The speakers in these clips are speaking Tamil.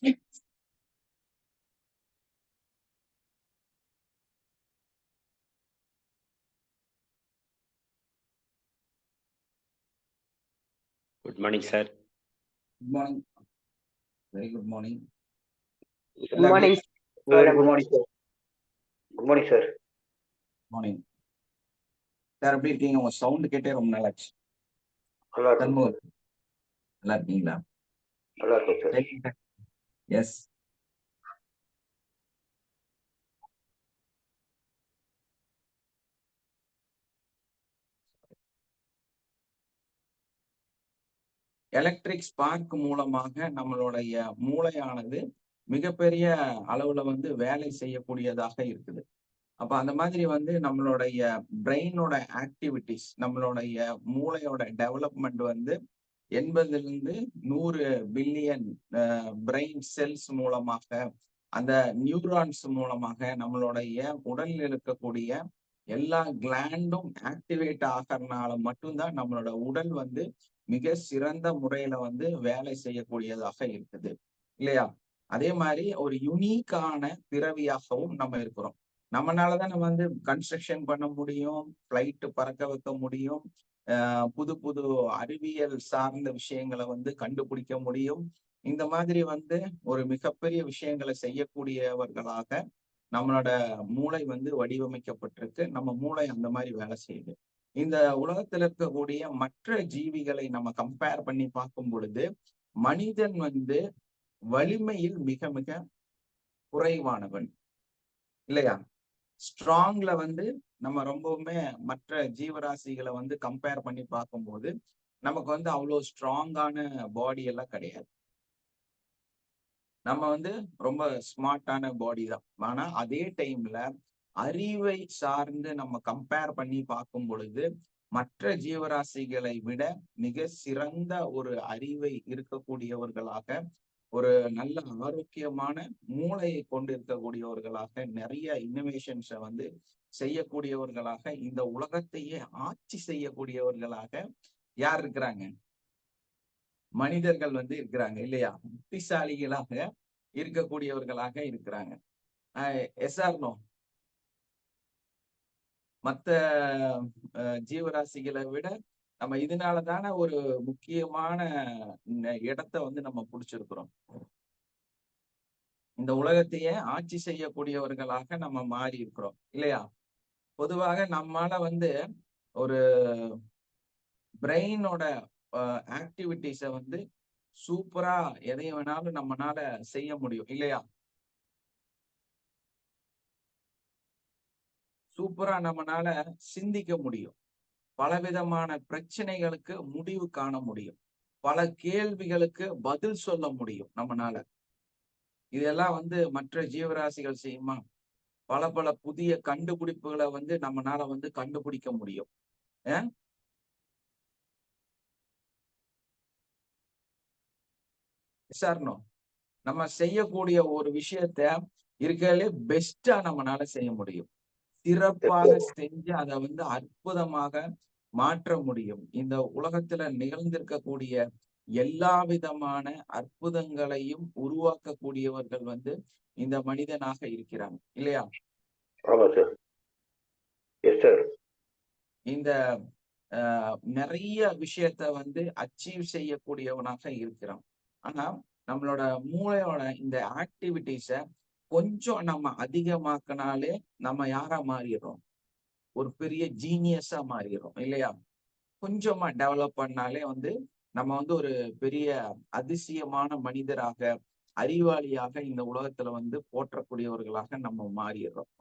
Good morning, sir. Good morning. Very good morning. Good morning. Good morning, sir. Good morning, sir. Morning. Sir எப்படி இருக்கீங்க? உங்க சவுண்ட் கேட்டே ரொம்ப நாளாச்சு. நல்லா இருக்கும் சண்முகம் நல்லா இருக்கீங்களா? நல்லா இருக்கும் சார். எஸ். எலக்ட்ரிக் ஸ்பார்க் மூலமாக நம்மளுடைய மூளையானது மிகப்பெரிய அளவுல வந்து வேலை செய்யக்கூடியதாக இருக்குது. அப்ப அந்த மாதிரி வந்து நம்மளுடைய பிரெயினோட ஆக்டிவிட்டிஸ், நம்மளுடைய மூளையோட டெவலப்மெண்ட் வந்து 80 100 பில்லியன் பிரெயின் செல்ஸ் மூலமாக, அந்த நியூரான்ஸ் மூலமாக நம்மளுடைய உடலில் இருக்கக்கூடிய எல்லா கிளாண்டும் ஆக்டிவேட் ஆகிறதுனால மட்டும்தான் நம்மளோட உடல் வந்து மிக சிறந்த முறையில வந்து வேலை செய்யக்கூடியதாக இருக்குது இல்லையா? அதே மாதிரி ஒரு யுனிக்கான பிறவியாகவும் நம்ம இருக்கிறோம். நம்மளாலதான் நம்ம வந்து கன்ஸ்ட்ரக்ஷன் பண்ண முடியும், பிளைட் பறக்க வைக்க முடியும், புது புது அறிவியல் சார்ந்த விஷயங்களை வந்து கண்டுபிடிக்க முடியும். இந்த மாதிரி வந்து ஒரு மிகப்பெரிய விஷயங்களை செய்யக்கூடியவர்களாக நம்மளோட மூளை வந்து வடிவமைக்கப்பட்டிருக்கு. நம்ம மூளை அந்த மாதிரி வேலை செய்யுது. இந்த உலகத்துல இருக்கக்கூடிய மற்ற ஜீவிகளை நம்ம கம்பேர் பண்ணி பார்க்கும் பொழுது மனிதன் வந்து வலிமையில் மிக மிக குறைவானவன் இல்லையா? ஸ்ட்ராங்ல வந்து நம்ம ரொம்பவுமே மற்ற ஜீவராசிகளை வந்து கம்பேர் பண்ணி பார்க்கும்போது நமக்கு வந்து அவ்வளவு ஸ்ட்ராங்கான பாடி எல்லாம் கிடையாது. நம்ம வந்து ரொம்ப ஸ்மார்ட்டான பாடி தான். ஆனா அதே டைம்ல அறிவை சார்ந்து நம்ம கம்பேர் பண்ணி பார்க்கும் பொழுது மற்ற ஜீவராசிகளை விட மிக சிறந்த ஒரு அறிவை இருக்கக்கூடியவர்களாக, ஒரு நல்ல ஆரோக்கியமான மூளையை கொண்டு இருக்கக்கூடியவர்களாக, நிறைய இன்னோவேஷன்ஸை வந்து செய்யக்கூடியவர்களாக, இந்த உலகத்தையே ஆட்சி செய்யக்கூடியவர்களாக யார் இருக்கிறாங்க? மனிதர்கள் வந்து இருக்கிறாங்க இல்லையா? புத்திசாலிகளாக இருக்கக்கூடியவர்களாக இருக்கிறாங்க. எஸ்ஆர்னோ மற்ற ஜீவராசிகளை விட நம்ம இதனாலதான ஒரு முக்கியமான இடத்தை வந்து நம்ம பிடிச்சிருக்கிறோம். இந்த உலகத்தையே ஆட்சி செய்யக்கூடியவர்களாக நம்ம மாறி இருக்கிறோம் இல்லையா? பொதுவாக நம்மால வந்து ஒரு பிரெயினோட ஆக்டிவிட்டிஸ வந்து சூப்பரா எதை வேணாலும் நம்மனால செய்ய முடியும் இல்லையா? சூப்பரா நம்மனால சிந்திக்க முடியும், பலவிதமான பிரச்சனைகளுக்கு முடிவு காண முடியும், பல கேள்விகளுக்கு பதில் சொல்ல முடியும் நம்மனால. இதெல்லாம் வந்து மற்ற ஜீவராசிகள் செய்யுமா? பல பல புதிய கண்டுபிடிப்புகளை வந்து நம்மனால வந்து கண்டுபிடிக்க முடியும். சார்னோ நம்ம செய்யக்கூடிய ஒரு விஷயத்த இருக்கிறதுலே பெஸ்டா நம்மனால செய்ய முடியும், சிறப்பாக செஞ்சு அதை வந்து அற்புதமாக மாற்ற முடியும். இந்த உலகத்துல நிகழ்ந்திருக்கக்கூடிய எல்லா விதமான அற்புதங்களையும் உருவாக்கக்கூடியவர்கள் வந்து இந்த மனிதனாக இருக்கிறாங்க இல்லையா? இந்த நிறைய விஷயத்த வந்து அச்சீவ் செய்யக்கூடியவனாக இருக்கிறான். ஆனா நம்மளோட மூளையோட இந்த ஆக்டிவிட்டிஸ கொஞ்சம் நம்ம அதிகமாக்கினாலே நம்ம யாரா மாறிடுறோம்? ஒரு பெரிய ஜீனியஸா மாறிடுறோம் இல்லையா? கொஞ்சமா டெவலப் பண்ணாலே வந்து நம்ம வந்து ஒரு பெரிய அதிசயமான மனிதராக, அறிவாளியாக இந்த உலகத்துல வந்து போற்றக்கூடியவர்களாக நம்ம மாறிடுறோம்.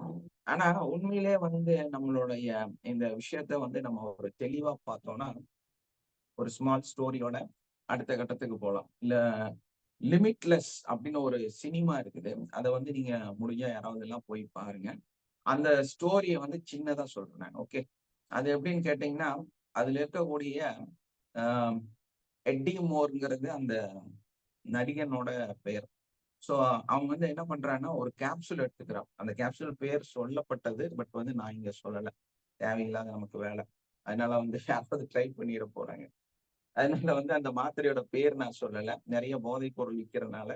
ஆனா உண்மையிலே வந்து நம்மளுடைய இந்த விஷயத்த வந்து நம்ம ஒரு தெளிவா பார்த்தோம்னா, ஒரு ஸ்மால் ஸ்டோரியோட அடுத்த கட்டத்துக்கு போகலாம். இல்ல லிமிட்லெஸ் அப்படின்னு ஒரு சினிமா இருக்குது, அதை வந்து நீங்க முடிஞ்சா யாராவது எல்லாம் போய் பாருங்க. அந்த ஸ்டோரியை வந்து சின்னதா சொல்றேன் நான். ஓகே, அது எப்படின்னு கேட்டீங்கன்னா, அதுல இருக்கக்கூடிய எட்டி மோர்ங்கிறது அந்த நடிகனோட பெயர். ஸோ அவங்க வந்து என்ன பண்றாங்கன்னா, ஒரு கேப்சூல் எடுத்துக்கிறான். அந்த கேப்சூல் பேர் சொல்லப்பட்டது, பட் வந்து நான் இங்க சொல்லலை, தேவையில்லாத நமக்கு வேலை. அதனால வந்து யாராவது ட்ரை பண்ணிட போறாங்க. அதனால வந்து அந்த மாத்திரையோட பேர் நான் சொல்லலை. நிறைய போதைப் பொருள் விற்கிறதுனால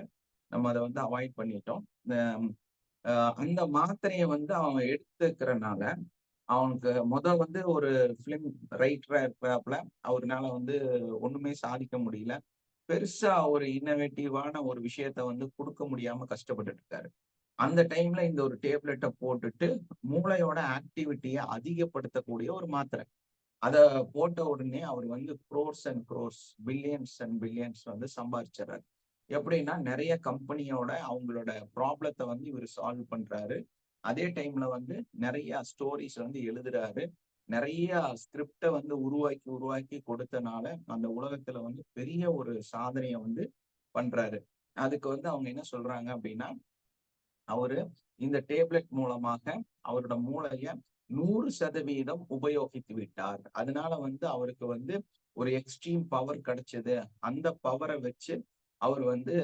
நம்ம அதை வந்து அவாய்ட் பண்ணிட்டோம். அந்த மாத்திரையை வந்து அவன் எடுத்துக்கிறனால அவனுக்கு வந்து ஒரு பிலிம் ரைட்டரா இருக்கிறாப்புல, அவருனால வந்து ஒண்ணுமே சாதிக்க முடியல. பெருசா ஒரு இன்னோவேட்டிவான ஒரு விஷயத்த வந்து கொடுக்க முடியாம கஷ்டப்பட்டுட்டு இருக்காரு. அந்த டைம்ல இந்த ஒரு டேப்லெட்ட போட்டுட்டு மூளையோட ஆக்டிவிட்டிய அதிகப்படுத்தக்கூடிய ஒரு மாத்திரை. அத போட்ட உடனே அவர் வந்து crores and crores, billions and billions வந்து சம்பாதிச்சுறாரு. எப்படின்னா நெறைய கம்பெனியோட அவங்களோட ப்ராப்ளத்த வந்து இவரு சால்வ் பண்றாரு. அதே டைம்ல வந்து நெறைய ஸ்டோரீஸ் வந்து எழுதுறாரு. நெறைய ஸ்கிரிப்ட வந்து உருவாக்கி கொடுத்தனால அந்த உலகத்துல வந்து பெரிய ஒரு சாதனைய வந்து பண்றாரு. அதுக்கு வந்து அவங்க என்ன சொல்றாங்க அப்படின்னா, அவரு இந்த டேப்லெட் மூலமாக அவரோட மூளைய 100% உபயோகித்து விட்டார். அதனால வந்து அவருக்கு வந்து ஒரு எக்ஸ்ட்ரீம் பவர் கிடைச்சது. அந்த பவர வச்சு அவர் வந்து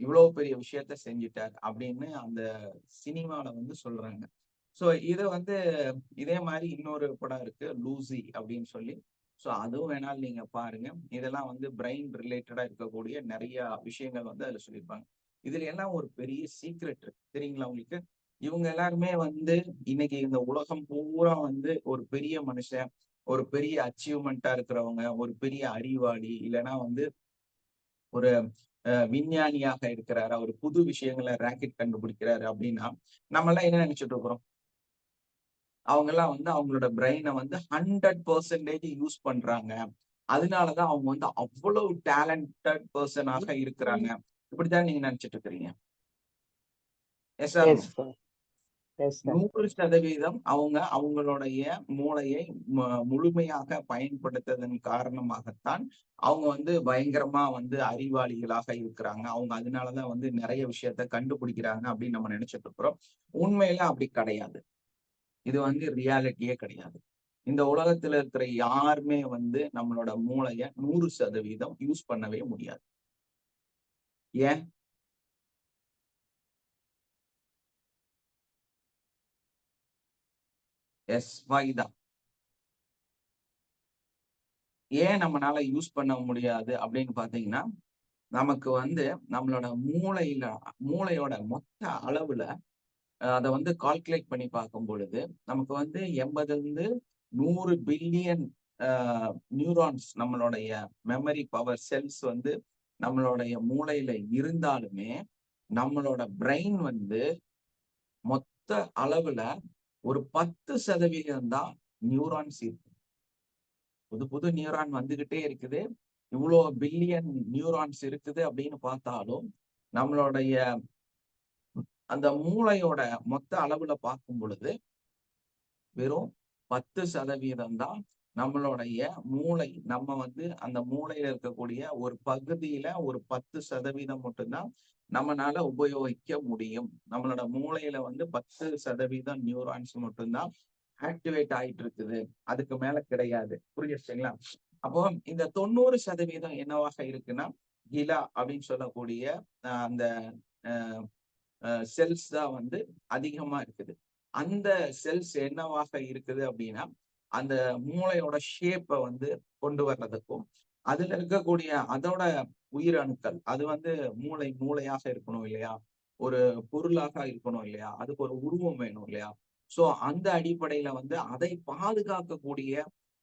இவ்வளவு பெரிய விஷயத்த செஞ்சுட்டார் அப்படின்னு அந்த சினிமால வந்து சொல்றாங்க. சோ இத வந்து இதே மாதிரி இன்னொரு படம் இருக்கு லூசி அப்படின்னு சொல்லி. சோ அதுவும் வேணாலும் நீங்க பாருங்க. இதெல்லாம் வந்து பிரெயின் ரிலேட்டடா இருக்கக்கூடிய நிறைய விஷயங்கள் வந்து அதுல சொல்லியிருப்பாங்க. இதுல எல்லாம் ஒரு பெரிய சீக்ரெட் இருக்கு தெரியுங்களா உங்களுக்கு? இவங்க எல்லாருமே வந்து இன்னைக்கு இந்த உலகம் பூரா வந்து ஒரு பெரிய மனுஷன், ஒரு பெரிய அச்சீவ்மெண்டா இருக்கிறவங்க, ஒரு பெரிய அறிவாளி, இல்லைன்னா வந்து ஒரு விஞ்ஞானியாக இருக்கிறாரு, அவர் புது விஷயங்களை ராக்கெட் கண்டுபிடிக்கிறாரு அப்படின்னா நம்ம எல்லாம் என்ன நினைச்சிட்டு இருக்கிறோம்? அவங்க எல்லாம் வந்து அவங்களோட பிரெயினை வந்து 100% யூஸ் பண்றாங்க. அதனாலதான் அவங்க வந்து அவ்வளவு டேலண்டட் பர்சனாக இருக்கிறாங்க. இப்படித்தான் நீங்க நினைச்சிட்டு இருக்கிறீங்க. Yes or no? Yes, sir. Yes, sir. 100% அவங்க அவங்களுடைய மூளையை முழுமையாக பயன்படுத்ததன் காரணமாகத்தான் அவங்க வந்து பயங்கரமா வந்து அறிவாளிகளாக இருக்கிறாங்க. அவங்க அதனாலதான் வந்து நிறைய விஷயத்த கண்டுபிடிக்கிறாங்க அப்படின்னு நம்ம நினைச்சிட்டு இருக்கிறோம். உண்மையில அப்படி கிடையாது. இது வந்து ரியாலிட்டியே கிடையாது. இந்த உலகத்துல இருக்கிற யாருமே வந்து நம்மளோட மூளைய 100% யூஸ் பண்ணவே முடியாது. ஏன்? எஸ், வாய்தான். ஏன் நம்மனால யூஸ் பண்ண முடியாது அப்படின்னு பாத்தீங்கன்னா, நமக்கு வந்து நம்மளோட மூளையோட மொத்த அளவுல அத வந்து கால்குலேட் பண்ணி பார்க்கும் பொழுது, நமக்கு வந்து 80 பில்லியன் அ நியூரான்ஸ் நம்மளுடைய மெமரி பவர் செல்ஸ் வந்து நம்மளுடைய மூளையில இருந்தாலுமே, நம்மளோட பிரெயின் வந்து மொத்த அளவுல ஒரு 10% தான் நியூரான்ஸ் இருக்கு. புது புது நியூரான் வந்துகிட்டே இருக்குது. இவ்ளோ பில்லியன் நியூரான்ஸ் இருக்குது அப்படின்னு பார்த்தாலும், நம்மளுடைய அந்த மூளையோட மொத்த அளவுல பார்க்கும் பொழுது, வெறும் 10% தான் நம்மளுடைய மூளை. நம்ம வந்து அந்த மூளையில இருக்கக்கூடிய ஒரு பகுதியில ஒரு 10% மட்டும் தான் நம்மனால உபயோகிக்க முடியும். நம்மளோட மூளையில வந்து 10% நியூரான்ஸ் மட்டும் தான் ஆக்டிவேட் ஆயிட்டு இருக்குது. அதுக்கு மேல கிடையாது. புரிஞ்சிருச்சுங்களா? அப்போ இந்த 90% என்னவாக இருக்குன்னா, கிலா அப்படின்னு சொல்லக்கூடிய அந்த அ செல்ஸ் தான் வந்து அதிகமா இருக்குது. அந்த செல்ஸ் என்னவாக இருக்குது அப்படின்னா, அந்த மூளையோட ஷேப்ப வந்து கொண்டு வர்றதுக்கும், அதுல இருக்கக்கூடிய அதோட உயிரணுக்கள், அது வந்து மூளையாக இருக்கணும் இல்லையா? ஒரு பொருளாக இருக்கணும் இல்லையா? அதுக்கு ஒரு உருவம் வேணும் இல்லையா? சோ அந்த அடிப்படையில வந்து அதை பாதுகாக்கக்கூடிய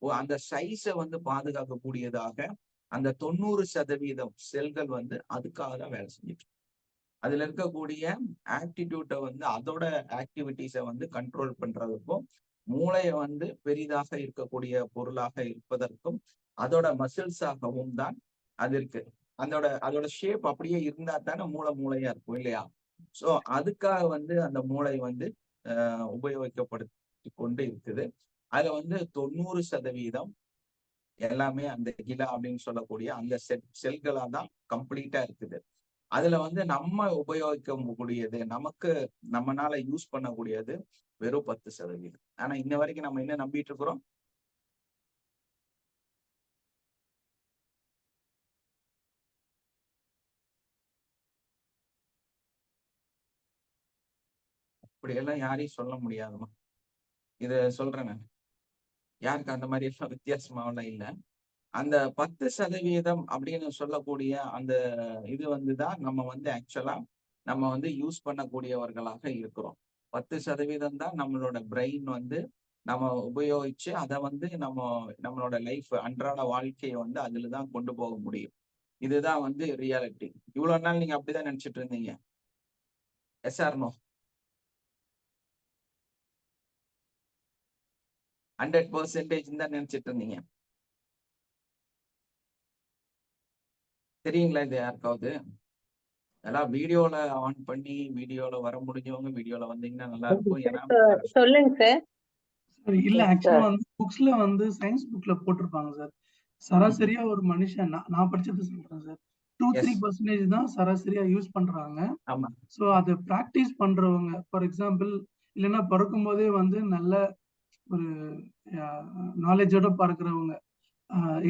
அந்த சைஸ வந்து பாதுகாக்கக்கூடியதாக அந்த 90% செல்கள் வந்து அதுக்காக தான் வேலை செஞ்சுட்டு அதுல இருக்கக்கூடிய ஆக்டிடியூட்ட வந்து அதோட ஆக்டிவிட்டிஸ வந்து கண்ட்ரோல் பண்றதுக்கும், மூளைய வந்து பெரிதாக இருக்கக்கூடிய பொருளாக இருப்பதற்கும், அதோட மசில்ஸாகவும் தான் அது இருக்கு. அதோட ஷேப் அப்படியே இருந்தா தானே மூளையா இருக்கும் இல்லையா? சோ அதுக்காக வந்து அந்த மூளை வந்து உபயோகிக்கப்படுத்திக் கொண்டு இருக்குது. அதுல வந்து 90% எல்லாமே அந்த கிலா அப்படின்னு சொல்லக்கூடிய அந்த செல்களா தான் கம்ப்ளீட்டா இருக்குது. அதுல வந்து நம்ம உபயோகிக்க கூடியது, நம்மனால யூஸ் பண்ணக்கூடியது வெறும் 10%. ஆனா இன்ன வரைக்கும் நம்ம என்ன நம்பிட்டு இருக்கிறோம்? அப்படியெல்லாம் யாரையும் சொல்ல முடியாதுமா. இத சொல்றேன் நான். யாருக்கு அந்த மாதிரி எல்லாம் வித்தியாசமாவெல்லாம் இல்ல. அந்த 10% அப்படின்னு சொல்லக்கூடிய அந்த இது வந்துதான் நம்ம வந்து ஆக்சுவலா நம்ம வந்து யூஸ் பண்ணக்கூடியவர்களாக இருக்கிறோம். 10% தான் நம்மளோட பிரெயின் வந்து நம்ம உபயோகிச்சு அதை வந்து நம்மளோட லைஃப் அன்றாட வாழ்க்கையை வந்து அதுலதான் கொண்டு போக முடியும். இதுதான் வந்து ரியாலிட்டி. இவ்வளவு நாள் நீங்க அப்படிதான் நினைச்சிட்டு இருந்தீங்க. S or no? 100% தான் நினைச்சிட்டு இருந்தீங்க. தெரியுங்களா இது யாருக்காவது? எல்லாம் வீடியோல ஆன் பண்ணி வீடியோல வர முடிஞ்சவங்க வீடியோல வந்தீங்கன்னா நல்லா இருக்கும். ஏன்னா சொல்லுங்க சார். இல்ல Yes, ஆக்சுவலா sir. வந்து புக்ஸ்ல வந்து சயின்ஸ் புக்ல போட்டிருப்பாங்க சார். சராசரியா ஒரு மனுஷன் நான் படிச்சது சொல்றேன் சார். 2-3% தான் சராசரியா யூஸ் பண்றாங்க. ஆமா. ஸோ அதை பிராக்டிஸ் பண்றவங்க, ஃபார் எக்ஸாம்பிள், இல்லைன்னா பிறக்கும் போதே வந்து நல்ல ஒரு நாலேஜோட பிறக்கிறவங்க,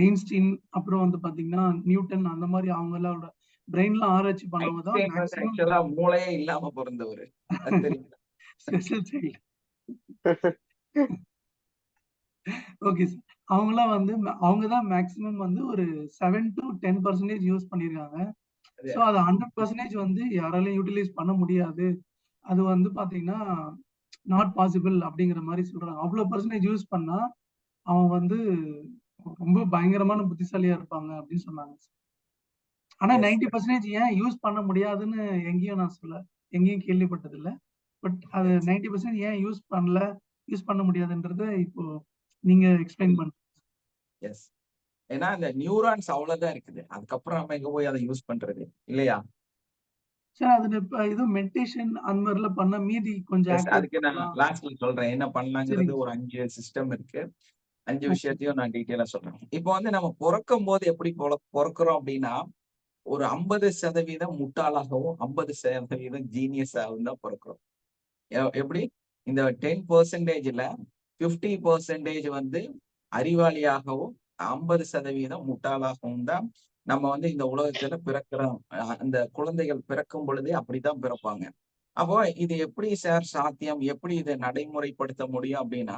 எயின்ஸ்டீன், அப்புறம் வந்து பாத்தீங்கன்னா நியூட்டன், அந்த மாதிரி அவங்களோட பிரெயின்ல ஆராய்ச்சி பண்ணவங்க தான் ஐன்ஸ்டைன் வந்து மேக்ஸிமம் ஆக்சுவலா மூளையே இல்லாம பிறந்தவர். அது தெரியுங்களா? Special child. Okay sir. அவங்கலாம் வந்து அவங்க தான் மேக்ஸிமம் வந்து ஒரு 7 to 10% யூஸ் பண்ணியிருக்காங்க. அது ஸோ அது 100% வந்து யாராலையும் யூட்டிலைஸ் பண்ண முடியாது. அது வந்து பாத்தீங்கன்னா நாட் பாசிபிள் அப்படிங்கிற மாதிரி சொல்றாங்க. அவ்வளவு பர்சன்டேஜ் யூஸ் பண்ணா அவன் வந்து ரொம்ப பயங்கரமான புத்திசாலியா இருப்பாங்க அப்படின்னு சொன்னாங்க. ஆனா yes. 90% ஏன் யூஸ் பண்ண முடியாதுன்னு எங்கேயும் நான் எங்கேயும் கேள்விப்பட்டது இல்ல. பட் அது Yes. 90% ஏன் யூஸ் பண்ண முடியாதுன்றத இப்போ நீங்க எக்ஸ்பிளைன் பண்ணுங்க. எஸ். ஏன்னா அந்த நியூரான்ஸ் அவ்வளவுதான் இருக்குது. அதுக்கப்புறம் நம்ம எங்க போய் அதை யூஸ் பண்றது இல்லையா? சார் அது இப்ப ஏதோ மெடிடேஷன் அந்த மாதிரிலாம் பண்ணா மீதி கொஞ்சம் Yes, ஆக்டிவேட் அதுக்கு நான் பண்ணலாம். லாஸ்ட்ல சொல்றேன் என்ன பண்ணலாங்கிறது. சரிங்க ஒரு 5 சிஸ்டம் இருக்கு. 5 ஓகே. விஷயத்தையும் நான் டீட்டெயிலா சொல்றேன். இப்போ வந்து நம்ம பிறக்கும் போது எப்படி பிறக்கிறோம் அப்படின்னா ஒரு 50% முட்டாளாகவும் 50% ஜீனியஸாகவும் தான் பிறக்கிறோம். எப்படி இந்த 10%ல 50% வந்து அறிவாளியாகவும் 50% முட்டாளாகவும் தான் நம்ம வந்து இந்த உலகத்துல பிறக்கிறோம். அந்த குழந்தைகள் பிறக்கும் பொழுதே அப்படித்தான் பிறப்பாங்க. அப்போ இது எப்படி சார் சாத்தியம்? எப்படி இதை நடைமுறைப்படுத்த முடியும் அப்படின்னா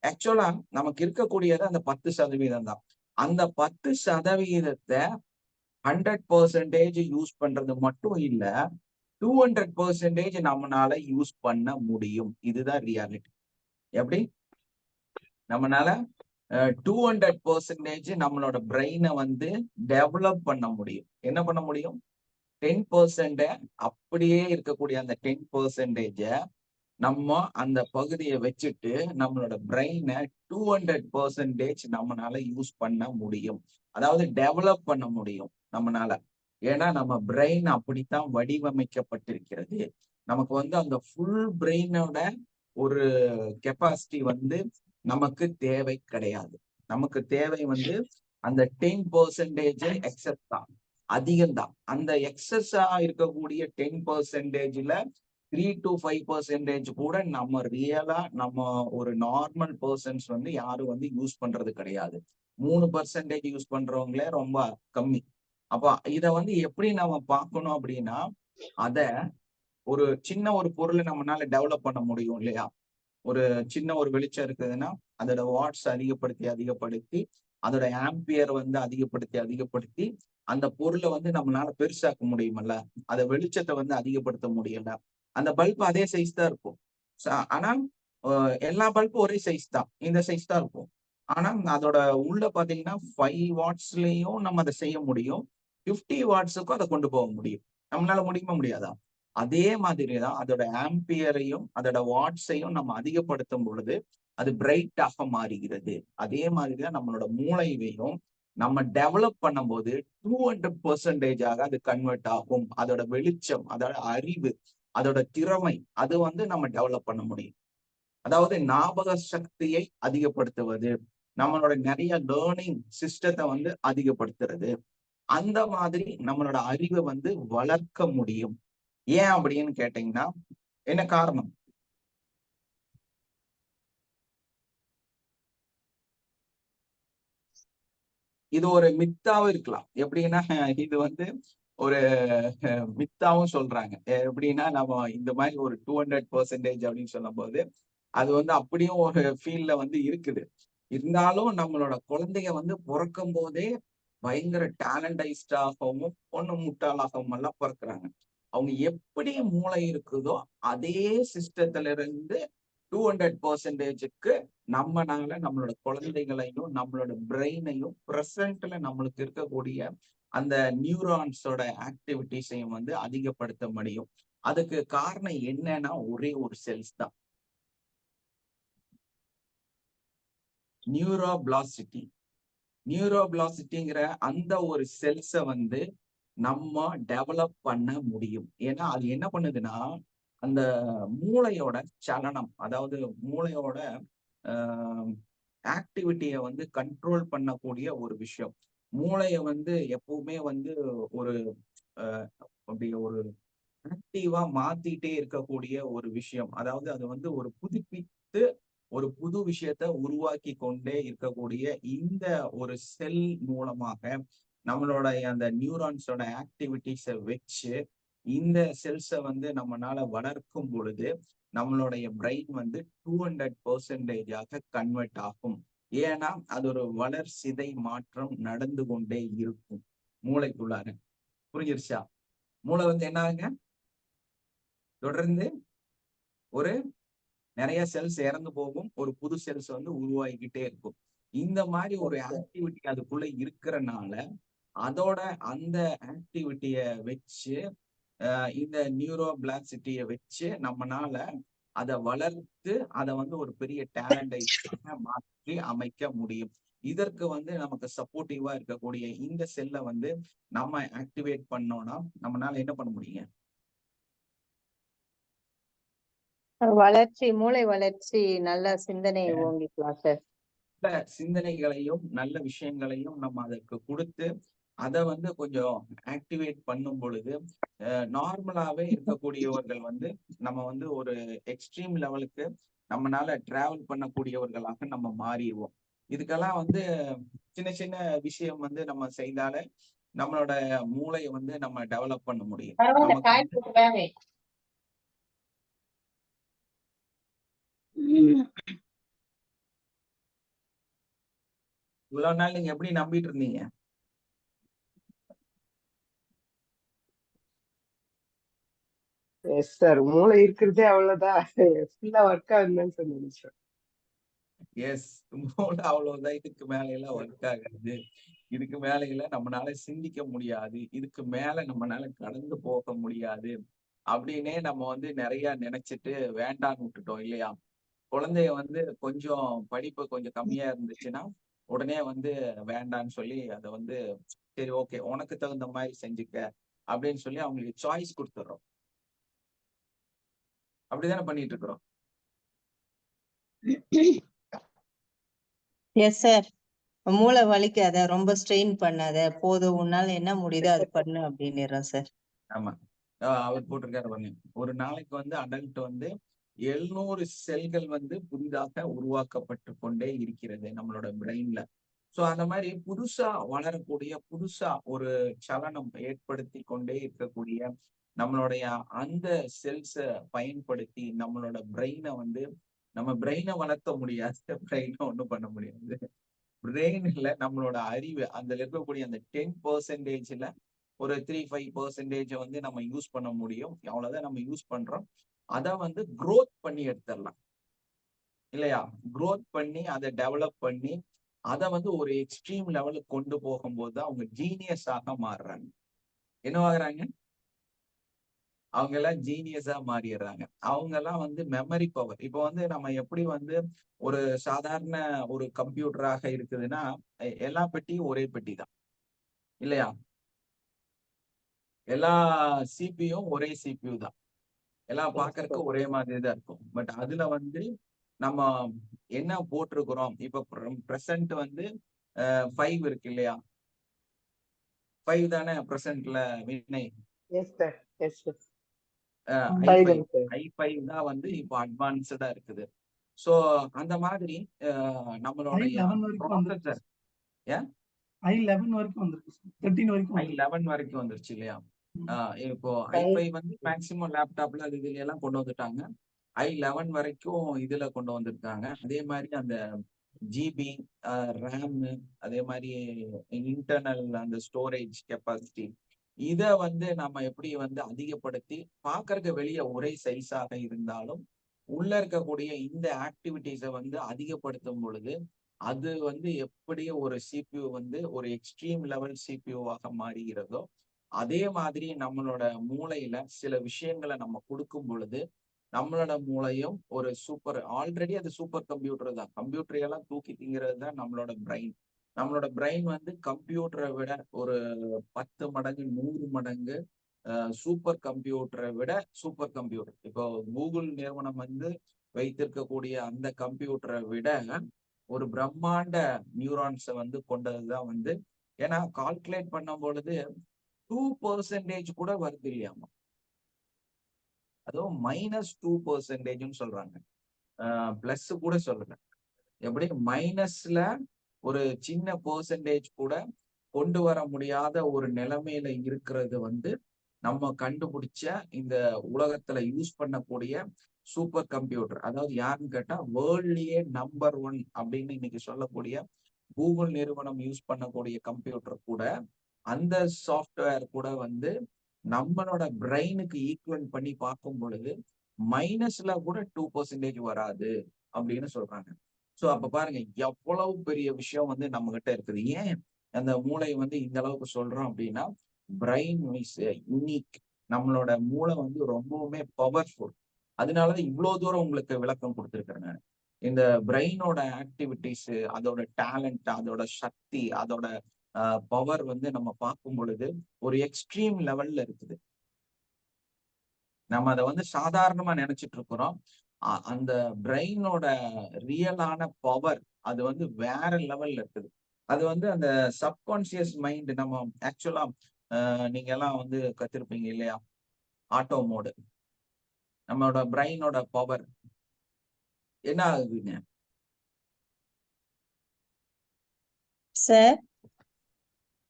ஆக்சுவலா நமக்கு இருக்கக்கூடியது அந்த 10% தான். அந்த 10%த்தை 100% யூஸ் பண்றது மட்டும் இல்ல, 200% நம்மளால யூஸ் பண்ண முடியும். இதுதான் ரியாலிட்டி. எப்படி நம்மளால 200% நம்மளோட பிரெயினை வந்து டெவலப் பண்ண முடியும். என்ன பண்ண முடியும்? 10% அப்படியே இருக்கக்கூடிய அந்த 10% நம்ம அந்த பகுதியை வச்சுட்டு நம்மளோட பிரெயினை 200% நம்மளால யூஸ் பண்ண முடியும். அதாவது டெவலப் பண்ண முடியும் நம்மளால. ஏன்னா நம்ம பிரெயின் அப்படித்தான் வடிவமைக்கப்பட்டிருக்கிறது. நமக்கு வந்து அந்த ஃபுல் பிரெயினோட ஒரு கெப்பாசிட்டி வந்து நமக்கு தேவை கிடையாது. நமக்கு தேவை வந்து அந்த 10% எக்ஸஸ் தான், அதிகம்தான். அந்த எக்ஸஸா இருக்கக்கூடிய 10%ல 3 to 5% கூட நம்ம ரியலா நம்ம ஒரு நார்மல் பர்சன்ஸ் வந்து யாரும் வந்து யூஸ் பண்றது கிடையாது. 3% யூஸ் பண்றவங்களே ரொம்ப கம்மி. அப்ப இத வந்து எப்படி நம்ம பார்க்கணும் அப்படின்னா, அத ஒரு சின்ன ஒரு பொருளை நம்மளால டெவலப் பண்ண முடியும் இல்லையா? ஒரு சின்ன ஒரு வெளிச்சம் இருக்குதுன்னா அதோட வாட்ஸ் அதிகப்படுத்தி அதோட ஆம்பியர் வந்து அதிகப்படுத்தி அந்த பொருளை வந்து நம்மளால பெருசாக்க முடியுமல்ல? அத வெளிச்சத்தை வந்து அதிகப்படுத்த முடியல. அந்த பல்ப் அதே சைஸ் தான் இருக்கும். ஆனா எல்லா பல்பும் ஒரே சைஸ் தான், இந்த சைஸ் தான் இருக்கும். ஆனா அதோட உள்ள பாத்தீங்கன்னா 5 வாட்ஸ்லயும் நம்ம அதை செய்ய முடியும், 50 வாட்ஸுக்கும் அதை கொண்டு போக முடியும். நம்மளால முடியாதா? அதே மாதிரிதான் அதோட ஆம்பியரையும் அதோட வாட்ஸையும் நம்ம அதிகப்படுத்தும் பொழுது அது பிரைட்டாக மாறுகிறது. அதே மாதிரிதான் நம்மளோட மூளையையும் நம்ம டெவலப் பண்ணும்போது 200% அது கன்வெர்ட் ஆகும். அதோட வெளிச்சம், அதோட அறிவு, அதோட திறமை, அது வந்து நம்ம டெவலப் பண்ண முடியும். அதாவது ஞாபக சக்தியை அதிகப்படுத்துவது, நம்மளோட நிறைய லேர்னிங் சிஸ்டத்தை வந்து அதிகப்படுத்துறது, அந்த மாதிரி நம்மளோட அறிவை வந்து வளர்க்க முடியும். ஏன் அப்படின்னு கேட்டீங்கன்னா என்ன காரணம்? இது ஒரு மித்தாவும் இருக்கலாம். எப்படின்னா இது வந்து ஒரு மித்தாவும் சொல்றாங்க. எப்படின்னா நம்ம இந்த மாதிரி ஒரு 200% அப்படின்னு சொல்லும் போது அது வந்து அப்படியும் ஒரு ஃபீல்ட்ல வந்து இருக்குது. இருந்தாலும் நம்மளோட குழந்தைங்க வந்து பிறக்கும் போதே பயங்கர டேலண்டைஸ்டாகவும் பொண்ணு முட்டாளாகவும் எல்லாம் பிறக்குறாங்க. அவங்க எப்படி மூளை இருக்குதோ அதே சிஸ்டத்துல இருந்து 200%க்கு நம்மனால நம்மளோட குழந்தைகளையும் நம்மளோட பிரெயினையும் பிரசன்ட்ல நம்மளுக்கு இருக்கக்கூடிய அந்த நியூரான்ஸோட ஆக்டிவிட்டிஸையும் வந்து அதிகப்படுத்த முடியும். அதுக்கு காரணம் என்னன்னா ஒரே ஒரு செல்ஸ் தான், நியூரோபிளாசிட்டி. நியூரோபிளாசிட்டிங்கிற அந்த ஒரு செல்ஸை வந்து நம்ம டெவலப் பண்ண முடியும். ஏன்னா அது என்ன பண்ணுதுன்னா அந்த மூளையோட சலனம், அதாவது மூளையோட ஆக்டிவிட்டியை வந்து கண்ட்ரோல் பண்ணக்கூடிய ஒரு விஷயம். மூளையை வந்து எப்பவுமே வந்து ஒரு அப்படி ஒரு ஆக்டிவா மாத்திட்டே இருக்கக்கூடிய ஒரு விஷயம். அதாவது அது வந்து ஒரு புதுப்பித்து ஒரு புது விஷயத்த உருவாக்கி கொண்டே இருக்கக்கூடிய இந்த ஒரு செல் மூலமாக நம்மளோட அந்த நியூரான்ஸோட ஆக்டிவிட்டிஸை வச்சு இந்த செல்ஸை வந்து நம்மளால வளர்க்கும் பொழுது நம்மளுடைய பிரெயின் வந்து 200%ஆக கன்வெர்ட் ஆகும். ஏன்னா அது ஒரு வளர்சிதை மாற்றம் நடந்து கொண்டே இருக்கும் மூளைக்குள்ளார. புரிஞ்சிருச்சா? மூளை வந்து என்ன ஆகுங்க, தொடர்ந்து ஒரு நிறைய செல்ஸ் இறந்து போகும், ஒரு புது செல்ஸ் வந்து உருவாகிக்கிட்டே இருக்கும். இந்த மாதிரி ஒரு ஆக்டிவிட்டி அதுக்குள்ள இருக்கிறனால அதோட அந்த ஆக்டிவிட்டிய வச்சு இந்த நியூரோபிளாசிட்டியை வச்சு நம்மனால அதை வளர்த்து அதை வந்து ஒரு பெரிய டேலண்டைஸாக மாற்றி அமைக்க முடியும். இதற்கு வந்து நமக்கு சப்போர்ட்டிவா இருக்கக்கூடிய இந்த செல்லை வந்து நம்ம ஆக்டிவேட் பண்ணோம்னா நம்மனால என்ன பண்ண முடியுங்க? வளர்ச்சி, மூளை வளர்ச்சி, நல்ல சிந்தனை ஓங்கிக்கலாம் சார். நல்ல சிந்தனைகளையும் நல்ல விஷயங்களையும் நம்ம அதற்கு கொடுத்து அதை வந்து கொஞ்சம் ஆக்டிவேட் பண்ணும் பொழுது நார்மலாவே இருக்கக்கூடியவர்கள் வந்து நம்ம வந்து ஒரு எக்ஸ்ட்ரீம் லெவலுக்கு நம்மளால டிராவல் பண்ணக்கூடியவர்களாக நம்ம மாறிடுவோம். இதுக்கெல்லாம் வந்து சின்ன சின்ன விஷயம் வந்து நம்ம செய்தாலே நம்மளோட மூளையை வந்து நம்ம டெவலப் பண்ண முடியும். நமக்கு இவ்வளவு நாள் நீங்க எப்படி நம்பிட்டு இருந்தீங்க? எஸ் சார், மூளை இருக்கிறதே அவ்வளவுதான், ஃபுல்லா ஒர்க் ஆகுதுன்னு சார் நினைச்சேன். எஸ், மூளை அவ்வளவுதான், இதுக்கு மேல எல்லாம் ஒர்க் ஆகாது, இதுக்கு மேல எல்லாம் நம்மளால சிந்திக்க முடியாது, இதுக்கு மேல நம்மளால கடந்து போக முடியாது அப்படின்னே நம்ம வந்து நிறைய நினைச்சிட்டு வேண்டான்னு விட்டுட்டோம் இல்லையா? குழந்தைய வந்து கொஞ்சம் படிப்பு கொஞ்சம் கம்மியா இருந்துச்சுன்னா உடனே வந்து வேண்டான்னு சொல்லி அதை வந்து சரி ஓகே உனக்கு தகுந்த மாதிரி செஞ்சுக்க அப்படின்னு சொல்லி அவங்களுக்கு சாய்ஸ் கொடுத்துடுறோம். அப்படிதானே பண்ணிட்டு இருக்கிறோம். Yes sir. மூளை வலிக்காத, ரொம்ப ஸ்ட்ரெயின் பண்ணாத, போதும் உன்னால என்ன முடியுதோ அது பண்ணு அப்படின்னுறோம் சார். ஆமா, அவர் போட்டிருக்காரு பாருங்க, ஒரு நாளைக்கு வந்து அடல்ட் வந்து 700 செல்கள் வந்து புதிதாக உருவாக்கப்பட்டு கொண்டே இருக்கிறது நம்மளோட பிரெயின்ல. சோ அந்த மாதிரி புதுசா வளரக்கூடிய புதுசா ஒரு சலனம் ஏற்படுத்தி கொண்டே இருக்கக்கூடிய நம்மளுடைய அந்த செல்ஸை பயன்படுத்தி நம்மளோட பிரெயினை வந்து நம்ம பிரெயினை வளர்த்த முடியாது, பிரெயினை ஒண்ணும் பண்ண முடியாது. பிரெயின்ல நம்மளோட அறிவு அதுல இருக்கக்கூடிய அந்த 10%ல ஒரு 3-5% வந்து நம்ம யூஸ் பண்ண முடியும். அவ்வளவுதான் நம்ம யூஸ் பண்றோம். அதை வந்து growth பண்ணி எடுத்துடலாம் இல்லையா? growth பண்ணி அதை டெவலப் பண்ணி அதை வந்து ஒரு எக்ஸ்ட்ரீம் லெவலுக்கு கொண்டு போகும்போது தான் அவங்க ஜீனியஸாக மாறுறாங்க. என்னவாகுறாங்க? அவங்க எல்லாம் ஜீனியஸா மாறிடுறாங்க. அவங்க எல்லாம் வந்து மெமரி பவர். இப்போ வந்து நம்ம எப்படி வந்து ஒரு சாதாரண ஒரு கம்ப்யூட்டராக இருக்குதுன்னா எல்லா பெட்டியும் ஒரே பெட்டி தான் இல்லையா? எல்லா சிபியும் ஒரே சிபியூ தான், எல்லாம் பாக்குறதுக்கு ஒரே மாதிரி தான் இருக்கும். பட் அதுல வந்து நம்ம என்ன போட்டிருக்கிறோம், இப்ப பிரசன்ட் வந்து 5 இருக்கு இல்லையா? 5 தானே பிரசன்ட்ல வினை. Yes sir, yes sir. i5 தான் வந்து இப்போ அட்வான்ஸ்டா இருக்குது. சோ அந்த மாதிரி நம்மளுடைய ப்ராசஸர் i11 வரைக்கும் வந்திருக்கு, 13 வரைக்கும் i11 வரைக்கும் வந்துருச்சு இல்லையா? இப்போ i5 வந்து மேக்சிமம் லேப்டாப்ல அது இதுல எல்லாம் கொண்டு வந்துட்டாங்க. i11 வரைக்கும் இதுல கொண்டு வந்திருக்காங்க. அதே மாதிரி அந்த ஜிபி, ரேம், அதே மாதிரி இன்டர்னல் அந்த ஸ்டோரேஜ் கெப்பாசிட்டி, இத வந்து நம்ம எப்படி வந்து அதிகப்படுத்தி பார்க்கறதுக்கு வெளியே ஒரே சைஸாக இருந்தாலும் உள்ள இருக்கக்கூடிய இந்த ஆக்டிவிட்டிஸை வந்து அதிகப்படுத்தும் பொழுது அது வந்து எப்படி ஒரு சிபியூ வந்து ஒரு எக்ஸ்ட்ரீம் லெவல் சிபியூவாக மாறுகிறதோ அதே மாதிரி நம்மளோட மூளையில சில விஷயங்களை நம்ம கொடுக்கும் பொழுது நம்மளோட மூளையும் ஒரு சூப்பர், ஆல்ரெடி அது சூப்பர் கம்ப்யூட்டர் தான். கம்ப்யூட்டர் எல்லாம் தூக்கி திங்கிறது தான் நம்மளோட பிரெயின். நம்மளோட பிரெயின் வந்து கம்ப்யூட்டரை விட ஒரு 10 மடங்கு 100 மடங்கு சூப்பர் கம்ப்யூட்டரை விட சூப்பர் கம்ப்யூட்டர். இப்போ கூகுள் நிறுவனம் வந்து வைத்திருக்கக்கூடிய அந்த கம்ப்யூட்டரை விட ஒரு பிரம்மாண்ட நியூரான்ஸை வந்து கொண்டதுதான் வந்து, ஏன்னா கால்குலேட் பண்ணும் பொழுது 2% கூட வருது இல்லையாமா, அதுவும் -2% சொல்றாங்க, பிளஸ் கூட சொல்லல. எப்படி மைனஸ்ல ஒரு சின்ன பெர்சன்டேஜ் கூட கொண்டு வர முடியாத ஒரு நிலைமையில இருக்கிறது வந்து நம்ம கண்டுபிடிச்ச இந்த உலகத்துல யூஸ் பண்ணக்கூடிய சூப்பர் கம்ப்யூட்டர். அதாவது யாருன்னு கேட்டா வேர்ல்ட்லயே நம்பர் 1 அப்படின்னு இன்னைக்கு சொல்லக்கூடிய கூகுள் நிறுவனம் யூஸ் பண்ணக்கூடிய கம்ப்யூட்டர் கூட, அந்த சாஃப்ட்வேர் கூட வந்து நம்மளோட பிரெயினுக்கு ஈக்குவல் பண்ணி பார்க்கும் பொழுது மைனஸ்ல கூட 2% வராது அப்படின்னு சொல்றாங்க. சோ அப்ப பாருங்க எவ்வளவு பெரிய விஷயம் வந்து நம்ம கிட்ட இருக்குது. ஏன் அந்த மூளை வந்து இந்த அளவுக்கு சொல்றோம் அப்படின்னா, பிரெயின் இஸ் யூனிக். நம்மளோட மூளை வந்து ரொம்பவுமே பவர்ஃபுல். அதனாலதான் இவ்வளவு தூரம் உங்களுக்கு விளக்கம் கொடுத்துருக்கிறேன் நான். இந்த பிரெயினோட ஆக்டிவிட்டிஸ், அதோட டேலண்ட், அதோட சக்தி, அதோட பவர் வந்து நம்ம பார்க்கும் பொழுது ஒரு எக்ஸ்ட்ரீம் லெவல்ல இருக்குது. நம்ம அதை வந்து சாதாரணமா நினைச்சிட்டு இருக்கிறோம். அந்த பிரெயினோட ரியலான பவர் அது வந்து வேற லெவல்ல இருக்குது. அது வந்து அந்த சப்கான்சியஸ் மைண்ட். நம்ம ஆக்சுவலா நீங்க எல்லாம் வந்து கத்திருப்பீங்க இல்லையா, ஆட்டோ மோடு. நம்மளோட பிரெயினோட பவர் என்ன ஆகுதுங்க சார்?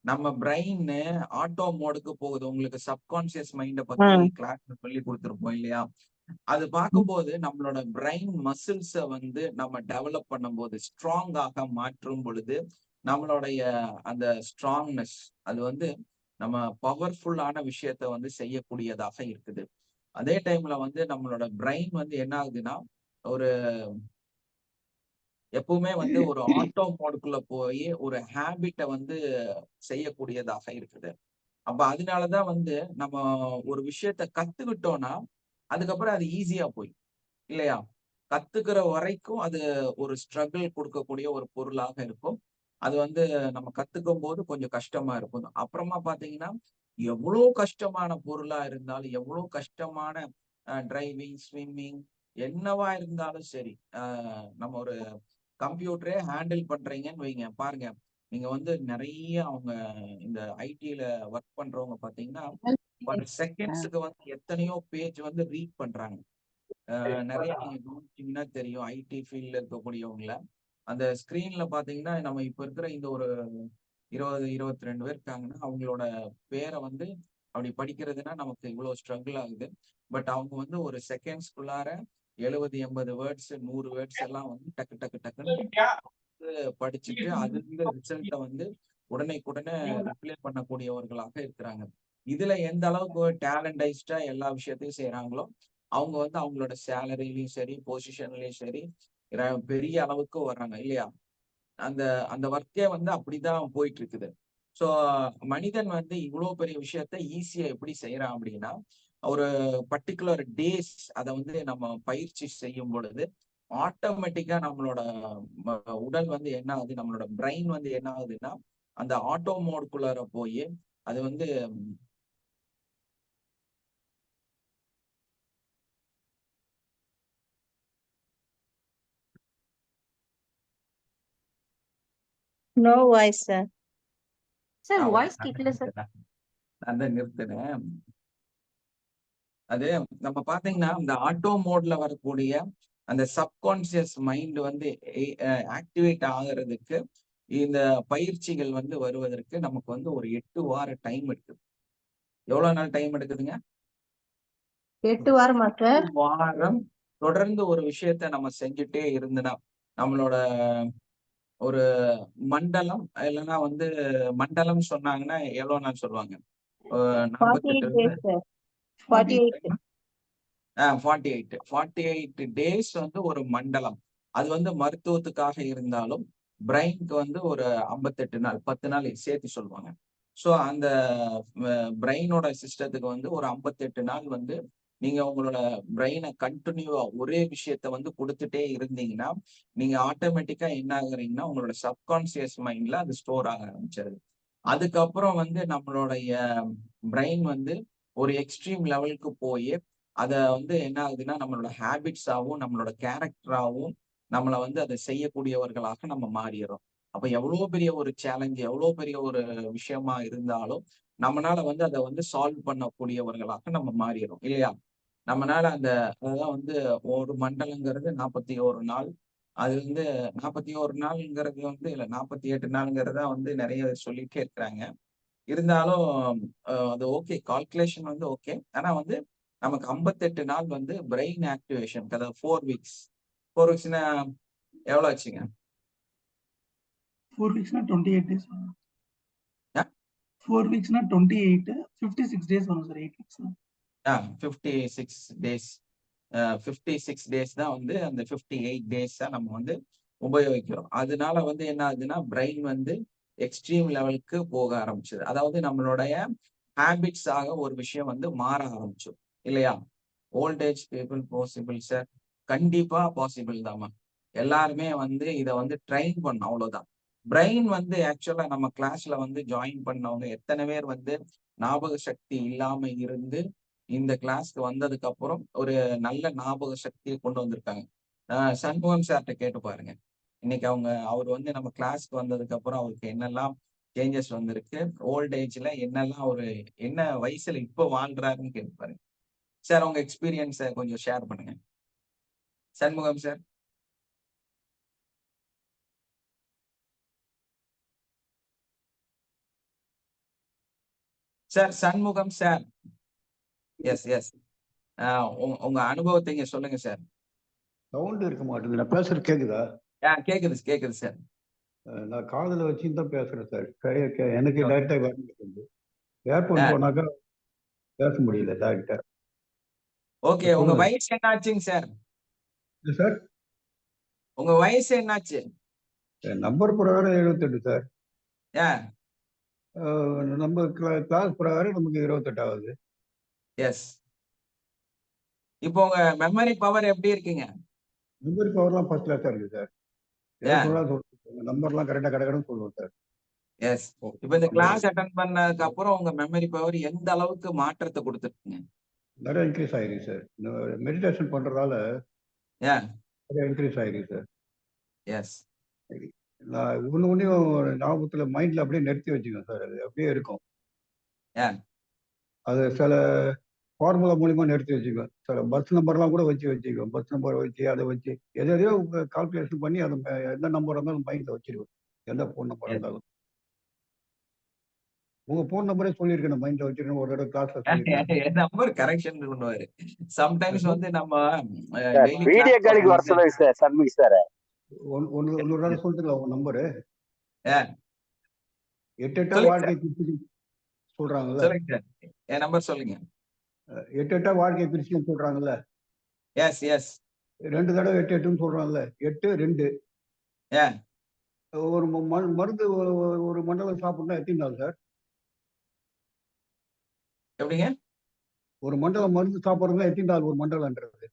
நம்ம பிரெயின் ஆட்டோ மோடுக்கு போகுது. உங்களுக்கு சப்கான்சியஸ் மைண்ட பத்தி கிளாஸ்ல சொல்லி கொடுத்துருப்போம் இல்லையா. அது பார்க்கும்போது நம்மளோட பிரெயின் மசில்ஸ வந்து நம்ம டெவலப் பண்ணும்போது, ஸ்ட்ராங்காக மாற்றும் பொழுது நம்மளுடைய அந்த ஸ்ட்ராங்னஸ் அது வந்து நம்ம பவர்ஃபுல்லான விஷயத்த வந்து செய்யக்கூடியதாக இருக்குது. அதே டைம்ல வந்து நம்மளோட பிரெயின் வந்து என்ன ஆகுதுன்னா, ஒரு எப்பவுமே வந்து ஒரு ஆட்டோ மோடுக்குள்ள போய் ஒரு ஹேபிட்டை வந்து செய்யக்கூடியதாக இருக்குது. அப்ப அதனாலதான் வந்து நம்ம ஒரு விஷயத்த கத்துக்கிட்டோம்னா அதுக்கப்புறம் அது ஈஸியா போய் இல்லையா. கத்துக்கிற வரைக்கும் அது ஒரு ஸ்ட்ரகிள் கொடுக்கக்கூடிய ஒரு பொருளாக இருக்கும். அது வந்து நம்ம கத்துக்கும் போது கொஞ்சம் கஷ்டமா இருக்கும். அப்புறமா பாத்தீங்கன்னா எவ்வளவு கஷ்டமான பொருளா இருந்தாலும், எவ்வளவு கஷ்டமான டிரைவிங், ஸ்விம்மிங் என்னவா இருந்தாலும் சரி, நம்ம ஒரு கம்ப்யூட்டரே ஹேண்டில் பண்றீங்கன்னு வைங்க, பாருங்க நீங்க வந்து நிறைய அவங்க இந்த ஐடில ஒர்க் பண்றவங்க பாத்தீங்கன்னா பர் செகண்ட்ஸுக்கு வந்து எத்தனையோ பேஜ் வந்து ரீட் பண்றாங்க. நிறைய நீங்க கவனிச்சீங்கன்னா தெரியும், ஐடி ஃபீல்ட்ல இருக்கக்கூடியவங்கள அந்த ஸ்கிரீன்ல பாத்தீங்கன்னா நம்ம இப்ப இருக்கிற இந்த ஒரு 20-22 பேர் இருக்காங்கன்னா அவங்களோட பேரை வந்து அப்படி படிக்கிறதுனா நமக்கு இவ்வளவு ஸ்ட்ரகிள் ஆகுது. பட் அவங்க வந்து ஒரு செகண்ட்ஸ்குள்ளார 70-80 வேர்ட்ஸ் 100 வேர்ட்ஸ் எல்லாம் வந்து டக்கு டக்கு டக்குன்னு படிச்சுட்டு அதுல இருந்து ரிசல்ட்டை வந்து உடனே ரிப்ளை பண்ணக்கூடியவர்களாக இருக்கிறாங்க. இதுல எந்த அளவுக்கு டேலண்டைஸ்டா எல்லா விஷயத்தையும் செய்யறாங்களோ அவங்க வந்து அவங்களோட சேலரிலையும் சரி, பொசிஷன்லயும் சரி பெரிய அளவுக்கு வர்றாங்க இல்லையா. அந்த அந்த ஒர்க்கே வந்து அப்படிதான் போயிட்டு இருக்குது. ஸோ மனிதன் வந்து இவ்வளவு பெரிய விஷயத்த ஈஸியா எப்படி செய்யறான் அப்படின்னா, ஒரு பர்டிகுலர் டேஸ் அதை வந்து நம்ம பயிற்சி செய்யும் பொழுது ஆட்டோமேட்டிக்கா நம்மளோட உடல் வந்து என்ன ஆகுது, நம்மளோட பிரெயின் வந்து என்ன ஆகுதுன்னா அந்த ஆட்டோ மோடுக்குள்ளார போய் அது வந்து நோ வாய்ஸ் சார். சார் நான் வாய்ஸ் கேட்கல சார். நான் தான் நிறுத்தினேன். அது நம்ம பாத்தீங்கன்னா இந்த ஆட்டோ மோட்ல வரக்கூடிய அந்த சப்கான்சியஸ் மைண்ட் வந்து ஆக்டிவேட் ஆகுறதுக்கு இந்த பயிற்சிகள் வந்து வருவதற்கு நமக்கு வந்து ஒரு 8 வார டைம் எடுக்குது. எவ்வளவு நாள் டைம் எடுக்குதுங்க? 8 வாரமா சார்? 8 வாரம் தொடர்ந்து ஒரு விஷயத்த நம்ம செஞ்சுட்டே இருந்தோம்னா நம்மளோட ஒரு மண்டலம் இல்லைன்னா வந்து மண்டலம் சொன்னாங்கன்னா எவ்வளவு நாள் சொல்லுவாங்க? 48 48 days, sir. 48. 48 டேஸ் வந்து ஒரு மண்டலம். அது வந்து மருத்துவத்துக்காக இருந்தாலும் பிரெயினுக்கு வந்து ஒரு 58 நாள் 10 நாள் சேர்த்து சொல்லுவாங்க. ஸோ அந்த பிரெயினோட சிஸ்டத்துக்கு வந்து ஒரு 58 நாள் வந்து நீங்க உங்களோட பிரெயினை கண்டினியூவா ஒரே விஷயத்த வந்து கொடுத்துட்டே இருந்தீங்கன்னா நீங்க ஆட்டோமேட்டிக்கா என்ன ஆகுறீங்கன்னா உங்களோட சப்கான்சியஸ் மைண்ட்ல அது ஸ்டோர் ஆக ஆரம்பிச்சிருது. அதுக்கப்புறம் வந்து நம்மளுடைய பிரெயின் வந்து ஒரு எக்ஸ்ட்ரீம் லெவலுக்கு போய் அத வந்து என்ன ஆகுதுன்னா நம்மளோட ஹேபிட்ஸாவும் நம்மளோட கேரக்டராவும் நம்மளை வந்து அதை செய்யக்கூடியவர்களாக நம்ம மாறிடுறோம். அப்ப எவ்வளவு பெரிய ஒரு சேலஞ்ச் எவ்வளவு பெரிய ஒரு விஷயமா இருந்தாலும் நம்மளால வந்து அதை வந்து சால்வ் பண்ணக்கூடியவர்களாக நம்ம மாறிடுறோம் இல்லையா? நம்மளால அதுதான் வந்து ஒரு மண்டலங்கிறது 41 நாள். அது வந்து 41 நாள்ங்கிறது வந்து இல்ல 48 நாள்ங்கிறதா வந்து நிறைய சொல்லிட்டே இருக்கிறாங்க. இருந்தாலும் அது ஓகே, கால்குலேஷன் வந்து ஓகே. ஆனா வந்து நமக்கு 58 நாள் வந்து பிரெயின் ஆக்டிவேஷன், அதாவது 4 வீக்ஸ். 4 வீக்ஸ்னா எவ்வளவு ஆச்சுங்க? 4 weeksனா 28 days வரும். ஆ? 4 weeksனா 28, 56 days வரும் சார். 8 weeks. 56 டேஸ். 56 டேஸ் தான் வந்து அந்த 58 டேஸா நம்ம வந்து உபயோகிக்கிறோம். அதனால வந்து என்ன ஆகுதுன்னா பிரெயின் வந்து எக்ஸ்ட்ரீம் லெவலுக்கு போக ஆரம்பிச்சது. அதாவது நம்மளுடைய ஹேபிட்ஸாக ஒரு விஷயம் வந்து மாற ஆரம்பிச்சோம் இல்லையா? ஓல்டேஜ் பீப்புள் பாசிபிள் சார், கண்டிப்பா பாசிபிள் தாமா. எல்லாருமே வந்து இதை வந்து ட்ரெயின் பண்ணும், அவ்வளவுதான். பிரெயின் வந்து ஆக்சுவலா நம்ம கிளாஸ்ல வந்து ஜாயின் பண்ணவங்க எத்தனை பேர் வந்து ஞாபக சக்தி இல்லாம இருந்து இந்த கிளாஸ்க்கு வந்ததுக்கு அப்புறம் ஒரு நல்ல ஞாபக சக்தியை கொண்டு வந்திருக்காங்க? சண்முகம் சார்கிட்ட கேட்டு பாருங்க. இன்னைக்கு அவர் வந்து நம்ம கிளாஸ்க்கு வந்ததுக்கு அப்புறம் அவருக்கு என்னெல்லாம் சேஞ்சஸ் வந்திருக்கு, ஓல்ட் ஏஜ்ல என்னெல்லாம் என்ன வயசுல இப்ப வாழ்றாருன்னு கேட்டு பாருங்க. சார் உங்க எக்ஸ்பீரியன்ஸை கொஞ்சம் ஷேர் பண்ணுங்க Shanmugam sir. Sir Shanmugam sir. Yes yes. உங்க அனுபவத்தை இங்க சொல்லுங்க சார். சவுண்ட் இருக்க மாட்டேங்குது. நான் பேசுறது கேக்குதா? கேக்குது சார். நான் காதுல வச்சு தான் பேசுறேன் சார். எனக்கு டைரக்டா வர மாட்டேங்குது. ஏர்போர்ட் போனாக்கா பேச முடியல டைரக்டா. ஓகே, உங்க வயசு என்ன ஆச்சுங்க சார்? சார் உங்க வயசு என்னாச்சு? நம்பர் பிரகாரம் 78 சார். நம்ம கிளாஸ் பிரகாரம் நமக்கு 28 ஆகுது. எஸ். இப்போ உங்க மெமரி பவர் எப்படி இருக்குங்க? மெமரி பவர்லாம் ஃபர்ஸ்ட் கிளாஸா இருக்கு சார். நம்பர்லாம் கரெக்டா கடகடன்னு சொல்லுவோம் சார். எஸ். இப்போ இந்த கிளாஸ் அட்டெண்ட் பண்ணதுக்கு அப்புறம் உங்க மெமரி பவர் எந்த அளவுக்கு மாற்றத்தை கொடுத்துருக்குங்க? நிறைய இன்க்ரீஸ் ஆயிருக்கு சார். மெடிடேஷன் பண்றதால நிறைய இன்க்ரீஸ் ஆயிருக்கு சார். எஸ். நான் ஒன்னையும் ஞாபகத்துல மைண்ட்ல அப்படியே நிறுத்தி வச்சுக்கேன் சார். அது அப்படியே இருக்கும். அது சில ஃபார்முலா மூலியமா நிறுத்தி வச்சுக்குவேன். சில பஸ் நம்பர்லாம் கூட வச்சுக்குவேன். பஸ் நம்பர் வச்சு அதை வச்சு எதையோ கால்குலேஷன் பண்ணி அதை எந்த நம்பர் இருந்தாலும் மைண்ட்ல வச்சிருவேன். எந்த ஃபோன் நம்பர் இருந்தாலும். உங்க ஃபோன் நம்பரே சொல்லியிருக்கேன், மைண்ட்ல வச்சிருக்கேன். ஒரு தடவை கிளாஸ்ல சொல்லியிருக்கேன். நம்பர் கரெக்ஷன் பண்ணுவாரு. சம்டைம்ஸ் வந்து நம்ம வீடியோ காலுக்கு வர சொல்லுங்க சார் சண்முகி சார். ஒரு நாள் சொல்லிட்டுங்களா உங்க நம்பரு? 8 வாழ்க்கை பிரிச்சு சொல்றாங்கல்ல. சொல்லுங்க சார், என் நம்பர் சொல்லுங்க. 8 வாழ்க்கை பிரிச்சு சொல்றாங்கல்ல. S S. 2 தடவை 8 சொல்றாங்கல்ல. 8 2. ஒரு மருந்து ஒரு மண்டலம் சாப்பிடணும் எத்தனை நாள் சார்? எப்படிங்க? ஒரு மண்டலம் மருந்து சாப்பிடுறதுனா எத்தனை நாள் ஒரு மண்டலம்ன்றது?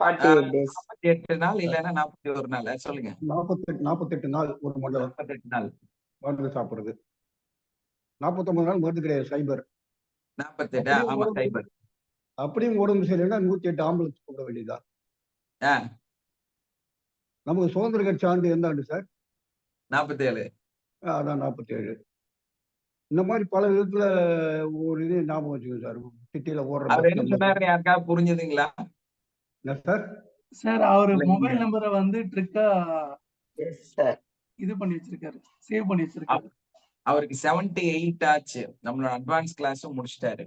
48 நாள் இல்லைன்னா 41 நாள். சொல்லுங்க. 48 நாள் ஒரு மண்டலம். 48 நாள் மருந்து சாப்பிடுறது. 49 நாள் மருந்து கிடையாது, சைபர். 48. ஆமா, சைபர். அப்படியும் உடம்பு சரியில்லைன்னா 108 ஆம்புலன்ஸ் கூப்பிட வேண்டியதா? நமக்கு சுதந்திரம் கிடைச்ச ஆண்டு எந்த ஆண்டு சார்? 47. அதான் 47. இந்த மாதிரி பல விதத்துல ஒரு இது ஞாபகம் வச்சுக்கோங்க சார். சிட்டியில ஓடுற அவர் என்ன சொன்னாரு யாருக்காவது புரிஞ்சுதுங்களா? என்ன சார்? சார் அவரு மொபைல் நம்பரை வந்து ட்ரிக்கா இது பண்ணி வச்சிருக்காரு, சேவ் பண்ணி வச்சிருக்காரு. அவருக்கு 78 ஆச்சு. நம்மளோட அட்வான்ஸ் கிளாஸும் முடிச்சிட்டாரு.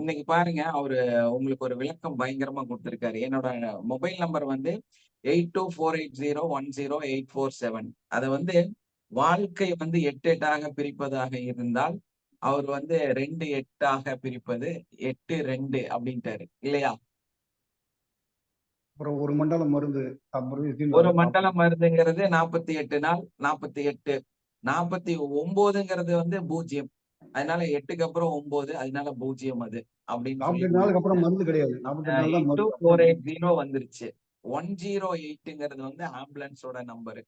இன்னைக்கு பாருங்க, அவரு உங்களுக்கு ஒரு விளக்கம் பயங்கரமா கொடுத்திருக்காரு. என்னோட மொபைல் நம்பர் வந்து 8248010847. அதை வந்து வாழ்க்கை வந்து 8 பிரிப்பதாக இருந்தால் அவர் வந்து 2 பிரிப்பது 8-2 அப்படின்ட்டாரு இல்லையா? அப்புறம் ஒரு மண்டலம் மருந்து அப்புறம் ஒரு மண்டலம் மருந்துங்கிறது 48 நாள், 48. 49ங்கிறது வந்து 0. அதனால 8க்கு அப்புறம் 9, அதனால 0 அது அப்படின்னு 48 நாளுக்கு அப்புறம் மருந்து கிடையாது. 48 நாள் தான் மருந்து. 82480 வந்துருச்சு. 108ங்கிறது வந்து ஆம்புலன்ஸோட நம்பரு.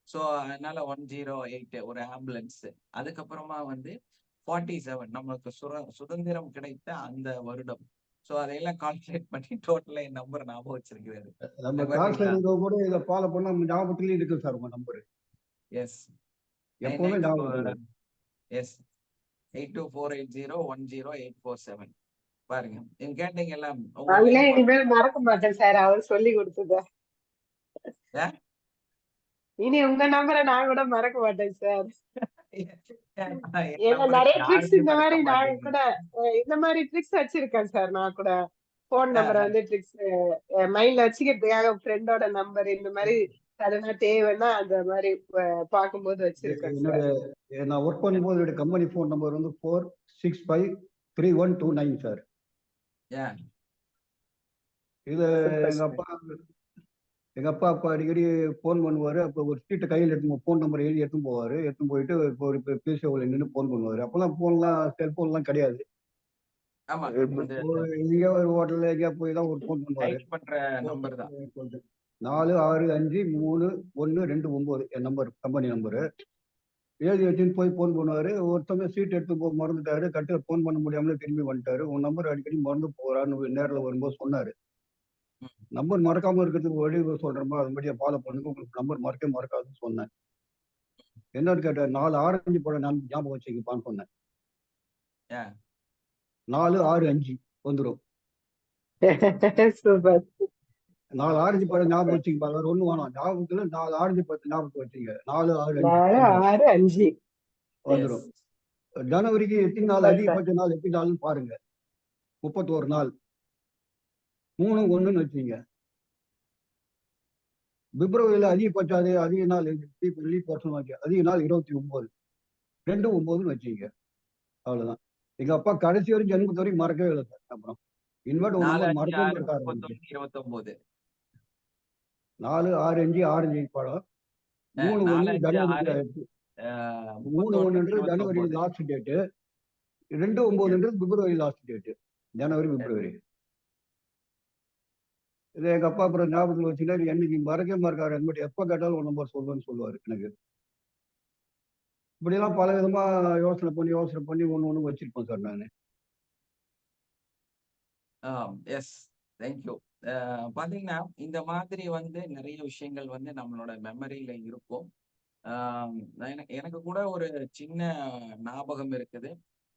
சோ அதனால 108 ஒரு ஆம்புலன்ஸ். அதுக்கப்புறமா வந்து 47 நம்மளுக்கு சுதந்திரம் கிடைத்த அந்த வருடம். சோ அதையெல்லாம் கால்குலேட் பண்ணி டோட்டலா என் நம்பர் ஞாபகம் வச்சிருக்கிறாரு. நம்ம கிளாஸ்ல இருந்தவங்க கூட இதை ஃபாலோ பண்ணா ஞாபகத்திலேயே இருக்கு சார் உங்க நம்பர். எஸ், எப்பவுமே ஞாபகம். எஸ் 8248010847. பாருங்க, நீங்க கேட்டீங்க எல்லாம் இனிமேல் மறக்க மாட்டேன் சார் அவர் சொல்லி கொடுத்தத. இனி உங்க நம்பரை நான் கூட மறக்க மாட்டேன் சார். ஏன்னா நிறைய ட்ரிக்ஸ் இந்த மாதிரி நான் கூட இந்த மாதிரி ட்ரிக்ஸ் வச்சிருக்கேன் சார். நான் கூட போன் நம்பரை வந்து ட்ரிக்ஸ் மைண்ட்ல வச்சுக்கிறதுக்காக ஃப்ரெண்டோட நம்பர் இந்த மாதிரி அதெல்லாம் தேவைன்னா அந்த மாதிரி பார்க்கும்போது வச்சிருக்கேன் சார். நான் ஒர்க் பண்ணும்போது என்னோட கம்பெனி போன் நம்பர் வந்து 4653129 சார். இது எங்க அப்பா அப்பா அடிக்கடி போன் பண்ணுவாரு. அப்ப ஒரு சீட்டை கையில் எடுத்து போன் நம்பர் எழுதி எடுத்துன்னு போவாரு. எடுத்துன்னு போயிட்டு இப்போ ஒரு பேசியோவில் நின்று போன் பண்ணுவாரு. அப்பெல்லாம் போன்லாம் செல்போன்லாம் கிடையாது. எங்கேயா ஒரு ஹோட்டல்ல எங்கேயா போய் தான் ஒரு போன் பண்ணுவாரு. 46533129 என் நம்பர், கம்பெனி நம்பரு. எழுதி வச்சுன்னு போய் போன் பண்ணுவாரு. ஒருத்தவங்க சீட் எடுத்து மறந்துட்டாரு. கட்டில போன் பண்ண முடியாமலே திரும்பி வந்துட்டாரு. உன் நம்பர் அடிக்கடி மறந்து போறான்னு நேரில் வரும்போது சொன்னாரு. நம்பர் மறக்காம இருக்கிறதுக்கு வழி சொல்றோமோ அதுபடியா ஃபாலோ பண்ணுங்க, உங்களுக்கு நம்பர் மறக்காதுன்னு சொன்னேன். என்னன்னு கேட்டார், 4 ஆரஞ்சு பழம் ஞாபகம் வச்சுக்கப்பான்னு சொன்னேன். 465 வந்துடும். 4 ஆரஞ்சு பழம் ஞாபகம் வச்சுக்கப்பா, வேற ஒண்ணு வேணாம். ஞாபகத்துல 4 ஆரஞ்சு பழத்தை ஞாபகம் வச்சுங்க. 465 வந்துடும். ஜனவரிக்கு எத்தனை நாள் அதிகபட்ச நாள் எத்தனை நாள்னு பாருங்க. 31 நாள். 3-1 வச்சுங்க. பிப்ரவரியில அதிகபட்சம் அதிக நாள் அதிக நாள் 29. 2-9 வச்சுங்க. அவ்வளவுதான். எங்க அப்பா கடைசி வரைக்கும் ஜென்மத்து வரைக்கும் மறக்கவே இல்லை சார். அப்புறம் இன்வெர்ட் ஒரு நம்பர் மறக்கவே இருக்காரு. 465 ஆரஞ்சு பழம். 3-1 ஜனவரி. 3-1 ஜனவரி லாஸ்ட் டேட்டு. 2-9 பிப்ரவரி லாஸ்ட் டேட்டு. ஜனவரி பிப்ரவரி. இது எங்க அப்பா அப்புறம் ஞாபகத்தில் வச்சுன்னா என்னைக்கு மறக்காரு. என்கிட்ட எப்ப கேட்டாலும் ஒரு நம்பர் சொல்லுன்னு சொல்லுவாரு எனக்கு. இப்படியெல்லாம் பல விதமா யோசனை பண்ணி ஒண்ணு வச்சிருப்பேன் சார் நானு. Yes, thank you. பாத்தீங்கன்னா இந்த மாதிரி வந்து நிறைய விஷயங்கள் வந்து நம்மளோட மெமரியில இருக்கும். எனக்கு கூட ஒரு சின்ன ஞாபகம் இருக்குது.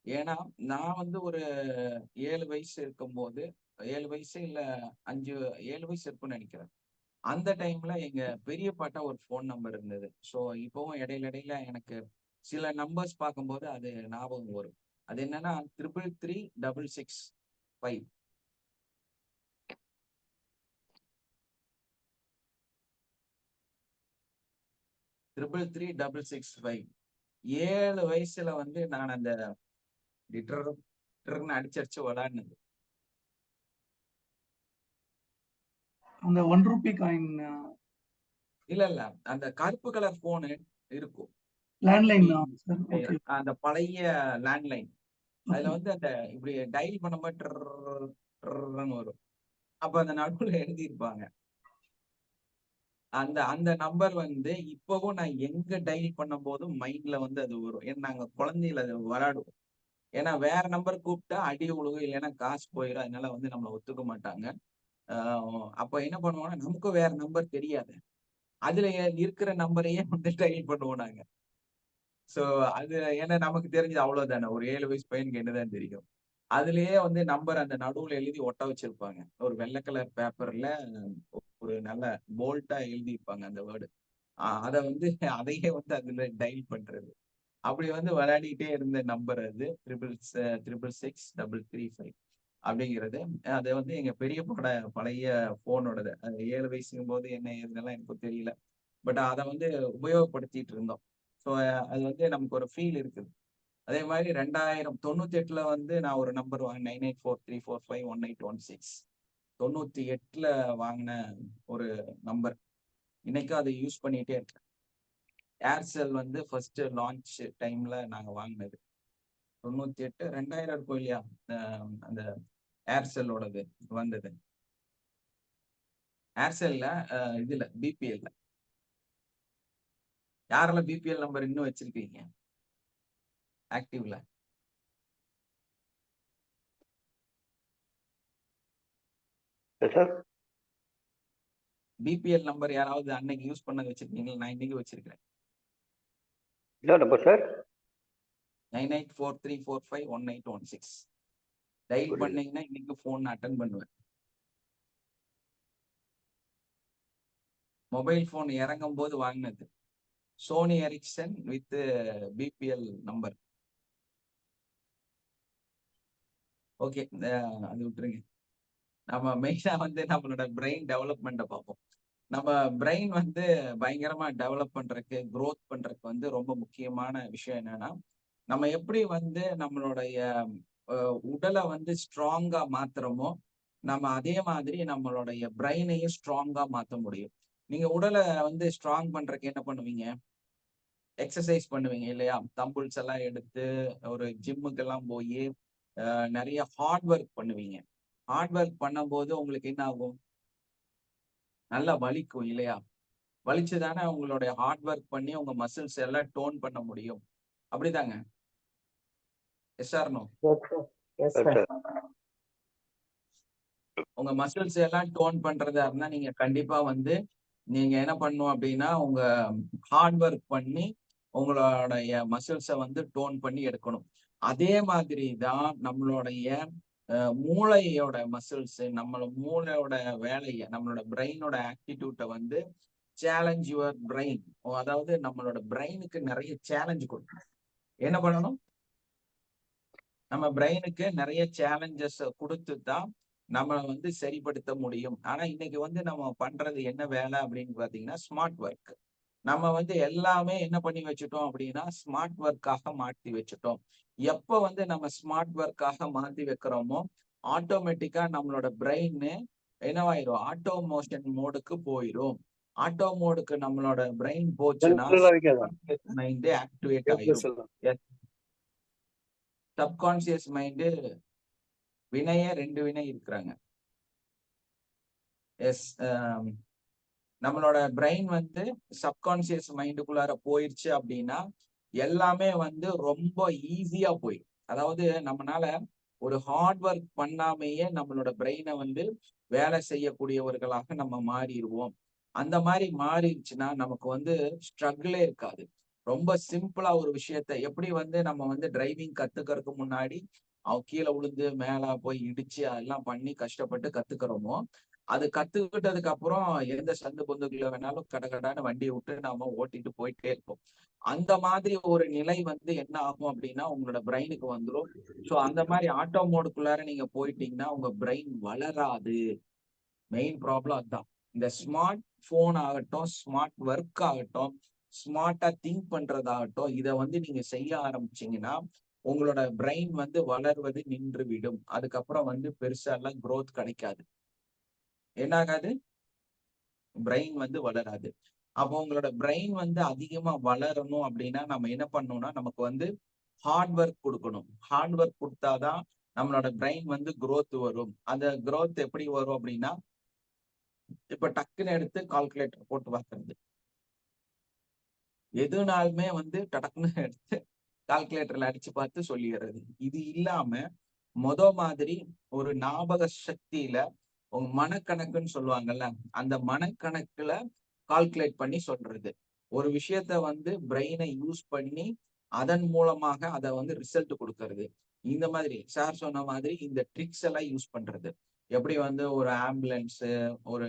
ஏன்னா நான் வந்து ஒரு 7 வயசு இருக்கும்போது, 7 வயசு இல்ல 7 வயசு இருக்குன்னு நினைக்கிறேன். அந்த டைம்ல எங்க பெரிய பாட்டா ஒரு போன் நம்பர் இருந்தது. ஸோ இப்பவும் இடையில எனக்கு சில நம்பர்ஸ் பார்க்கும்போது அது ஞாபகம் வரும். அது என்னன்னா 333665. 333665. 7 வயசுல வந்து நான் அந்த அடிச்சடிச்சு விளையாடுனது. அந்த 1 ரூபி காயின் இல்ல அந்த கருப்பு கலர் போனு இருக்கும். லேண்ட்லைன். அந்த பழைய லேண்ட்லைன். அதுல வந்து அந்த இப்படி டயல் பண்ணும்போது வரும். அப்ப அந்த நடுவுல எழுதியிருப்பாங்க. அந்த நம்பர் வந்து இப்பவும் நான் எங்க டயல் பண்ணும் போதும் மைண்ட்ல வந்து அது வரும். ஏன்னா நாங்க குழந்தையில அது விளையாடுவோம். ஏன்னா வேற நம்பர் கூப்பிட்டா அடி உழுகும், இல்லைன்னா காசு போயிடும். அதனால வந்து நம்மளை ஒத்துக்க மாட்டாங்க. அப்ப என்ன பண்ணுவோம்னா நமக்கும் வேற நம்பர் தெரியாது. அதுல இருக்கிற நம்பரையே வந்து டயல் பண்ணுவோம் நாங்க. சோ அது ஏன்னா நமக்கு தெரிஞ்சது அவ்வளவுதானே. ஒரு 7 வயசு பையனுக்கு என்னதான் தெரியும். அதுலயே வந்து நம்பர் அந்த நடுவுல எழுதி ஒட்ட வச்சிருப்பாங்க. ஒரு வெள்ளை கலர் பேப்பர்ல ஒரு நல்ல போல்ட்டா எழுதியிருப்பாங்க அந்த வேர்டு. அதை வந்து அதையே வந்து அதுல டயல் பண்றது. அப்படி வந்து விளையாடிட்டே இருந்த நம்பர் அது 666-335. அப்படிங்கிறது. அது வந்து எங்க பெரியப்போட பழைய போனோடது. அது 7 வயசுங்கும் போது என்ன ஏதுன்னெல்லாம் எனக்கு தெரியல. பட் அதை வந்து உபயோகப்படுத்திட்டு இருந்தோம். ஸோ அது வந்து நமக்கு ஒரு ஃபீல் இருக்குது. அதே மாதிரி 2098 வந்து நான் ஒரு நம்பர் வாங்கினேன், 9843451816. 98 வாங்கின ஒரு நம்பர். இன்னைக்கும் அதை யூஸ் பண்ணிட்டே இருக்கேன். ஏர்செல் வந்து ஃபர்ஸ்ட் லான்ச் டைம்ல நாங்க வாங்கினது 98 2000 இருக்கும் இல்லையா, அந்த ஏர்செல்லோடது வந்தது. ஏர்செல்ல இதுல பிபிஎல்ல. யாரெல்லாம் பிபிஎல் நம்பர் இன்னும் வச்சிருக்கீங்க ஆக்டிவ்ல? சார் பிபிஎல் நம்பர் யாராவது அன்னைக்கு யூஸ் பண்ண வச்சிருக்கீங்களா? நான் இன்னைக்கு வச்சிருக்கிறேன். என்ன நம்பர் சார்? 9843451816. டயல் பண்ணீங்கன்னா இன்னைக்கு போன் அட்டன் பண்ணுவேன். மொபைல் போன் இறங்கும் போது வாங்கினது Sony Ericsson with BPL number. Okay, அது விட்டுருங்க. நம்ம மெயினா வந்து நம்மளோட பிரெயின் டெவலப்மெண்ட்டை பார்ப்போம். நம்ம பிரெயின் வந்து பயங்கரமா டெவலப் பண்றதுக்கு, க்ரோத் பண்றதுக்கு வந்து ரொம்ப முக்கியமான விஷயம் என்னன்னா, நம்ம எப்படி வந்து நம்மளுடைய உடலை வந்து ஸ்ட்ராங்கா மாத்துறோமோ, நம்ம அதே மாதிரி நம்மளுடைய பிரெயினையும் ஸ்ட்ராங்கா மாத்த முடியும். நீங்க உடலை வந்து ஸ்ட்ராங் பண்றதுக்கு என்ன பண்ணுவீங்க? எக்ஸசைஸ் பண்ணுவீங்க இல்லையா? தம்பிள்ஸ் எல்லாம் எடுத்து ஒரு ஜிம்முக்கெல்லாம் போய் நிறைய ஹார்ட் ஒர்க் பண்ணுவீங்க. ஹார்ட் ஒர்க் பண்ணும்போது உங்களுக்கு என்ன ஆகும்? நல்லா வலிக்கும் இல்லையா? வலிச்சுதானே உங்களுடைய ஹார்ட் ஒர்க் பண்ணி உங்க மசில்ஸ் எல்லாம் டோன் பண்ண முடியும். அப்படிதாங்க? Yes or no? உங்க மசில்ஸ் எல்லாம் டோன் பண்றதா இருந்தா நீங்க கண்டிப்பா வந்து நீங்க என்ன பண்ணணும் அப்படின்னா, உங்க ஹார்ட் ஒர்க் பண்ணி உங்களுடைய மசில்ஸை வந்து டோன் பண்ணி எடுக்கணும். அதே மாதிரி தான் நம்மளுடைய மூளையோட மசில்ஸ், நம்மளோட மூளையோட வேலையை, நம்மளோட பிரெயினோட ஆக்டிடியூட்டை வந்து சேலஞ்ச் யுவர் பிரெயின். அதாவது நம்மளோட பிரெயினுக்கு நிறைய சேலஞ்ச் கொடுக்கணும். என்ன பண்ணணும்? நம்ம பிரெயினுக்கு நிறைய சேலஞ்சஸ் கொடுத்து தான் நம்ம வந்து சரிப்படுத்த முடியும். ஆனா இன்னைக்கு வந்து நம்ம பண்றது என்ன வேலை அப்படின்னு பாத்தீங்கன்னா, ஸ்மார்ட் ஒர்க். நம்ம வந்து எல்லாமே என்ன பண்ணி வச்சுட்டோம் அப்படின்னா, ஸ்மார்ட் ஒர்க்காக மாற்றி வச்சுட்டோம். எப்ப வந்து நம்ம ஸ்மார்ட் ஒர்க்காக மாத்தி வைக்கிறோமோ, ஆட்டோமேட்டிக்கா நம்மளோட பிரெயின் என்னவாயிரும்? ஆட்டோ மோஷன் மோடுக்கு போயிடும். ஆட்டோ மோடுக்கு நம்மளோட பிரெயின் போச்சுன்னா மைண்ட் ஆக்டிவேட் ஆயிரும். சப்கான்சியஸ் மைண்டு வினைய 2 வினை இருக்கிறாங்க. எஸ், நம்மளோட பிரெயின் வந்து சப்கான்சியஸ் மைண்டுக்குள்ளார போயிருச்சு அப்படின்னா எல்லாமே வந்து ரொம்ப ஈஸியா போயிடும். அதாவது நம்மளால ஒரு ஹார்ட் ஒர்க் பண்ணாமையே நம்மளோட பிரெயினை வந்து வேலை செய்யக்கூடியவர்களாக நம்ம மாறிடுவோம். அந்த மாதிரி மாறிடுச்சுன்னா நமக்கு வந்து ஸ்ட்ரகிளே இருக்காது. ரொம்ப சிம்பிளா ஒரு விஷயத்த எப்படி வந்து நம்ம வந்து டிரைவிங் கத்துக்கிறதுக்கு முன்னாடி கீழே விழுந்து மேல போய் இடிச்சு அதெல்லாம் பண்ணி கஷ்டப்பட்டு கத்துக்கிறோமோ, அது கத்துக்கிட்டதுக்கு அப்புறம் எந்த சந்து பொந்துக்குள்ள வேணாலும் கடகடான வண்டியை விட்டு நாம ஓட்டிட்டு போயிட்டே இருப்போம். அந்த மாதிரி ஒரு நிலை வந்து என்ன ஆகும் அப்படின்னா உங்களோட பிரெயினுக்கு வந்துடும். ஸோ அந்த மாதிரி ஆட்டோ மோடுக்குள்ளார நீங்க போயிட்டீங்கன்னா உங்க பிரெயின் வளராது. மெயின் ப்ராப்ளம் அதுதான். இந்த ஸ்மார்ட் போன் ஆகட்டும், ஸ்மார்ட் ஒர்க் ஆகட்டும், ஸ்மார்ட்டா திங்க் பண்றதாகட்டும், இதை வந்து நீங்க செய்ய ஆரம்பிச்சீங்கன்னா உங்களோட பிரெயின் வந்து வளர்வது நின்று விடும். அதுக்கப்புறம் வந்து பெருசா எல்லாம் growth கிடைக்காது. என்ன ஆகாது? பிரெயின் வந்து வளராது. அப்போ உங்களோட பிரெயின் வந்து அதிகமா வளரணும் அப்படின்னா நம்ம என்ன பண்ணணும்னா, நமக்கு வந்து ஹார்ட் ஒர்க் கொடுக்கணும். ஹார்ட் ஒர்க் கொடுத்தாதான் நம்மளோட பிரெயின் வந்து growth வரும். அந்த growth எப்படி வரும் அப்படின்னா, இப்ப டக்குன்னு எடுத்து கால்குலேட்டர் போட்டு பார்க்கறது. எதுனாலுமே வந்து டக்குன்னு எடுத்து கால்குலேட்டர்ல அடிச்சு பார்த்து சொல்லிடுறது. இது இல்லாம மாதிரி ஒரு ஞாபக சக்தியில உங்க மனக்கணக்குன்னு சொல்லுவாங்கல்ல, அந்த மனக்கணக்குல கால்குலேட் பண்ணி சொல்றது. ஒரு விஷயத்த வந்து பிரெயினை யூஸ் பண்ணி அதன் மூலமாக அதை வந்து ரிசல்ட் கொடுக்கறது. இந்த மாதிரி சார் சொன்ன மாதிரி இந்த ட்ரிக்ஸ் எல்லாம் யூஸ் பண்றது. எப்படி வந்து ஒரு ஆம்புலன்ஸ், ஒரு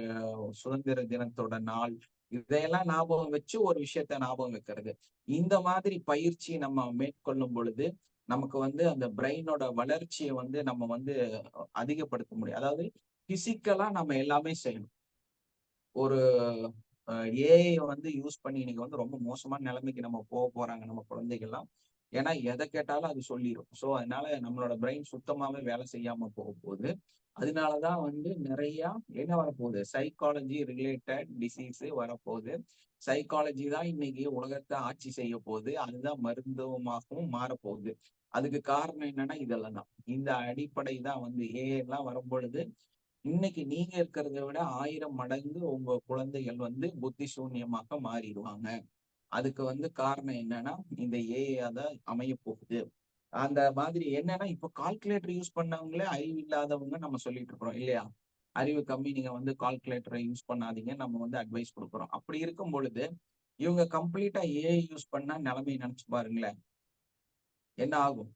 சுதந்திர தினத்தோட நாள், இதையெல்லாம் ஞாபகம் வச்சு ஒரு விஷயத்த ஞாபகம் வைக்கிறது. இந்த மாதிரி பயிற்சி நம்ம மேற்கொள்ளும் பொழுது நமக்கு வந்து அந்த பிரெயினோட வளர்ச்சியை வந்து நம்ம வந்து அதிகப்படுத்த முடியும். அதாவது பிசிக்கலா நம்ம எல்லாமே செய்யணும். ஒரு ஏஐ வந்து யூஸ் பண்ணி இன்னைக்கு வந்து ரொம்ப மோசமான நிலைமைக்கு நம்ம போறாங்க நம்ம குழந்தைகள்லாம். ஏன்னா எதை கேட்டாலும் அது சொல்லிடும். ஸோ அதனால நம்மளோட பிரெயின் சுத்தமாவே வேலை செய்யாம போக போகுது. அதனாலதான் வந்து நிறைய என்ன வரப்போகுது, சைக்காலஜி ரிலேட்டட் டிசீஸ் வரப்போகுது. சைக்காலஜி தான் இன்னைக்கு உலகத்தை ஆட்சி செய்ய போகுது. அதுதான் மருந்துவமாகவும் மாறப்போகுது. அதுக்கு காரணம் என்னன்னா இதெல்லாம் தான். இந்த அடிப்படை தான் வந்து ஏஐ எல்லாம் வரும்பொழுது இன்னைக்கு நீங்க இருக்கிறத விட 1000 மடங்கு உங்க குழந்தைகள் வந்து புத்தி சூன்யமாக மாறிடுவாங்க. அதுக்கு வந்து காரணம் என்னன்னா இந்த ஏஐ தான் அமைய போகுது. அந்த மாதிரி என்னன்னா இப்ப கால்குலேட்டர் யூஸ் பண்ணவங்களே அறிவு இல்லாதவங்க நம்ம சொல்லிட்டு இருக்கிறோம் இல்லையா? அறிவு கம்மி, நீங்க வந்து கால்குலேட்டரை யூஸ் பண்ணாதீங்க நம்ம வந்து அட்வைஸ் கொடுக்குறோம். அப்படி இருக்கும் பொழுது இவங்க கம்ப்ளீட்டா ஏஐ யூஸ் பண்ணா நிலைமையை நினைச்சு பாருங்களேன், என்ன ஆகும்?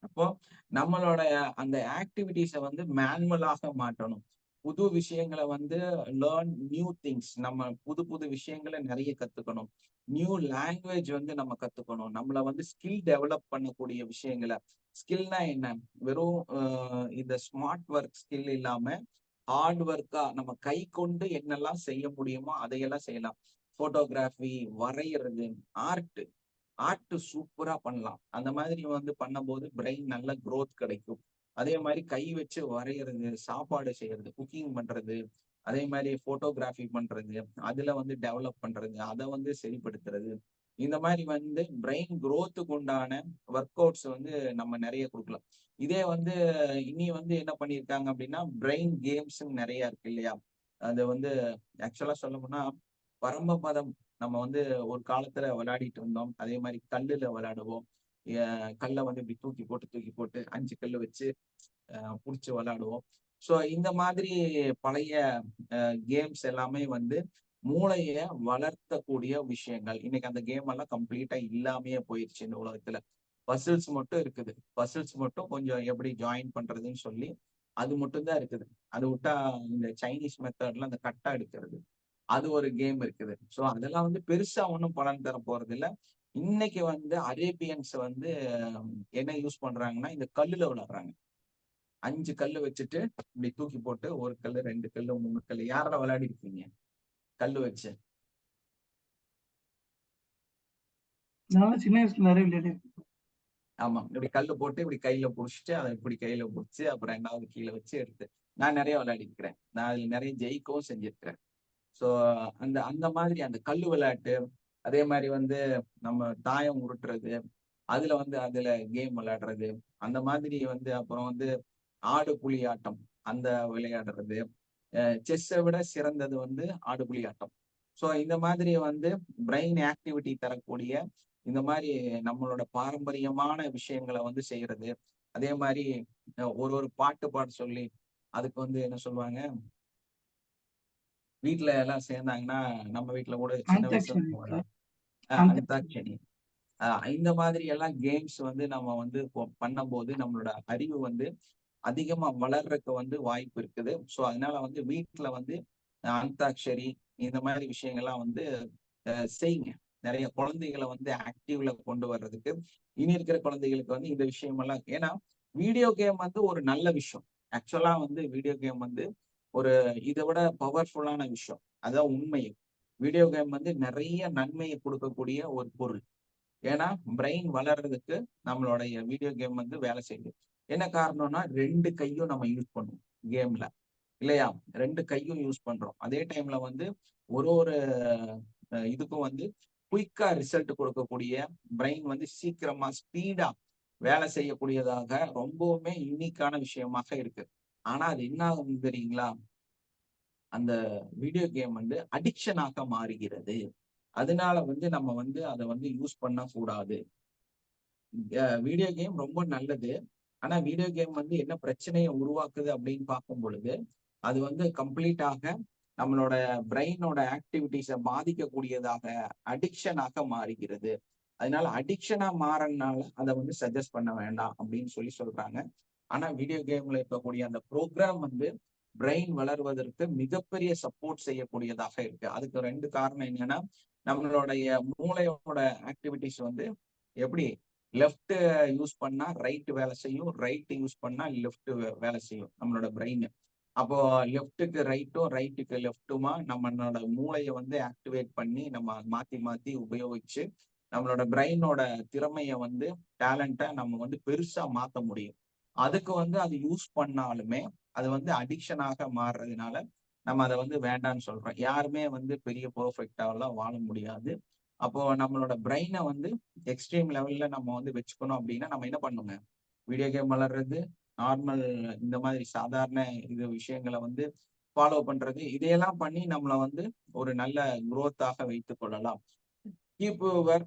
அப்போ நம்மளோட அந்த ஆக்டிவிட்டிஸை வந்து மேனுவலாக மாற்றணும். புது விஷயங்களை வந்து லேர்ன் நியூ திங்ஸ். நம்ம புது புது விஷயங்களை நிறைய கத்துக்கணும். நியூ லாங்குவேஜ் வந்து நம்ம கத்துக்கணும். நம்மளை வந்து ஸ்கில் டெவலப் பண்ணக்கூடிய விஷயங்களை. ஸ்கில்னா என்ன? வெறும் இந்த ஸ்மார்ட் ஒர்க் ஸ்கில் இல்லாம ஹார்ட் ஒர்க்கா நம்ம கை கொண்டு என்னெல்லாம் செய்ய முடியுமோ அதையெல்லாம் செய்யலாம். போட்டோகிராஃபி, வரைகிறது, ஆர்ட் சூப்பரா பண்ணலாம். அந்த மாதிரி வந்து பண்ணும்போது பிரெயின் நல்ல growth கிடைக்கும். அதே மாதிரி கை வச்சு வரைகிறது, சாப்பாடு செய்யறது, குக்கிங் பண்றது, அதே மாதிரி போட்டோகிராஃபி பண்றது, அதுல வந்து டெவலப் பண்றது, அதை வந்து சரிப்படுத்துறது, இந்த மாதிரி வந்து பிரெயின் growthக்கு உண்டான ஒர்க் அவுட்ஸ் வந்து நம்ம நிறைய கொடுக்கலாம். இதே வந்து இனி வந்து என்ன பண்ணியிருக்காங்க அப்படின்னா பிரெயின் கேம்ஸ் நிறைய இருக்கு இல்லையா? அது வந்து ஆக்சுவலா சொல்ல போனா பரமபதம் நம்ம வந்து ஒரு காலத்துல விளையாடிட்டு இருந்தோம். அதே மாதிரி கல்லுல விளையாடுவோம். கல்லை வந்து இப்படி தூக்கி போட்டு 5 கல்லு வச்சு புடிச்சு விளையாடுவோம். ஸோ இந்த மாதிரி பழைய கேம்ஸ் எல்லாமே வந்து மூளைய வளர்த்தக்கூடிய விஷயங்கள். இன்னைக்கு அந்த கேம் எல்லாம் கம்ப்ளீட்டா இல்லாமையே போயிடுச்சு இந்த உலகத்துல. பசில்ஸ் மட்டும் இருக்குது. பசில்ஸ் மட்டும் கொஞ்சம் எப்படி ஜாயின் பண்றதுன்னு சொல்லி அது மட்டும் தான் இருக்குது. அது விட்டா இந்த சைனீஸ் மெத்தட்ல அந்த கட்டா எடுக்கிறது, அது ஒரு கேம் இருக்குது. ஸோ அதெல்லாம் வந்து பெருசா ஒன்றும் பலன் தர போறது இல்லை. இன்னைக்கு வந்து அரேபியன்ஸ் வந்து என்ன யூஸ் பண்றாங்கன்னா இந்த கல்லுல விளையாடுறாங்க. 5 கல்லு வச்சுட்டு இப்படி தூக்கி போட்டு 1 கல்லு, 2 கல்லு, 3 கல்லு. யாரெல்லாம் விளையாடி இருக்கீங்க கல்லு வச்சு? நான் சின்ன வயசுல நிறைய விளையாடி. ஆமா, இப்படி கல்லு போட்டு இப்படி கையில புடிச்சிட்டு அதை இப்படி கையில புடிச்சு அப்புறம் 2வது கீழே வச்சு எடுத்து நான் நிறைய விளையாடி இருக்கிறேன். நான் அதுல நிறைய ஜெயிக்கவும் செஞ்சிருக்கிறேன். ஸோ அந்த அந்த மாதிரி அந்த கல்லு விளையாட்டு, அதே மாதிரி வந்து நம்ம தாயம் உருட்டுறது, அதுல கேம் விளையாடுறது, அந்த மாதிரி வந்து அப்புறம் வந்து ஆடு புலி ஆட்டம் அந்த விளையாடுறது. செஸ்ஸை விட சிறந்தது வந்து ஆடு புலி ஆட்டம். ஸோ இந்த மாதிரி வந்து பிரெயின் ஆக்டிவிட்டி தரக்கூடிய இந்த மாதிரி நம்மளோட பாரம்பரியமான விஷயங்களை வந்து செய்யறது. அதே மாதிரி ஒரு பாட்டு பாட சொல்லி அதுக்கு வந்து என்ன சொல்லுவாங்க, வீட்டுல எல்லாம் சேர்ந்தாங்கன்னா நம்ம வீட்டுல கூட சின்ன வயசுல அந்தாட்சணி, இந்த மாதிரி எல்லாம் கேம்ஸ் வந்து நம்ம வந்து பண்ணும்போது நம்மளோட அறிவு வந்து அதிகமா வளர்றதுக்கு வந்து வாய்ப்பு இருக்குது. ஸோ அதனால வந்து வீட்டுல வந்து அந்தாட்சரி இந்த மாதிரி விஷயங்கள்லாம் வந்து செய்யுங்க. நிறைய குழந்தைகளை வந்து ஆக்டிவ்ல கொண்டு வர்றதுக்கு இனி இருக்கிற குழந்தைகளுக்கு வந்து இந்த விஷயமெல்லாம். ஏன்னா வீடியோ கேம் வந்து ஒரு நல்ல விஷயம். ஆக்சுவலா வந்து வீடியோ கேம் வந்து ஒரு இதை விட பவர்ஃபுல்லான விஷயம். அதான் உண்மை. வீடியோ கேம் வந்து நிறைய நன்மையை கொடுக்கக்கூடிய ஒரு பொருள். ஏன்னா பிரெயின் வளர்றதுக்கு நம்மளுடைய வீடியோ கேம் வந்து வேலை செய்யுது. என்ன காரணம்னா 2 கையும் நம்ம யூஸ் பண்ணுவோம் கேம்ல இல்லையா? 2 கையும் யூஸ் பண்றோம். அதே டைம்ல வந்து ஒரு இதுக்கும் வந்து குயிக்கா ரிசல்ட் கொடுக்கக்கூடிய பிரெயின் வந்து சீக்கிரமா ஸ்பீடா வேலை செய்யக்கூடியதாக ரொம்பவுமே யூனிக்கான விஷயமாக இருக்கு. ஆனா அது என்ன ஆகும் தெரியுங்களா? அந்த வீடியோ கேம் வந்து அடிக்ஷனாக மாறுகிறது. அதனால வந்து நம்ம வந்து அதை வந்து யூஸ் பண்ண கூடாது. வீடியோ கேம் ரொம்ப நல்லது. ஆனா வீடியோ கேம் வந்து என்ன பிரச்சனையை உருவாக்குது அப்படின்னு பார்க்கும் பொழுது அது வந்து கம்ப்ளீட்டாக நம்மளோட பிரெயினோட ஆக்டிவிட்டிஸை பாதிக்கக்கூடியதாக அடிக்ஷனாக மாறுகிறது. அதனால அடிக்ஷனா மாறனால அதை வந்து சஜஸ்ட் பண்ண வேண்டாம் அப்படின்னு சொல்றாங்க. ஆனா வீடியோ கேம்ல இருக்கக்கூடிய அந்த ப்ரோக்ராம் வந்து பிரெயின் வளர்வதற்கு மிகப்பெரிய சப்போர்ட் செய்யக்கூடியதாக இருக்கு. அதுக்கு 2 காரணம் என்னன்னா நம்மளுடைய மூளையோட ஆக்டிவிட்டிஸ் வந்து எப்படி லெஃப்ட் யூஸ் பண்ணா ரைட் வேலை செய்யும், ரைட் யூஸ் பண்ணா லெஃப்ட் வேலை செய்யும் நம்மளோட பிரெயின். அப்போ லெஃப்ட்டுக்கு ரைட்டும் ரைட்டுக்கு லெஃப்ட்டுமா நம்மளோட மூளையை வந்து ஆக்டிவேட் பண்ணி நம்ம மாத்தி மாத்தி உபயோகிச்சு நம்மளோட பிரெயினோட திறமைய வந்து டேலண்ட்டை நம்ம வந்து பெருசா மாத்த முடியும். அதுக்கு வந்து அது யூஸ் பண்ணாலுமே அது வந்து அடிக்ஷனாக மாறுறதுனால நம்ம அதை வந்து வேண்டான்னு சொல்றோம். யாருமே வந்து பெரிய பெர்ஃபெக்டாவெல்லாம் வாழ முடியாது. அப்போ நம்மளோட பிரெயினை வந்து எக்ஸ்ட்ரீம் லெவல்ல நம்ம வந்து வச்சுக்கணும் அப்படின்னா நம்ம என்ன பண்ணுங்க, வீடியோ கேம் விளையாடுறது, நார்மல் இந்த மாதிரி சாதாரண இது விஷயங்களை வந்து ஃபாலோ பண்றது, இதையெல்லாம் பண்ணி நம்மளை வந்து ஒரு நல்ல குரோத்தாக வைத்துக் கொள்ளலாம். Keep your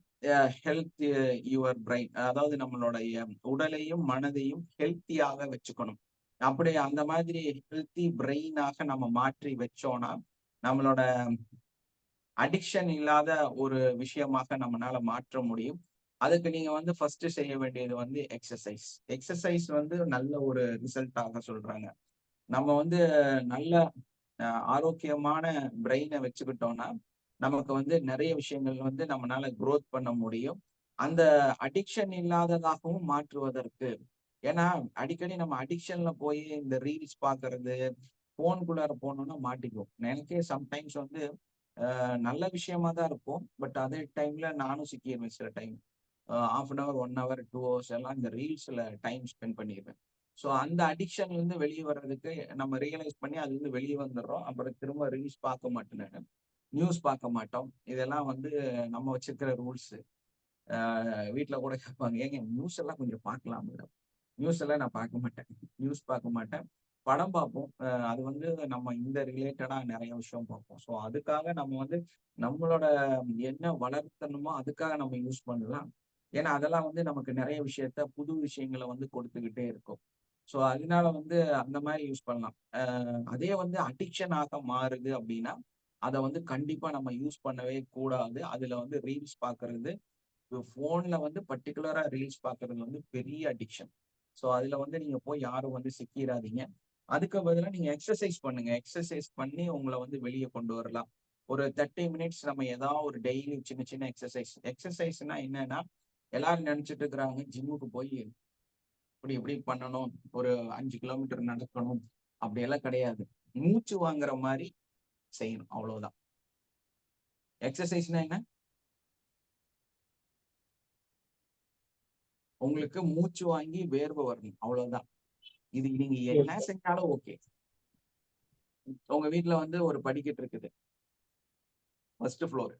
health your brain, அதாவது நம்மளுடைய உடலையும் மனதையும் ஹெல்த்தியாக வச்சுக்கணும். அப்படி அந்த மாதிரி ஹெல்த்தி பிரெயினாக நம்ம மாற்றி வச்சோம்னா நம்மளோட அடிக்ஷன் இல்லாத ஒரு விஷயமாக நம்மளால மாற்ற முடியும். அதுக்கு நீங்க வந்து ஃபர்ஸ்ட் செய்ய வேண்டியது வந்து எக்ஸசைஸ். எக்ஸசைஸ் வந்து நல்ல ஒரு ரிசல்ட்டாக சொல்றாங்க. நம்ம வந்து நல்ல ஆரோக்கியமான பிரெயினை வச்சுக்கிட்டோம்னா நமக்கு வந்து நிறைய விஷயங்கள் வந்து நம்மளால growth பண்ண முடியும். அந்த அடிக்ஷன் இல்லாததாகவும் மாற்றுவதற்கு, ஏன்னா அடிக்கடி நம்ம அடிக்ஷன்ல போய் இந்த ரீல்ஸ் பாக்குறது, போனுக்குள்ளார போனோம்னா மாட்டிக்குவோம். எனக்கே சம்டைம்ஸ் வந்து நல்ல விஷயமா தான் இருக்கும், பட் அதே டைம்ல நானும் சிக்கிடுவேன். சில டைம் 1/2 hour 1 hour 2 hours எல்லாம் இந்த ரீல்ஸ்ல டைம் ஸ்பெண்ட் பண்ணிடுவேன். ஸோ அந்த அடிக்ஷன்ல இருந்து வெளியே வர்றதுக்கு நம்ம ரியலைஸ் பண்ணி அதுல இருந்து வெளியே வந்துடுறோம். அப்புறம் திரும்ப ரீல்ஸ் பார்க்க மாட்டேன், நியூஸ் பார்க்க மாட்டோம். இதெல்லாம் வந்து நம்ம வச்சிருக்கிற ரூல்ஸ். வீட்டுல கூட கேட்பாங்க, ஏங்க நியூஸ் எல்லாம் கொஞ்சம் பார்க்கலாம் மேடம். நியூஸ் எல்லாம் நான் பார்க்க மாட்டேன், நியூஸ் பார்க்க மாட்டேன். படம் பார்ப்போம். அது வந்து நம்ம இந்த ரிலேட்டடா நிறைய விஷயம் பார்ப்போம். ஸோ அதுக்காக நம்ம வந்து நம்மளோட என்ன வளர்த்தணுமோ அதுக்காக நம்ம யூஸ் பண்ணலாம். ஏன்னா அதெல்லாம் வந்து நமக்கு நிறைய விஷயத்த புது விஷயங்களை வந்து கொடுத்துக்கிட்டே இருக்கும். ஸோ அதனால வந்து அந்த மாதிரி யூஸ் பண்ணலாம். அதே வந்து அடிக்ஷனாக மாறுது அப்படின்னா அதை வந்து கண்டிப்பா நம்ம யூஸ் பண்ணவே கூடாது. அதுல வந்து ரீல்ஸ் பார்க்கறது, போன்ல வந்து பர்டிகுலரா ரீல்ஸ் பார்க்கறது வந்து பெரிய அடிக்ஷன். ஸோ அதுல வந்து நீங்க போய் யாரும் வந்து சிக்கிடாதீங்க. அதுக்கு பதிலாக நீங்க எக்ஸசைஸ் பண்ணுங்க. எக்ஸசைஸ் பண்ணி உங்களை வந்து வெளியே கொண்டு வரலாம். ஒரு 30 மினிட்ஸ் நம்ம ஏதாவது ஒரு டெய்லி சின்ன சின்ன எக்ஸசைஸ். எக்ஸசைஸ்னா என்னன்னா, எல்லாரும் நினைச்சிட்டு இருக்கிறாங்க ஜிம்முக்கு போய் இப்படி இப்படி பண்ணணும், ஒரு 5 கிலோமீட்டர் நடக்கணும், அப்படியெல்லாம் கிடையாது. மூச்சு வாங்குற மாதிரி செய்யணும், அவ்வளவுதான். எக்ஸசைஸ்னா என்ன? உங்களுக்கு மூச்சு வாங்கி வேர்வை வரணும், அவ்வளவுதான். இது நீங்க என்ன செஞ்சாலும் ஓகே. உங்க வீட்டுல வந்து ஒரு படிக்கட்டு இருக்குது, ஃபர்ஸ்ட் ஃப்ளோர்.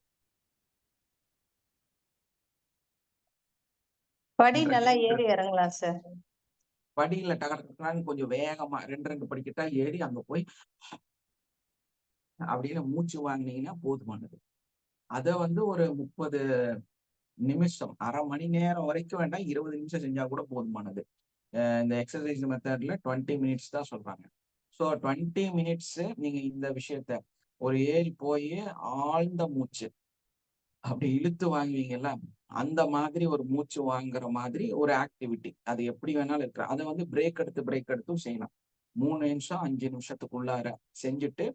படி நல்லா ஏறி இறங்கலாம் சார். படியில டகடன்னு கொஞ்சம் வேகமா 2 படிக்கட்டா ஏறி அங்க போய் அப்படின்னு மூச்சு வாங்கினீங்கன்னா போதுமானது. அத வந்து ஒரு 30 நிமிஷம், அரை மணி நேரம் வரைக்கும் வேண்டாம், 20 நிமிஷம் செஞ்சா கூட போதுமானது. இந்த எக்ஸசைஸ் மெத்தட்ல 20 மினிட்ஸ் தான் சொல்றாங்க. ஸோ 20 மினிட்ஸ் நீங்க இந்த விஷயத்த ஒரு ஏறி போய் ஆழ்ந்த மூச்சு அப்படி இழுத்து வாங்குவீங்கல்ல, அந்த மாதிரி ஒரு மூச்சு வாங்குற மாதிரி ஒரு ஆக்டிவிட்டி. அது எப்படி வேணாலும் இருக்கு. அதை வந்து பிரேக் எடுத்தும் செய்யலாம். 3 நிமிஷம் 5 நிமிஷத்துக்குள்ளார செஞ்சுட்டு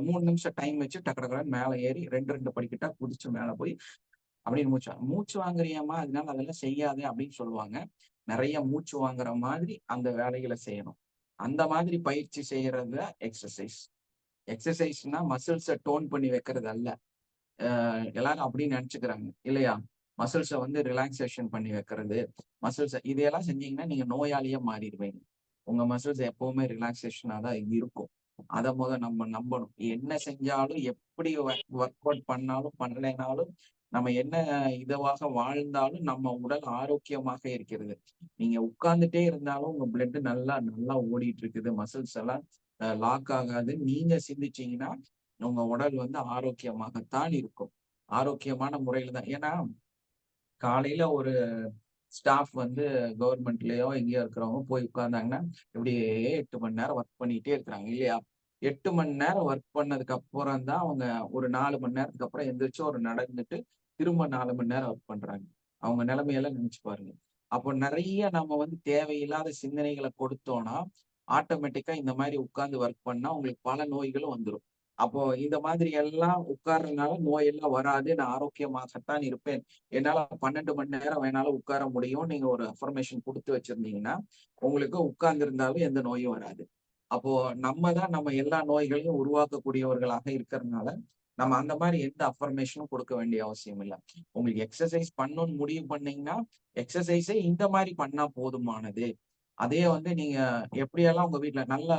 3 நிமிஷம் டைம் வச்சு டக்கு மேல ஏறி 2 படிக்கட்டா குதிச்சு மேல போய் அப்படின்னு மூச்சு வாங்குறியாமா, அதனால அதெல்லாம் செய்யாதே அப்படின்னு சொல்லுவாங்க. நிறைய மூச்சு வாங்குற மாதிரி அந்த வேலைகளை செய்யணும். அந்த மாதிரி பயிற்சி செய்யறது எக்ஸசைஸ். எக்ஸசைஸ்னா மசில்ஸை டோன் பண்ணி வைக்கிறது அல்ல. எல்லாரும் அப்படின்னு நினைச்சுக்கிறாங்க இல்லையா? மசில்ஸை வந்து ரிலாக்ஸேஷன் பண்ணி வைக்கிறது, மசில்ஸை இதையெல்லாம் செஞ்சீங்கன்னா நீங்க நோயாளியா மாறிடுவீங்க. உங்க மசில்ஸ் எப்பவுமே ரிலாக்ஸேஷனா தான் இருக்கும். அதை நம்ம நம்பணும். என்ன செஞ்சாலும், எப்படி ஒர்க் அவுட் பண்ணாலும் பண்ணலைனாலும், நம்ம என்ன இதுவாக வாழ்ந்தாலும் நம்ம உடல் ஆரோக்கியமாக இருக்கிறது. நீங்க உட்கார்ந்துட்டே இருந்தாலும் உங்க பிளட் நல்லா நல்லா ஓடிட்டு இருக்குது, மசில்ஸ் எல்லாம் லாக் ஆகாது. நீங்க சிந்திச்சீங்கன்னா உங்க உடல் வந்து ஆரோக்கியமாகத்தான் இருக்கும். ஆரோக்கியமான முறையில தான். ஏன்னா காலையில ஒரு ஸ்டாஃப் வந்து கவர்மெண்ட்லயோ எங்கேயோ இருக்கிறவங்க போய் உட்கார்ந்தாங்கன்னா இப்படியே 8 மணி நேரம் ஒர்க் பண்ணிட்டே இருக்கிறாங்க இல்லையா? 8 மணி நேரம் ஒர்க் பண்ணதுக்கு அப்புறம் தான் அவங்க ஒரு 4 மணி நேரத்துக்கு அப்புறம் எந்திரிச்சு ஒரு நடந்துட்டு திரும்ப 4 மணி நேரம் ஒர்க் பண்றாங்க. அவங்க நிலைமையெல்லாம் நினைச்சு பாருங்க. அப்போ நிறைய நம்ம வந்து தேவையில்லாத சிந்தனைகளை கொடுத்தோம்னா ஆட்டோமேட்டிக்கா இந்த மாதிரி உட்கார்ந்து ஒர்க் பண்ணா உங்களுக்கு பல நோய்களும் வந்துடும். அப்போ இந்த மாதிரி எல்லாம் உட்கார்றதுனால நோயெல்லாம் வராது, நான் ஆரோக்கியமாகத்தான் இருப்பேன், என்னால 12 மணி நேரம் வேணாலும் உட்கார முடியும், நீங்க ஒரு அஃபர்மேஷன் கொடுத்து வச்சிருந்தீங்கன்னா உங்களுக்கு உட்கார்ந்து இருந்தாலும் எந்த நோயும் வராது. அப்போ நம்ம தான் நம்ம எல்லா நோய்களையும் உருவாக்கக்கூடியவர்களாக இருக்கிறதுனால நம்ம அந்த மாதிரி எந்த அஃபர்மேஷனும் கொடுக்க வேண்டிய அவசியம் இல்லை. உங்களுக்கு எக்ஸசைஸ் பண்ணணும்னு முடிவு பண்ணீங்கன்னா எக்ஸசைஸே இந்த மாதிரி பண்ணா போதுமானது. அதே வந்து நீங்க எப்படியெல்லாம் உங்க வீட்டுல நல்லா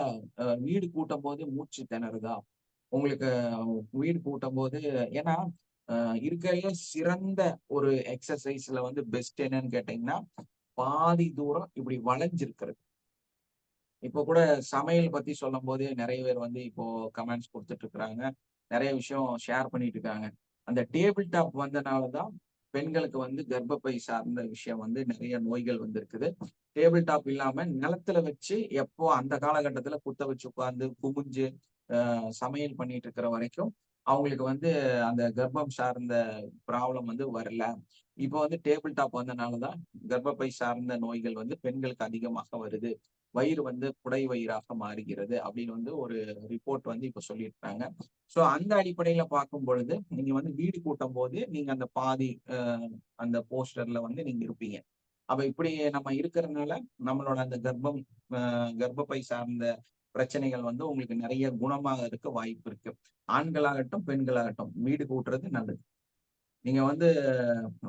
வீடு கூட்டும் போது மூச்சு திணறுதா, உங்களுக்கு வீடு கூட்டும் போது, ஏன்னா இருக்கிறதுல சிறந்த ஒரு எக்ஸசைஸ்ல வந்து பெஸ்ட் என்னன்னு கேட்டீங்கன்னா பாதி தூரம் இப்படி வளைஞ்சிருக்கிறது. இப்போ கூட சமையல் பத்தி சொல்லும் போது நிறைய பேர் வந்து இப்போ கமெண்ட்ஸ் கொடுத்துட்டு இருக்கிறாங்க, நிறைய விஷயம் ஷேர் பண்ணிட்டு இருக்காங்க. அந்த டேபிள் டாப் வந்தனாலதான் பெண்களுக்கு வந்து கர்ப்பப்பை சார்ந்த விஷயம் வந்து நிறைய நோய்கள் வந்திருக்குது. டேபிள் டாப் இல்லாம நிலத்துல வச்சு எப்போ அந்த காலகட்டத்துல குத்த வச்சு உட்கார்ந்து குமிஞ்சு சமையல் பண்ணிட்டு இருக்கிற வரைக்கும் அவங்களுக்கு வந்து அந்த கர்ப்பம் சார்ந்த ப்ராப்ளம் வந்து வரல. இப்போ வந்து டேபிள் டாப் வந்தனாலதான் கர்ப்பப்பை சார்ந்த நோய்கள் வந்து பெண்களுக்கு அதிகமாக வருது, வயிறு வந்து புடை வயிறாக மாறுகிறது அப்படின்னு வந்து ஒரு ரிப்போர்ட் வந்து இப்ப சொல்லியிருக்காங்க. சோ அந்த அடிப்படையில பார்க்கும் பொழுது நீங்க வந்து வீடு கூட்டும் போது நீங்க அந்த பாதி அந்த போஸ்டர்ல வந்து நீங்க இருப்பீங்க. அப்ப இப்படி நம்ம இருக்கிறதுனால நம்மளோட அந்த கர்ப்பப்பை சார்ந்த பிரச்சனைகள் வந்து உங்களுக்கு நிறைய குணமாக இருக்க வாய்ப்பு இருக்கு. ஆண்களாகட்டும் பெண்களாகட்டும் வீடு கூட்டுறது நல்லது. நீங்க வந்து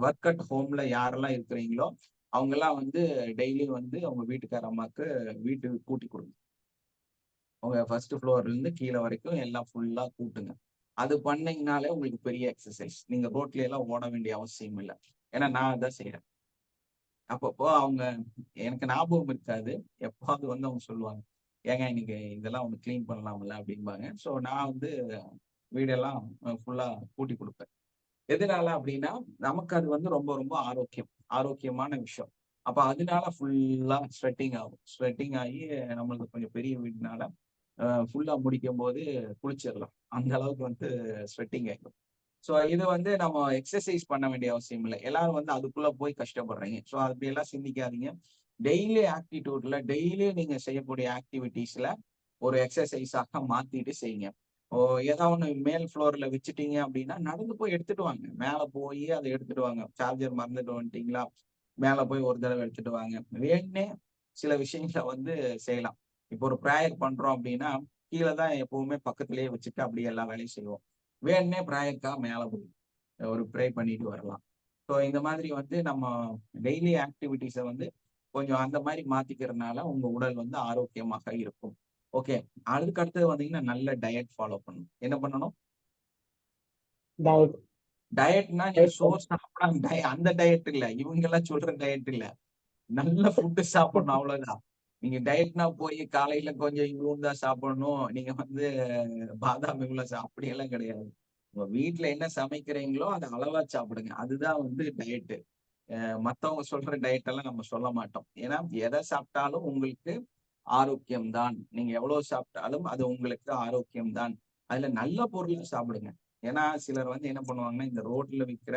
ஒர்க் அட் ஹோம்ல யாரெல்லாம் இருக்கிறீங்களோ அவங்க எல்லாம் வந்து டெய்லி வந்து அவங்க வீட்டுக்கார அம்மாக்கு வீட்டுக்கு கூட்டி கொடுங்க. அவங்க ஃபர்ஸ்ட் ஃப்ளோர்ல இருந்து கீழே வரைக்கும் எல்லாம் ஃபுல்லா கூட்டுங்க. அது பண்ணீங்கனாலே உங்களுக்கு பெரிய எக்ஸசைஸ். நீங்க ரோட்ல எல்லாம் ஓட வேண்டிய அவசியம் இல்லை. ஏன்னா நான் அதான் செய்யறேன். அப்பப்போ அவங்க எனக்கு ஞாபகம் இருக்காது, எப்பாவது வந்து அவங்க சொல்லுவாங்க, ஏங்க இன்னைக்கு இதெல்லாம் அவங்க கிளீன் பண்ணலாம்ல அப்படிம்பாங்க. ஸோ நான் வந்து வீடெல்லாம் ஃபுல்லா கூட்டி கொடுப்பேன். எதனால அப்படின்னா நமக்கு அது வந்து ரொம்ப ரொம்ப ஆரோக்கியமான விஷயம். அப்ப அதனால ஃபுல்லா ஸ்வெட்டிங் ஆகும். ஸ்வெட்டிங் ஆகி நம்மளுக்கு கொஞ்சம் பெரிய வீடுனால ஃபுல்லா முடிக்கும் போது குளிச்சிடலாம், அந்த அளவுக்கு வந்து ஸ்வெட்டிங் ஆகிடும். ஸோ இது வந்து நம்ம எக்ஸசைஸ் பண்ண வேண்டிய அவசியம் இல்லை. எல்லாரும் வந்து அதுக்குள்ள போய் கஷ்டப்படுறீங்க. ஸோ அப்படியெல்லாம் சிந்திக்காதீங்க. டெய்லி ஆக்டிடியூட்ல டெய்லி நீங்க செய்யக்கூடிய ஆக்டிவிட்டிஸ்ல ஒரு எக்ஸசைஸாக மாத்திட்டு செய்யுங்க. ஏதாவது ஒண்ணு மேல் ஃப்ளோர்ல வச்சுட்டீங்க அப்படின்னா நடந்து போய் எடுத்துட்டு வாங்க. மேல போய் அதை எடுத்துட்டு வாங்க. சார்ஜர் மறந்துட்டு வந்துட்டீங்களா, மேல போய் ஒரு தடவை எடுத்துட்டு வாங்க. வேணுனே சில விஷயங்களை வந்து செய்யலாம். இப்போ ஒரு ப்ரேயர் பண்றோம் அப்படின்னா கீழே தான் எப்பவுமே பக்கத்திலேயே வச்சுட்டு அப்படியே எல்லா வேலையும் செய்வோம். வேணுனே ப்ரேயருக்கா மேல போய் ஒரு ப்ரே பண்ணிட்டு வரலாம். ஸோ இந்த மாதிரி வந்து நம்ம டெய்லி ஆக்டிவிட்டிஸை வந்து கொஞ்சம் அந்த மாதிரி மாத்திக்கிறதுனால உங்க உடல் வந்து ஆரோக்கியமாக இருக்கும். ஓகே, அதுக்கு அடுத்தது வந்தீங்கன்னா நல்ல டயட் ஃபாலோ பண்ணணும். என்ன பண்ணணும்? டயட்னா நீங்க சோறு சாப்பிடாம அந்த டயட் இல்ல, இவங்க எல்லாம் சொல்ற டயட் இல்ல, நல்ல ஃபுட்டு சாப்பிடணும், அவ்வளவுதான். நீங்க டயட்னா போய் காலையில கொஞ்சம் இவ்வளவு தான் சாப்பிடணும், நீங்க வந்து பாதாம் இவ்வளவு அப்படி எல்லாம் கிடையாது. உங்க வீட்டுல என்ன சமைக்கிறீங்களோ அதை அளவா சாப்பிடுங்க, அதுதான் வந்து டயட்டு. மத்தவங்க சொல்ற டயட் எல்லாம் நம்ம சொல்ல மாட்டோம். ஏன்னா எதை சாப்பிட்டாலும் உங்களுக்கு ஆரோக்கியம்தான். நீங்க எவ்வளவு சாப்பிட்டாலும் அது உங்களுக்கு ஆரோக்கியம்தான். அதுல நல்ல பொருளை சாப்பிடுங்க. ஏன்னா சிலர் வந்து என்ன பண்ணுவாங்கன்னா இந்த ரோட்ல விற்கிற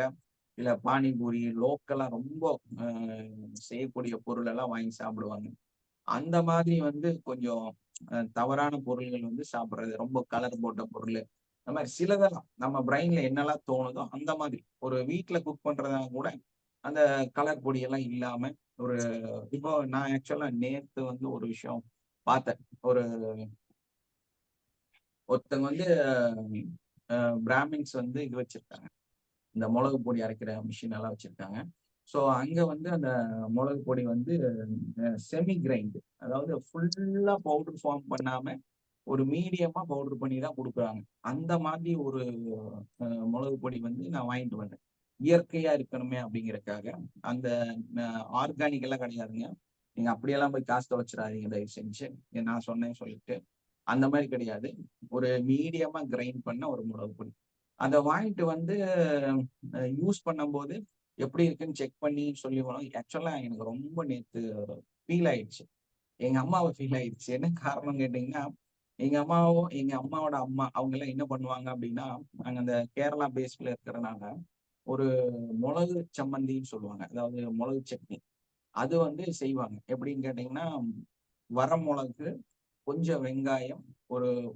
இல்ல பானிபூரி லோக்கலா ரொம்ப செய்யக்கூடிய பொருள் எல்லாம் வாங்கி சாப்பிடுவாங்க. அந்த மாதிரி வந்து கொஞ்சம் தவறான பொருள்கள் வந்து சாப்பிடுறது, ரொம்ப கலர் போட்ட பொருள், அந்த மாதிரி சிலதெல்லாம் நம்ம பிரெயின்ல என்னெல்லாம் தோணுதோ அந்த மாதிரி ஒரு வீட்டுல குக் பண்றதா கூட அந்த கலர் பொடியெல்லாம் இல்லாம ஒரு இப்போ நான் ஆக்சுவலா நேத்து வந்து ஒரு விஷயம் பார்த்தேன். ஒருத்தங்க வந்து பிராமின்ஸ் வந்து இது வச்சிருக்காங்க, இந்த மிளகு பொடி அரைக்கிற மிஷின் எல்லாம் வச்சிருக்காங்க. ஸோ அங்க வந்து அந்த மிளகு பொடி வந்து செமி கிரைண்ட், அதாவது ஃபுல்லா பவுடர் ஃபார்ம் பண்ணாம ஒரு மீடியமா பவுடர் பண்ணி தான் கொடுக்குறாங்க. அந்த மாதிரி ஒரு மிளகு பொடி வந்து நான் வாங்கிட்டு வந்தேன், இயற்கையா இருக்கணுமே அப்படிங்கறக்காக. அந்த ஆர்கானிக் எல்லாம் கிடையாதுங்க, நீங்க அப்படியெல்லாம் போய் காசை வச்சிடாதீங்க தயவு செஞ்சு, நான் சொன்னேன்னு சொல்லிட்டு. அந்த மாதிரி கிடையாது, ஒரு மீடியமா கிரைண்ட் பண்ண ஒரு மிளகு பொடி. அதை வாங்கிட்டு வந்து யூஸ் பண்ணும்போது எப்படி இருக்குன்னு செக் பண்ணி சொல்லி ஆக்சுவலா எனக்கு ரொம்ப நேத்து ஃபீல் ஆயிடுச்சு, எங்க அம்மாவை ஃபீல் ஆயிடுச்சு. என்ன காரணம் கேட்டீங்கன்னா எங்க அம்மாவோட அம்மா அவங்க எல்லாம் என்ன பண்ணுவாங்க அப்படின்னா, நாங்க அந்த கேரளா பேஸ்ல இருக்கிறனால ஒரு மிளகு சம்மந்தின்னு சொல்லுவாங்க, அதாவது மிளகு சட்னி, அது வந்து செய்வாங்க. எப்படின்னு கேட்டீங்கன்னா வர மிளகு, கொஞ்சம் வெங்காயம்,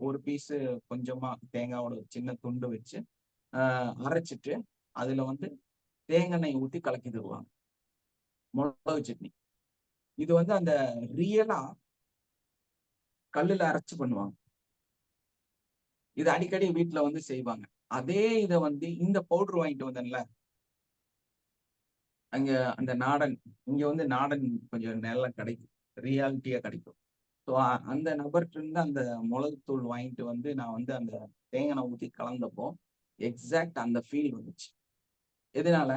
ஒரு பீஸ் கொஞ்சமா தேங்காயோட ஒரு சின்ன துண்டு வச்சு அரைச்சிட்டு அதுல வந்து தேங்காய் ஊத்தி கலக்கி தருவாங்க மிளகு சட்னி. இது வந்து அந்த ரியலா கல்லுல அரைச்சு பண்ணுவாங்க. இது அடிக்கடி வீட்டுல வந்து செய்வாங்க. அதே இதை வந்து இந்த பவுடர் வாங்கிட்டு வந்தேன்ல, அங்க அந்த நாடன், இங்க வந்து நாடன் கொஞ்சம் நல்லா கிடைக்கும், ரியாலிட்டியா கிடைக்கும். ஸோ அந்த நபர்கிட்ட இருந்து அந்த மிளகுத்தூள் வாங்கிட்டு வந்து நான் வந்து அந்த தேங்காய் ஊற்றி கலந்தப்போ எக்ஸாக்ட் அந்த ஃபீல் வந்துச்சு. எதனால?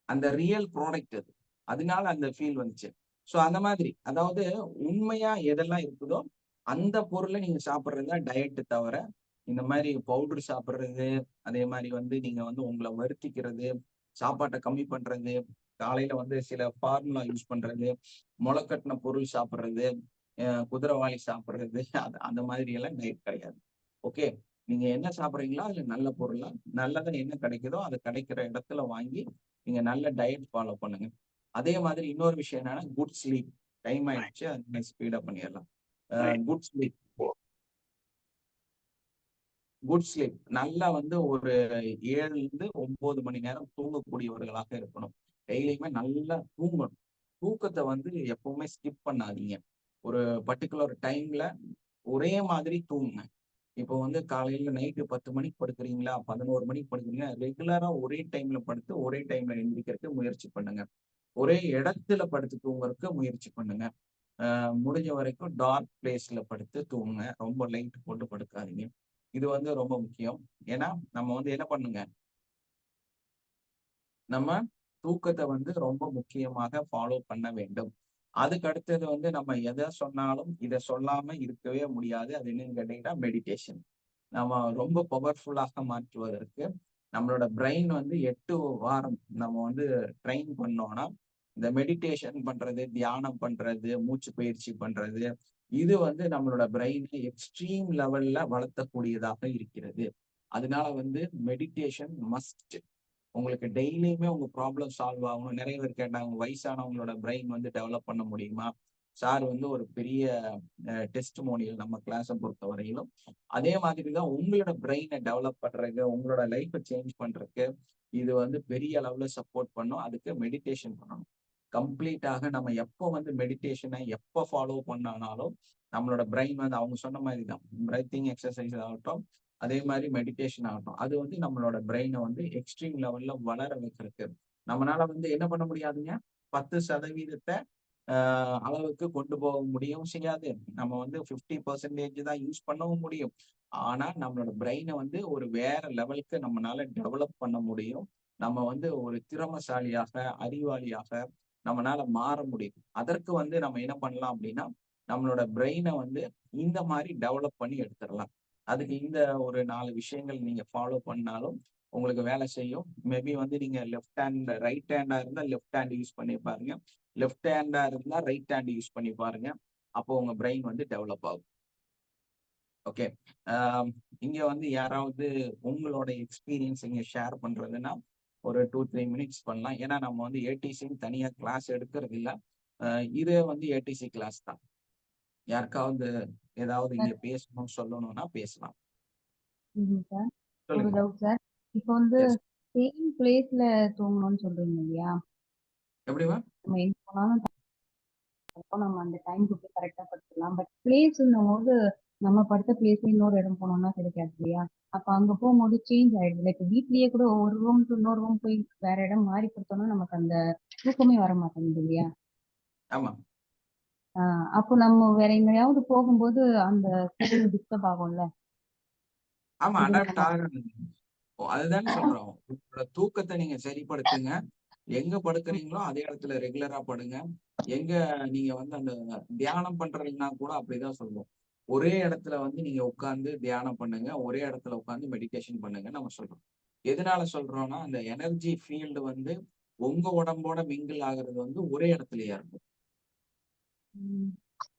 அந்த ரியல் ப்ராடக்ட் அது, அதனால அந்த ஃபீல் வந்துச்சு. ஸோ அந்த மாதிரி, அதாவது உண்மையா எதெல்லாம் இருக்குதோ அந்த பொருளை நீங்க சாப்பிட்றது டயட்டு தவிர இந்த மாதிரி பவுடர் சாப்பிட்றது, அதே மாதிரி வந்து நீங்க வந்து உங்களை வருத்திக்கிறது, சாப்பாட்டை கம்மி பண்றது, காலையில வந்து சில ஃபார்முலா யூஸ் பண்றது, முளைக்கட்டின பொருள் சாப்பிட்றது, குதிரைவாளி சாப்பிட்றது, அந்த மாதிரி எல்லாம் டயட் கிடையாது. ஓகே, நீங்க என்ன சாப்பிட்றீங்களோ அதுல நல்ல பொருளா நல்லதா என்ன கிடைக்குதோ அது கிடைக்கிற இடத்துல வாங்கி நீங்க நல்ல டயட் ஃபாலோ பண்ணுங்க. அதே மாதிரி இன்னொரு விஷயம் என்னன்னா, குட் ஸ்லீப். டைம் ஆயிடுச்சு, அது ஸ்பீடா பண்ணிடலாம். குட் ஸ்லீப், குட் ஸ்லீப் நல்லா வந்து ஒரு 7 to 9 மணி நேரம் தூங்கக்கூடியவர்களாக இருக்கணும். டெய்லியுமே நல்லா தூங்கணும். தூக்கத்தை வந்து எப்பவுமே ஸ்கிப் பண்ணாதீங்க. ஒரு பர்டிகுலர் டைம்ல ஒரே மாதிரி தூங்குங்க. இப்போ வந்து காலையில நைட்டு 10 மணிக்கு படுக்கிறீங்களா, 11 மணிக்கு படுக்கிறீங்களா, ரெகுலரா ஒரே டைம்ல படுத்து ஒரே டைம்ல எந்திரிக்கிறதுக்கு முயற்சி பண்ணுங்க. ஒரே இடத்துல படுத்து தூங்குறதுக்கு முயற்சி பண்ணுங்க. முடிஞ்ச வரைக்கும் டார்க் பிளேஸ்ல படுத்து தூங்குங்க. ரொம்ப லைட் போட்டு படுக்காதீங்க. இது வந்து ரொம்ப முக்கியம். ஏன்னா நம்ம வந்து என்ன பண்ணுங்க, நம்ம தூக்கத்தை வந்து ரொம்ப முக்கியமாக ஃபாலோ பண்ண வேண்டும். அதுக்கு அடுத்தது வந்து நம்ம எதை சொன்னாலும் இதை சொல்லாம இருக்கவே முடியாது. அது என்னன்னு கேட்டீங்கன்னா மெடிடேஷன். நம்ம ரொம்ப பவர்ஃபுல்லாக மாற்றுவதற்கு நம்மளோட பிரெயின் வந்து 8 வாரம் நம்ம வந்து ட்ரெயின் பண்ணோம்னா, இந்த மெடிடேஷன் பண்றது, தியானம் பண்றது, மூச்சு பயிற்சி பண்றது, இது வந்து நம்மளோட பிரெயினை எக்ஸ்ட்ரீம் லெவல்ல வளர்த்தக்கூடியதாக இருக்கிறது. அதனால வந்து மெடிடேஷன் மஸ்ட். உங்களுக்கு டெய்லியுமே உங்க ப்ராப்ளம் சால்வ் ஆகணும். நிறைய பேர் கேட்டாங்க, வயசானவங்களோட பிரெயின் வந்து டெவலப் பண்ண முடியுமா? சார் வந்து ஒரு பெரிய டெஸ்டிமோனியல் நம்ம கிளாஸை பொறுத்த வரையிலும். அதே மாதிரி தான் உங்களோட பிரெயினை டெவலப் பண்றதுக்கு, உங்களோட லைஃப்பை சேஞ்ச் பண்றதுக்கு இது வந்து பெரிய அளவுல சப்போர்ட் பண்ணும். அதுக்கு மெடிடேஷன் பண்ணணும். கம்ப்ளீட்டாக நம்ம எப்போ வந்து மெடிடேஷனை எப்போ ஃபாலோ பண்ணாலும் நம்மளோட பிரெயின் வந்து அவங்க சொன்ன மாதிரி தான், பிரீத்திங் எக்ஸசைஸ் ஆகட்டும், அதே மாதிரி மெடிடேஷன் ஆகட்டும், அது வந்து நம்மளோட பிரெயினை வந்து எக்ஸ்ட்ரீம் லெவல்ல வளர வைக்கிறதுக்கு. நம்மளால வந்து என்ன பண்ண முடியாதுங்க, 10% அளவுக்கு கொண்டு போக முடியவும் செய்யாது. நம்ம வந்து 50% தான் யூஸ் பண்ணவும் முடியும். ஆனா நம்மளோட பிரெயினை வந்து ஒரு வேற லெவலுக்கு நம்மளால டெவலப் பண்ண முடியும். நம்ம வந்து ஒரு திறமைசாலியாக, அறிவாளியாக நம்மளால மாற முடியும். அதற்கு வந்து நம்ம என்ன பண்ணலாம் அப்படின்னா, நம்மளோட பிரெயினை வந்து இந்த மாதிரி டெவலப் பண்ணி எடுத்துடலாம். அதுக்கு இந்த ஒரு 4 விஷயங்கள் நீங்க ஃபாலோ பண்ணாலும் உங்களுக்கு வேலை செய்யும். மேபி வந்து நீங்க லெஃப்ட் ஹேண்ட், ரைட் ஹேண்டா இருந்தா லெஃப்ட் ஹேண்ட் யூஸ் பண்ணி பாருங்க, லெஃப்ட் ஹேண்டா இருந்தா ரைட் ஹேண்ட் யூஸ் பண்ணி பாருங்க. அப்போ உங்க பிரெயின் வந்து டெவலப் ஆகும். ஓகே, இங்க வந்து யாராவது உங்களோட எக்ஸ்பீரியன்ஸ் இங்க ஷேர் பண்றதுன்னா ஒரு 2-3 மினிட்ஸ் பண்ணலாம். ஏன்னா நம்ம வந்து ஏடிசி தனியா கிளாஸ் எடுக்கிறது இல்லை. இது வந்து ஏடிசி கிளாஸ் தான். யாருக்காவது ஏதாவது இங்க பேசணும் சொல்லணும்னா பேசலாம். சார், ஒரு சொல்லுங்க. Doubt sir. இப்போ வந்து எஸ், சேம் பிளேஸ்ல தூங்கணும்னு சொல்றீங்க இல்லையா? எப்படிவா? நம்ம எங்க போனாலும் நம்ம அந்த டைம்க்கு போய் கரெக்டா படுத்துக்கலாம். பட் பிளேஸ்ன்னும் போது நம்ம படுத்த பிளேஸ்ல இன்னொரு இடம் போனோம்னா கிடைக்காது இல்லையா? அப்ப அங்க போகும்போது சேஞ்ச் ஆயிடுது. இப்ப வீட்லயே கூட ஒரு ரூம் டு இன்னொரு ரூம் போய் வேற இடம் மாறி கொடுத்தோம்னா நமக்கு அந்த தூக்கமே வர மாட்டேங்குது இல்லையா? ஆமா அப்போ நம்ம வேற எங்கேயாவது போகும்போது அந்த டிஸ்டர்ப் ஆகும்ல. ஆமா, இதுல அடாப்ட் நம்ம ஆகணும். அதுதானே சொல்றோம். உங்களோட தூக்கத்தை நீங்க சரிப்படுத்துங்க. எங்க படுக்கிறீங்களோ அதே இடத்துல ரெகுலரா படுங்க. எங்க நீங்க வந்து அந்த தியானம் பண்றீங்கன்னா கூட அப்படிதான் சொல்லுவோம். ஒரே இடத்துல வந்து நீங்க உட்கார்ந்து தியானம் பண்ணுங்க, ஒரே இடத்துல உட்கார்ந்து மெடிடேஷன் பண்ணுங்க நம்ம சொல்றோம். எதனால சொல்றோம்னா, அந்த எனர்ஜி ஃபீல்டு வந்து உங்க உடம்போட மிங்கிள் ஆகுறது வந்து ஒரே இடத்துலயே இருக்கும்.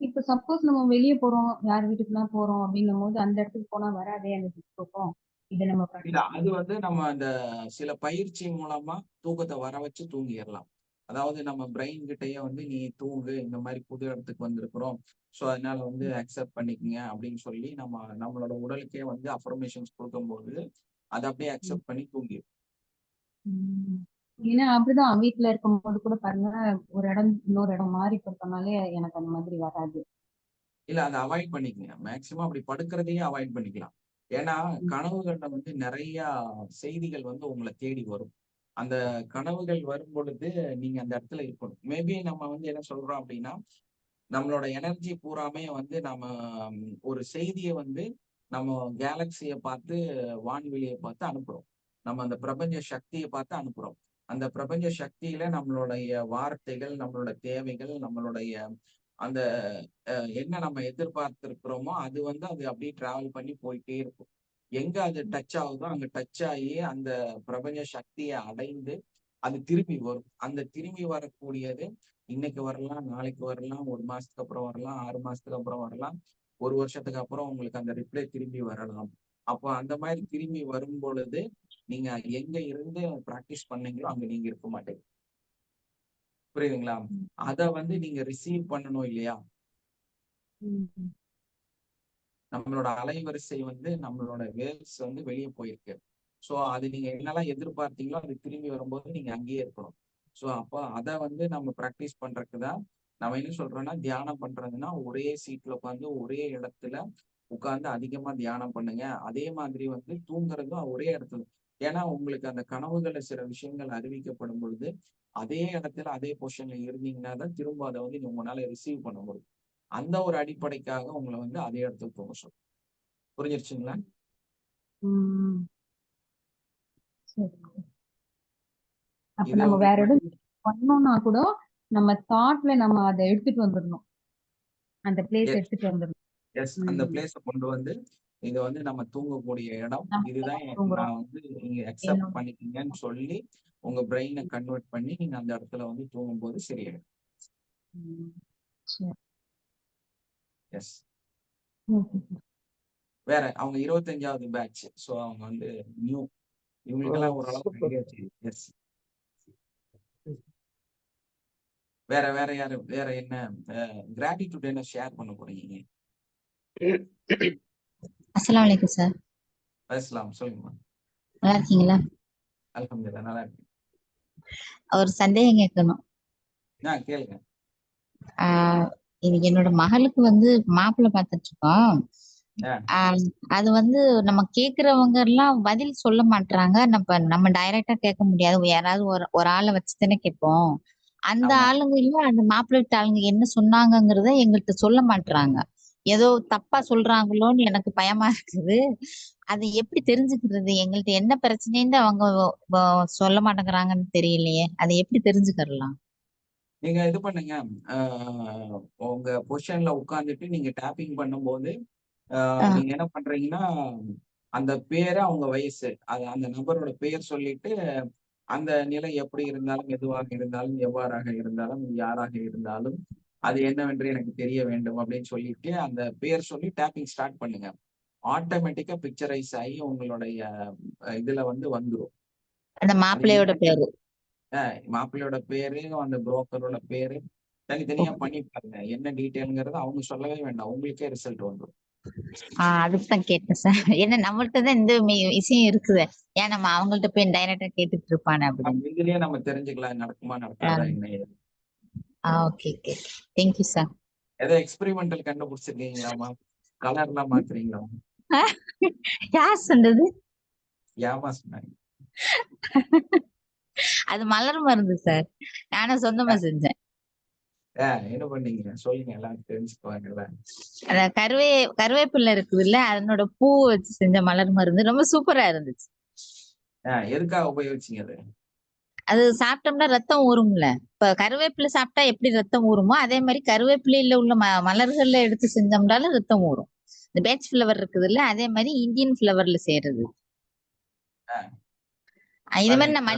இப்ப சப்போஸ் நம்ம வெளியே போறோம், யார் வீட்டுக்குலாம் போறோம் அப்படின்னும் போது அந்த இடத்துக்கு போனா வராதே அந்த தூக்கம். இதை நம்ம இல்ல, அது வந்து நம்ம அந்த சில பயிற்சி மூலமா தூக்கத்தை வர வச்சு தூங்கிடலாம். அதாவது நம்ம பிரெயின் கிட்டயே வந்து நீ தூங்கு, இந்த மாதிரி புது இடத்துக்கு வந்திருக்கிறோம், ஸோ அதனால வந்து அக்செப்ட் பண்ணிக்கங்க அப்படின்னு சொல்லி நம்மளோட உடலுக்கே வந்து அஃபர்மேஷன்ஸ் கொடுக்கும்போது அதை அப்படியே அக்செப்ட் பண்ணி தூங்கிடும். ஏன்னா அப்படிதான் வீட்டுல இருக்கும்போது கூட பாருங்க, ஒரு இடம் இன்னொரு இடம் மாறி போட்டோம்னாலே எனக்கு அந்த மாதிரி வராது. இல்ல அதை அவாய்ட் பண்ணிக்கங்க. மேக்சிமம் அப்படி படுக்கிறதையே அவாய்ட் பண்ணிக்கலாம். ஏன்னா கனவுகள்ல வந்து நிறைய செய்திகள் வந்து உங்களை தேடி வரும். அந்த கனவுகள் வரும் பொழுது நீங்க அந்த இடத்துல இருக்கணும். மேபி நம்ம வந்து என்ன சொல்றோம் அப்படின்னா, நம்மளோட எனர்ஜி பூராமே வந்து நம்ம ஒரு செய்தியை வந்து நம்ம கேலக்சியை பார்த்து, வான்வெளியை பார்த்து அனுப்புறோம். நம்ம அந்த பிரபஞ்ச சக்தியை பார்த்து அனுப்புறோம். அந்த பிரபஞ்ச சக்தியில நம்மளுடைய வார்த்தைகள், நம்மளோட தேவைகள், நம்மளுடைய அந்த என்ன நம்ம எதிர்பார்த்திருக்கிறோமோ அது வந்து அது அப்படியே டிராவல் பண்ணி போயிட்டே இருக்கும். எங்க அது டச் ஆகுதோ அங்க டச் ஆகி அந்த பிரபஞ்ச சக்தியை அடைந்து அது திரும்பி வரும். அந்த திரும்பி வரக்கூடியது இன்னைக்கு வரலாம், நாளைக்கு வரலாம், 1 மாசத்துக்கு அப்புறம் வரலாம், 6 மாசத்துக்கு அப்புறம் வரலாம், 1 வருஷத்துக்கு அப்புறம் உங்களுக்கு அந்த ரிப்ளை திரும்பி வரலாம். அப்போ அந்த மாதிரி திரும்பி வரும் பொழுது நீங்க எங்க இருந்து பிராக்டிஸ் பண்ணீங்களோ அங்க நீங்க இருக்க மாட்டீங்க. புரியுதுங்களா? அத வந்து நீங்க ரிசீவ் பண்ணணும் இல்லையா? நம்மளோட அலைவரிசை வந்து நம்மளோட வேவ்ஸ் வந்து வெளியே போயிருக்கு. ஸோ அது நீங்க என்னெல்லாம் எதிர்பார்த்தீங்களோ அது திரும்பி வரும்போது நீங்க அங்கேயே இருக்கணும். ஸோ அப்போ அதை வந்து நம்ம ப்ராக்டிஸ் பண்றதுக்கு தான் நம்ம என்ன சொல்றோம்னா, தியானம் பண்றதுன்னா ஒரே சீட்ல உட்காந்து ஒரே இடத்துல உட்கார்ந்து அதிகமா தியானம் பண்ணுங்க. அதே மாதிரி வந்து தூங்குறதும் ஒரே இடத்துல. ஏன்னா உங்களுக்கு அந்த கனவுகள்ல சில விஷயங்கள் அறிவிக்கப்படும் பொழுது அதே இடத்துல அதே பொசிஷன்ல இருந்தீங்கன்னா தான் திரும்ப அதை வந்து உங்களால ரிசீவ் பண்ண முடியும். அந்த ஒரு அடிப்படைக்காக உங்களை வந்து அதே இடத்துக்கு போக சொல்லும். புரிஞ்சிருச்சுங்களா? அப்ப இது நம்ம வேற உங்களுக்கு எதுவும் பண்ணோம்னா கூட நம்ம தாட்ல நம்ம அதை எடுத்துட்டு வந்துடணும், அந்த பிளேஸ் எடுத்துட்டு வந்துடணும். அந்த பிளேஸ கொண்டு வந்து இது வந்து நம்ம தூங்கக்கூடிய இடம், இதுதான் நான் வந்து நீங்க அக்செப்ட் பண்ணிக்கீங்கன்னு சொல்லி உங்க பிரெயினை கன்வெர்ட் பண்ணி நீங்க அந்த இடத்துல வந்து தூங்கும்போது சரியாயிடும். எஸ். வேற அவங்க 25வது பேட்ச். ஸோ அவங்க வந்து நியூ, இவங்களுக்கெல்லாம் ஓரளவுக்கு ஐடியா தெரியும். எஸ். வேற யாரு, வேற என்ன கிராட்டிடியூட் என்ன ஷேர் பண்ண போறீங்க? அஸ்ஸலாமு அலைக்கும் சார். பேசலாம், சொல்லுங்க. நல்லா இருக்கீங்களா? அல்ஹம்துலில்லாஹ், நல்லா இருக்கு. ஒரு சந்தேகம் கேட்கணும். கேளுங்க. இது என்னோட மகளுக்கு வந்து மாப்பிள்ளை பார்த்துட்டு இருக்கோம். அது வந்து நம்ம கேக்குறவங்க எல்லாம் பதில் சொல்ல மாட்டாங்க. நம்ம டைரக்டா கேட்க முடியாது, யாராவது ஒரு ஆளை வச்சுதானே கேட்போம். அந்த ஆளுங்களும் அந்த மாப்பிள்ளை வீட்டு ஆளுங்க என்ன சொன்னாங்கங்கிறத எங்கள்கிட்ட சொல்ல மாட்டாங்க. ஏதோ தப்பா சொல்றாங்களோன்னு எனக்கு பயமா இருக்குது. அது எப்படி தெரிஞ்சுக்கிறது? எங்கள்கிட்ட என்ன பிரச்சனைன்னு அவங்க சொல்ல மாட்டேங்கிறாங்கன்னு தெரியலையே, அதை எப்படி தெரிஞ்சுக்கலாம்? நீங்க இது பண்ணுங்க, உங்க பொசிஷன்ல உட்கார்ந்துட்டு நீங்க டேப்பிங் பண்ணும்போது நீங்க என்ன பண்றீங்கன்னா, அந்த பேரை, அவங்க வயசு, அந்த நபரோட பெயர் சொல்லிட்டு அந்த நிலை எப்படி இருந்தாலும், எதுவாக இருந்தாலும், எவ்வாறாக இருந்தாலும், யாராக இருந்தாலும் அது என்னவென்று எனக்கு தெரிய வேண்டும் அப்படின்னு சொல்லிட்டு அந்த பேர் சொல்லி டேப்பிங் ஸ்டார்ட் பண்ணுங்க. ஆட்டோமேட்டிக்கா பிக்சரைஸ் ஆகி உங்களுடைய இதுல வந்து வந்துடும். அந்த மாப்பிள்ளையோட பேரு, மாப்பிள்ளையோட பேரு, அந்த புரோக்கரோட பேரு தனித்தனியா பண்ணி பாருங்க. என்ன டீட்டெயில்ங்கிறது அவங்க சொல்லவே வேண்டாம், உங்களுக்கே ரிசல்ட் வந்துடும். அதுதான் கேட்டேன் சார். ஏன்னா நம்மள்ட்டதான் இந்த விஷயம் இருக்குது, ஏன் நம்ம அவங்கள்ட்ட போய் டைரக்டா கேட்டுட்டு இருப்பானே அப்படின்னு. இதுலயே நம்ம தெரிஞ்சுக்கலாம் நடக்குமா நடக்காதா என்ன. Okay, thank you sir. ஏதோ எக்ஸ்பெரிமெண்டல் கண்டுபிடிச்சிருக்கீங்களாமா? கலர்லாம் மாத்துறீங்களா? யார் சொன்னது? ஏமா சொன்னாங்க? அது மலர் மருந்து சார், நானும் சொந்தமா செஞ்சேன். என்ன பண்ணீங்க சொல்லுங்க, எல்லாம் தெரிஞ்சுக்குவாங்கல்ல. அத கருவேப்பிலை இருக்குதுல்ல, அதனோட பூ வச்சு செஞ்ச மலர் மருந்து ரொம்ப சூப்பரா இருந்துச்சு. எதுக்காக உபயோகிச்சீங்க அது? அது சாப்பிட்டோம்னா ரத்தம் ஊறும்ல. இப்ப கருவேப்பிலை சாப்பிட்டா எப்படி ரத்தம் ஊறுமோ அதே மாதிரி கருவேப்பிலையில உள்ள மலர்கள்ல எடுத்து செஞ்சோம்னாலும் ரத்தம் ஊறும். இந்த பேட்ச் ஃபிளவர் இருக்குதுல்ல, அதே மாதிரி இந்தியன் ஃபிளவர்ல செய்யறது. இதே மாதிரி நான்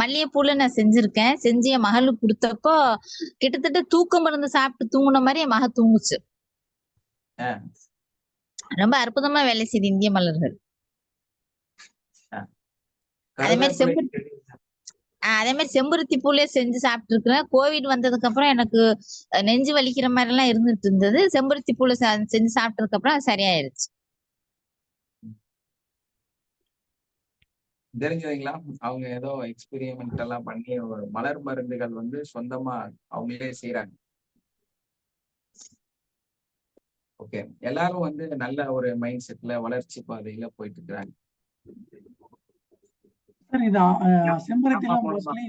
மல்லிகைப்பூல நான் செஞ்சிருக்கேன். செஞ்சு என் மகளுக்கு கொடுத்தப்போ கிட்டத்தட்ட தூக்க மருந்து சாப்பிட்டு தூங்குன மாதிரி என் மக தூங்குச்சு. ரொம்ப அற்புதமா வேலை செய்யுது இந்திய மலர்கள். அதே மாதிரி அதே மாதிரி செம்பருத்தி பூலே செஞ்சு சாப்பிட்டு இருக்கிறேன். கோவிட் வந்ததுக்கு அப்புறம் எனக்கு நெஞ்சு வலிக்கிற மாதிரி எல்லாம் இருந்துட்டு இருந்தது. செம்பருத்தி பூல செஞ்சு சாப்பிட்டதுக்கு அப்புறம் அது சரியாயிருச்சு. தெரிஞ்சதுங்களா? அவங்க ஏதோ எக்ஸ்பெரிமெண்ட் எல்லாம் பண்ணி ஒரு மலர் மருந்துகள் வந்து சொந்தமா அவங்களே செய்யறாங்க. ஓகே, எல்லாரும் வந்து நல்ல ஒரு மைண்ட் செட்ல வளர்ச்சி பாதையில போயிட்டு இருக்கிறாங்க. சார் இது செம்பருத்திலாம் மோஸ்ட்லி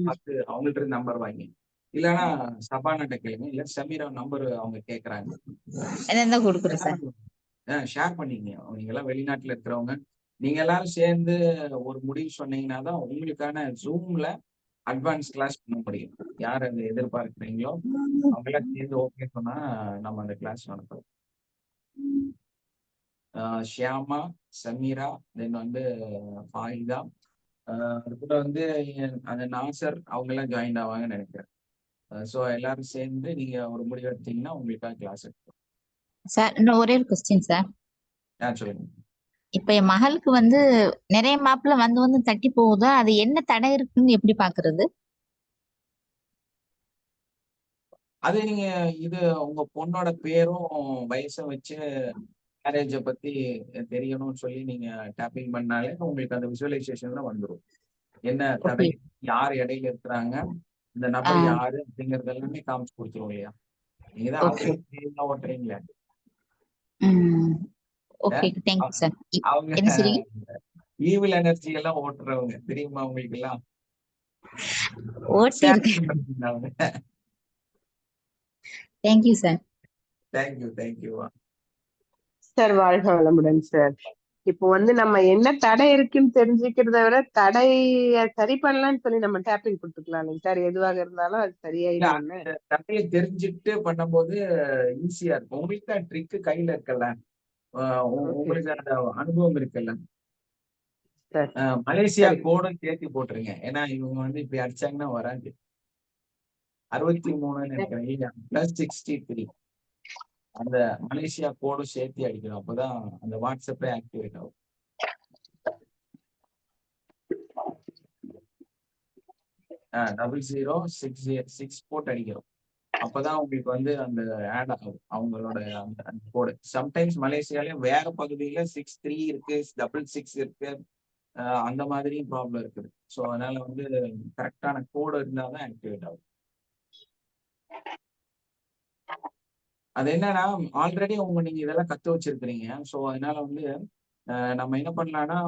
பார்த்து அவங்கள்ட்ட இருந்து நம்பர் வாங்கி, இல்லைன்னா சபானாட்ட கேளுங்க, இல்ல சமீரா நம்பர் அவங்க கேக்குறாங்க, ஷேர் பண்ணிங்க. நீங்க எல்லாம் வெளிநாட்டுல இருக்கிறவங்க, நீங்க எல்லாரும் சேர்ந்து ஒரு முடிவு சொன்னீங்கன்னா தான் உங்களுக்கான ஜூம்ல அட்வான்ஸ் கிளாஸ் பண்ண முடியும். யார் அதை எதிர்பார்க்கிறீங்களோ அவங்க எல்லாம் சேர்ந்து ஓகே சொன்னா நம்ம அந்த கிளாஸ் நடத்துறோம். ஷியாமா, சமீரா, தென் வந்து ஃபாயிதா, அது கூட வந்து அந்த நாசர் அவங்க எல்லாம் ஜாயின் ஆவாங்கன்னு நினைக்கிறேன். ஸோ எல்லாரும் சேர்ந்து நீங்க ஒரு முடிவு எடுத்தீங்கன்னா உங்களுக்காக கிளாஸ் எடுப்போம். சார் இன்னும் ஒரே ஒரு கொஸ்டின் சார். சொல்லுங்க. இப்ப என் மகளுக்கு வந்து நிறைய மாப்பிள்ள வந்து வந்து தட்டி போகுதா, அது என்ன தடை இருக்குன்னு எப்படி பாக்குறது? அது நீங்க இது உங்க பொண்ணோட பேரும் வயசும் வச்சு மேரேஜை பத்தி தெரியணும்னு சொல்லி நீங்க டேப்பிங் பண்ணாலே உங்களுக்கு அந்த விசுவலைசேஷன்ல வந்துடும். என்ன தடை, யார் இடையில இருக்கிறாங்க, இந்த நபர் யாரு அப்படிங்கறது எல்லாமே காமிச்சு கொடுத்துரும் இல்லையா? நீங்க தான் ஆல்ரெடி ஓட்டுறீங்களே. அவங்க ஈவில் எனர்ஜி எல்லாம் ஓட்டுறவங்க தெரியுமா உங்களுக்கு எல்லாம்? Thank you sir. Thank you sir. வாழ்க வளமுடன் சார். இப்போ வந்து நம்ம என்ன தடை இருக்குன்னு தெரிஞ்சுக்கிறத விட தடைய சரி பண்ணலாம்னு சொல்லி நம்ம டேப்பிங் கொடுத்துக்கலாம் இல்லைங்க சார். எதுவாக இருந்தாலும் அது சரியாயிடும். தடையை தெரிஞ்சுட்டு பண்ணும்போது ஈஸியா இருக்கும். உங்களுக்கு தான் ட்ரிக்கு கையில இருக்கல, உங்களுக்கு அந்த அனுபவம் இருக்குல்ல. மலேசியா கோடும் சேர்த்து போட்டுருங்க. ஏன்னா இவங்க வந்து இப்படி அடிச்சாங்கன்னா வராது. 63 நினைக்கிறேன், +63 அந்த மலேசியா கோடும் சேர்த்து அடிக்கணும். அப்பதான் அந்த வாட்ஸ்அப்பே ஆக்டிவேட் ஆகும். $0066 போட்டு அடிக்கிறோம். அப்பதான் உங்களுக்கு வந்து அந்த ஆட் ஆகும் அவங்களோட அந்த கோடு. சம்டைம்ஸ் மலேசியாலயும் வேற பகுதியில 63 இருக்கு, 66 இருக்கு, அந்த மாதிரியும் ப்ராப்ளம் இருக்குது. ஸோ அதனால வந்து கரெக்டான கோடு இருந்தாதான் ஆக்டிவேட் ஆகும். அது என்னன்னா ஆல்ரெடி நீங்க இதெல்லாம் கத்து வச்சிருக்கிறீங்க. ஸோ அதனால வந்து நம்ம என்ன பண்ணலாம்னா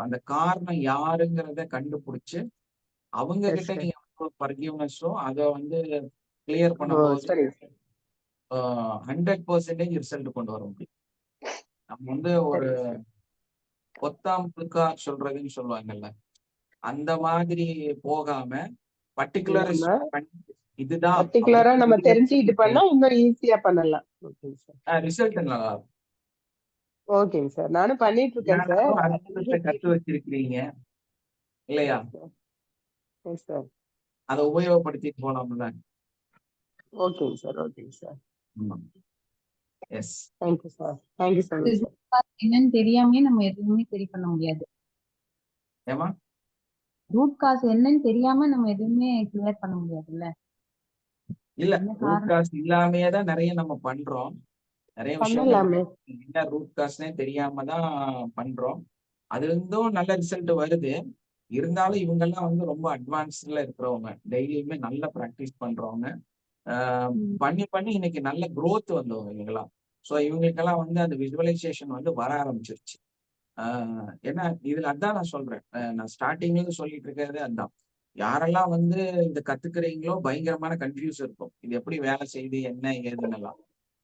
அந்த காரணம் யாருங்கிறத கண்டுபிடிச்சு அவங்க கிட்ட நீங்க ஃபர்கிவ்னஸோ அதை வந்து கிளியர் பண்ணும்போது 100% ரிசல்ட் கொண்டு வர முடியும். நம்ம வந்து ஒரு பொத்தாம் புழுக்கா சொல்றதுன்னு சொல்லுவாங்கல்ல, அந்த மாதிரி போகாம பர்டிகுலர் இதுதான் பர்டிகுலரா நம்ம தெரிஞ்சுக்கிட்டு பண்ணா இன்னும் ஈஸியா பண்ணலாம். ரிசல்ட் நல்லா இருக்கும். ஓகேங்க சார், நானும் பண்ணிட்டு இருக்கேன் சார். கத்து வச்சிருக்கீங்க இல்லையா? சார் அதை உபயோகப்படுத்திட்டு போலாம்ல. ஓகேங்க சார். ஓகேங்க sir. Yes, thank you sir. Thank you sir. என்னன்னு தெரியாமயே நம்ம எதுவுமே சரி பண்ண முடியாது. ஏமா ரூட் காஸ் என்னன்னு தெரியாம நம்ம எதுவுமே கிளியர் பண்ண முடியாதுல்ல. இல்ல, ரூட் காஸ் இல்லாமயே தான் நிறைய நம்ம பண்றோம். நிறைய விஷயம் என்ன ரூட் காஸ்னே தெரியாம தான் பண்றோம். அதுல இருந்தும் நல்ல ரிசல்ட் வருது. இருந்தாலும் இவங்க எல்லாம் வந்து ரொம்ப அட்வான்ஸ்ல இருக்கிறவங்க, டெய்லியுமே நல்ல ப்ராக்டிஸ் பண்றவங்க, பண்ணி பண்ணி இன்னைக்கு நல்ல growth வந்தவங்க இவங்கெல்லாம். ஸோ இவங்களுக்கெல்லாம் வந்து அந்த விசுவலைசேஷன் வந்து வர ஆரம்பிச்சிருச்சு. ஏன்னா இதுல அதான் நான் சொல்றேன், நான் ஸ்டார்டிங்ல சொல்லிட்டு இருக்கிறதே அதுதான். யாரெல்லாம் வந்து இதை கத்துக்கிறீங்களோ பயங்கரமான கன்ஃபியூஸ் இருக்கும், இது எப்படி வேலை செய்யுது என்ன ஏதுன்னெல்லாம்.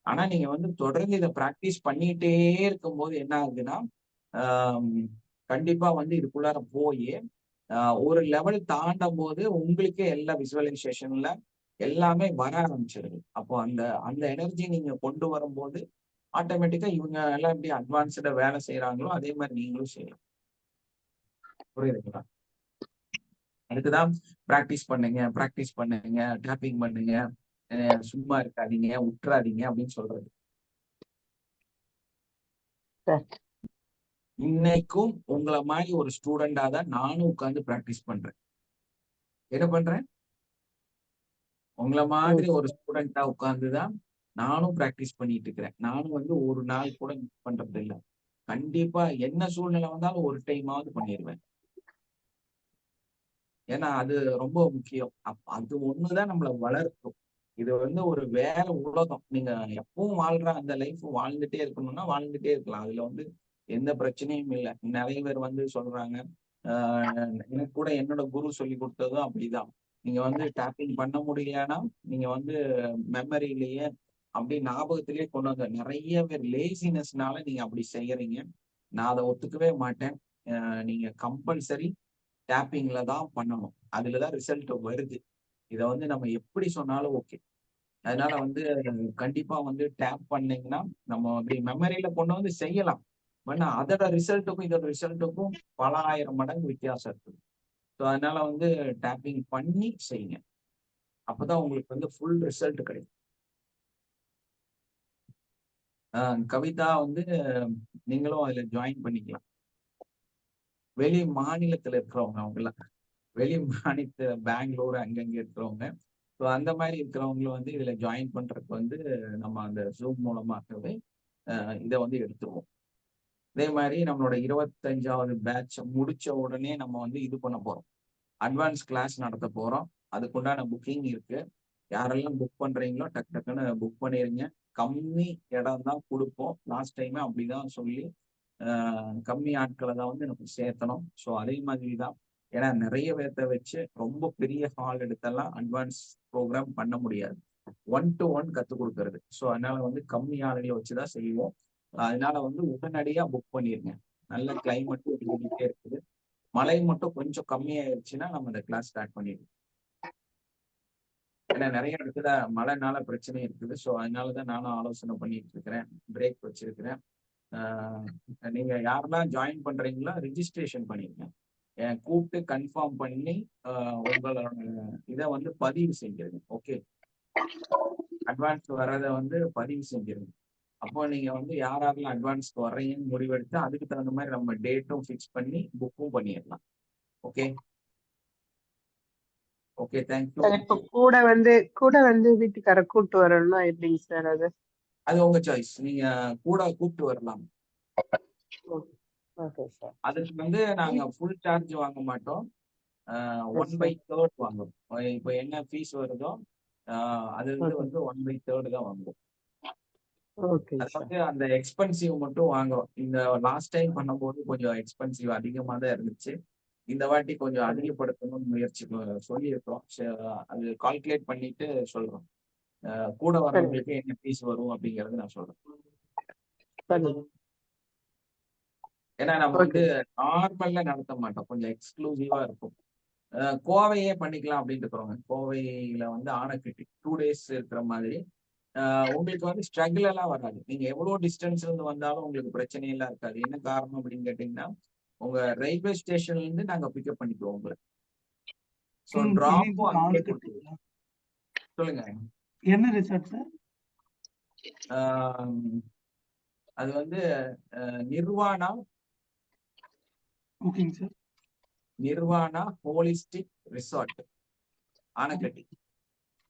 ஆனா நீங்க வந்து தொடர்ந்து இதை ப்ராக்டிஸ் பண்ணிட்டே இருக்கும்போது என்ன ஆகுதுன்னா கண்டிப்பா வந்து இதுக்குள்ளார போய் ஒரு லெவல் தாண்டும் போது உங்களுக்கே எல்லா விசுவலைசேஷன்ல எல்லாமே வர ஆரம்பிச்சிருது. அப்போ அந்த அந்த எனர்ஜி நீங்க கொண்டு வரும்போது ஆட்டோமேட்டிக்கா இவங்க எல்லாம் எப்படி அட்வான்ஸ்டா வேலை செய்யறாங்களோ அதே மாதிரி நீங்களும் செய்யலாம். புரியுதுங்களா? அதுக்குதான் ப்ராக்டிஸ் பண்ணுங்க, டேப்பிங் பண்ணுங்க, சும்மா இருக்காதீங்க, உற்றாதீங்க அப்படின்னு சொல்றது. இன்னைக்கும் உங்களை மாதிரி ஒரு ஸ்டூடெண்டா தான் நானும் உட்கார்ந்து பிராக்டிஸ் பண்றேன். என்ன பண்றேன்? உங்களை மாதிரி ஒரு ஸ்டூடெண்டா உட்கார்ந்துதான் நானும் பிராக்டிஸ் பண்ணிட்டு இருக்கிறேன். நானும் வந்து ஒரு நாள் கூட மிஸ் பண்றது இல்லை. கண்டிப்பா என்ன சூழ்நிலை வந்தாலும் ஒரு டைமாவது பண்ணிடுவேன். ஏன்னா அது ரொம்ப முக்கியம். அது ஒண்ணுதான் நம்மளை வளர்க்கும். இது வந்து ஒரு வேற உலகம். நீங்க எப்பவும் வாழ்ற அந்த லைஃப் வாழ்ந்துட்டே இருக்கணும்னா வாழ்ந்துட்டே இருக்கலாம். அதுல வந்து எந்த பிரச்சனையும் இல்லை. நிறைய பேர் வந்து சொல்றாங்க, எனக்கு கூட என்னோட குரு சொல்லி கொடுத்ததும் அப்படிதான். நீங்க வந்து டேப்பிங் பண்ண முடியலையானா நீங்க வந்து மெமரியிலேயே அப்படி ஞாபகத்திலேயே கொண்டு வந்த நிறைய பேர் லேசினஸ்னால நீங்க அப்படி செய்யறீங்க. நான் அதை ஒத்துக்கவே மாட்டேன். நீங்க கம்பல்சரி டேப்பிங்ல தான் பண்ணணும். அதுலதான் ரிசல்ட் வருது. இதை வந்து நம்ம எப்படி சொன்னாலும் ஓகே. அதனால வந்து கண்டிப்பா வந்து டேப் பண்ணீங்கன்னா நம்ம அப்படி மெமரியில கொண்டு வந்து செய்யலாம். பட் அதோட ரிசல்ட்டுக்கும் இதோட ரிசல்ட்டுக்கும் பல ஆயிரம் மடங்கு வித்தியாசம் இருக்குது. ஸோ அதனால வந்து டேப்பிங் பண்ணி செய்யுங்க. அப்பதான் உங்களுக்கு வந்து ஃபுல் ரிசல்ட் கிடைக்கும். கவிதா வந்து நீங்களும் அதுல ஜாயின் பண்ணிக்கலாம். வெளி மாநிலத்துல இருக்கிறவங்க அவங்கெல்லாம் வெளி மாநில பெங்களூர் அங்கங்க இருக்கிறவங்க. ஸோ அந்த மாதிரி இருக்கிறவங்களும் வந்து இதுல ஜாயின் பண்றதுக்கு வந்து நம்ம அந்த ஜூம் மூலமாகவே இதை வந்து எடுத்துருவோம். அதே மாதிரி நம்மளோட 25வது பேட்ச் முடிச்ச உடனே நம்ம வந்து இது பண்ண போறோம். அட்வான்ஸ் கிளாஸ் நடத்த போறோம். அதுக்குண்டான புக்கிங் இருக்கு. யாரெல்லாம் புக் பண்றீங்களோ டக்கு டக்குன்னு புக் பண்ணிருங்க. கம்மி இடம் தான் கொடுப்போம். லாஸ்ட் டைமே அப்படிதான் சொல்லி கம்மி ஆட்களை தான் வந்து நமக்கு சேர்த்தணும். ஸோ அதே மாதிரி தான். ஏன்னா நிறைய பேர்த்த வச்சு ரொம்ப பெரிய ஹால் எடுத்தெல்லாம் அட்வான்ஸ் ப்ரோக்ராம் பண்ண முடியாது. 1-to-1 கற்றுக் கொடுக்கறது. ஸோ அதனால வந்து கம்மி ஆளுகளை வச்சுதான் செய்வோம். அதனால வந்து உடனடியா புக் பண்ணிருங்க. நல்ல கிளைமேட்டும் இருந்துகிட்டே இருக்குது. மழை மட்டும் கொஞ்சம் கம்மியாயிருச்சுன்னா நம்ம இந்த கிளாஸ் ஸ்டார்ட் பண்ணிடுவோம். ஏன்னா நிறைய இடத்துல மழைனால பிரச்சனை இருக்குது. ஸோ அதனாலதான் நானும் ஆலோசனை பண்ணிட்டு இருக்கிறேன். பிரேக் வச்சிருக்கிறேன். நீங்க யாரெல்லாம் ஜாயின் பண்றீங்களோ ரிஜிஸ்ட்ரேஷன் பண்ணிருங்க. கூப்பிட்டு கன்ஃபார்ம் பண்ணி உங்களோட இதை வந்து பதிவு செஞ்சிருங்க. ஓகே, அட்வான்ஸ் வர்றதை வந்து பதிவு செஞ்சிருங்க. அப்போ நீங்க வந்து யாரெல்லாம் அட்வான்ஸ்க்கு வர்றீங்கன்னு முடிவெடுத்து அதுக்கு தகுந்த மாதிரி நம்ம டேட்டும் ஃபிக்ஸ் பண்ணி புக்கும் பண்ணிடலாம். Okay okay, thank you. இப்போ கூட வந்து வீட்டுக்கார கூப்பிட்டு வரணும்னா எப்படிங்க சார் அது? அது உங்க சாய்ஸ். நீங்க கூட கூப்பிட்டு வரலாம். Okay sir. அதுக்கு வந்து நாங்க ஃபுல் சார்ஜ் வாங்க மாட்டோம். 1/3 வாங்குவோம். இப்போ என்ன ஃபீஸ் வருதோ அது வந்து 1/3 தான் வாங்குவோம். அதாவது அந்த எக்ஸ்பென்சிவ் மட்டும் வாங்குறோம். இந்த லாஸ்ட் டைம் பண்ணும்போது கொஞ்சம் எக்ஸ்பென்சிவ் அதிகமா தான் இருந்துச்சு. இந்த வாட்டி கொஞ்சம் அதிகப்படுத்தணும்னு முயற்சி சொல்லியிருக்கோம். அது கால்குலேட் பண்ணிட்டு சொல்றோம். கூட வரவங்களுக்கு என்ன ஃபீஸ் வரும் அப்படிங்கறது நான் சொல்றேன். ஏன்னா நம்ம வந்து நார்மல்ல நடத்த மாட்டோம். கொஞ்சம் எக்ஸ்க்ளூசிவா இருக்கும். கோவையே பண்ணிக்கலாம் அப்படின்னு இருக்கிறவங்க. கோவையில வந்து ஆனைக்கட்டி 2 days இருக்கிற மாதிரி உங்களுக்கு வந்து ஸ்ட்ரகிள் எல்லாம் வராது. நீங்க எவ்வளவு டிஸ்டன்ஸ்ல இருந்து வந்தாலும் உங்களுக்கு பிரச்சனை எல்லாம் இருக்காது. என்ன காரணம் அப்படின்னு கேட்டீங்கன்னா உங்க ரயில்வே ஸ்டேஷன்ல இருந்து நாங்க பிக்கப் பண்ணிக்குவோம் உங்களை. ஸோ டிராப்பும் அங்கேயே கொடுத்துருவோம். சொல்லுங்க. என்ன ரிசார்ட் சார்? அது வந்து நிர்வாணா. ஓகேங்க sir. Nirvana holistic resort Anaikatti.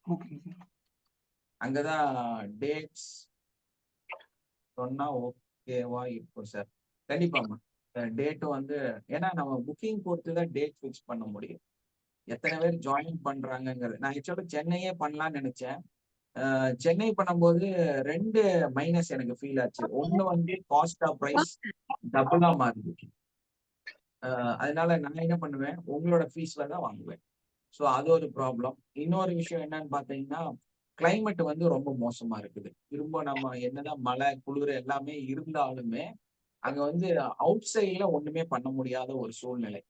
ஓகேங்க சார். அங்கதான் டேட்ஸ் சொன்னா ஓகேவா இருக்கும் சார்? கண்டிப்பாமா. டேட் வந்து ஏன்னா நம்ம புக்கிங் பொறுத்து தான் டேட் ஃபிக்ஸ் பண்ண முடியும். எத்தனை பேர் ஜாயின் பண்றாங்கிறது. நான் ஆக்சுவலா சென்னையே பண்ணலாம்னு நினைச்சேன். சென்னை பண்ணும்போது 2 மைனஸ் எனக்கு ஃபீல் ஆச்சு. ஒண்ணு வந்து காஸ்ட் ஆஃப் பிரைஸ் டபுளா மாறுது. அதனால நான் என்ன பண்ணுவேன், உங்களோட ஃபீஸ்ல தான் வாங்குவேன். ஸோ அது ஒரு ப்ராப்ளம். இன்னொரு விஷயம் என்னன்னு பாத்தீங்கன்னா கிளைமேட் வந்து ரொம்ப மோசமா இருக்குது. திரும்ப நம்ம என்னதான் மழை குளிர் எல்லாமே இருந்தாலுமே அங்க வந்து அவுட் சைட்ல ஒண்ணுமே பண்ண முடியாத ஒரு சூழ்நிலை.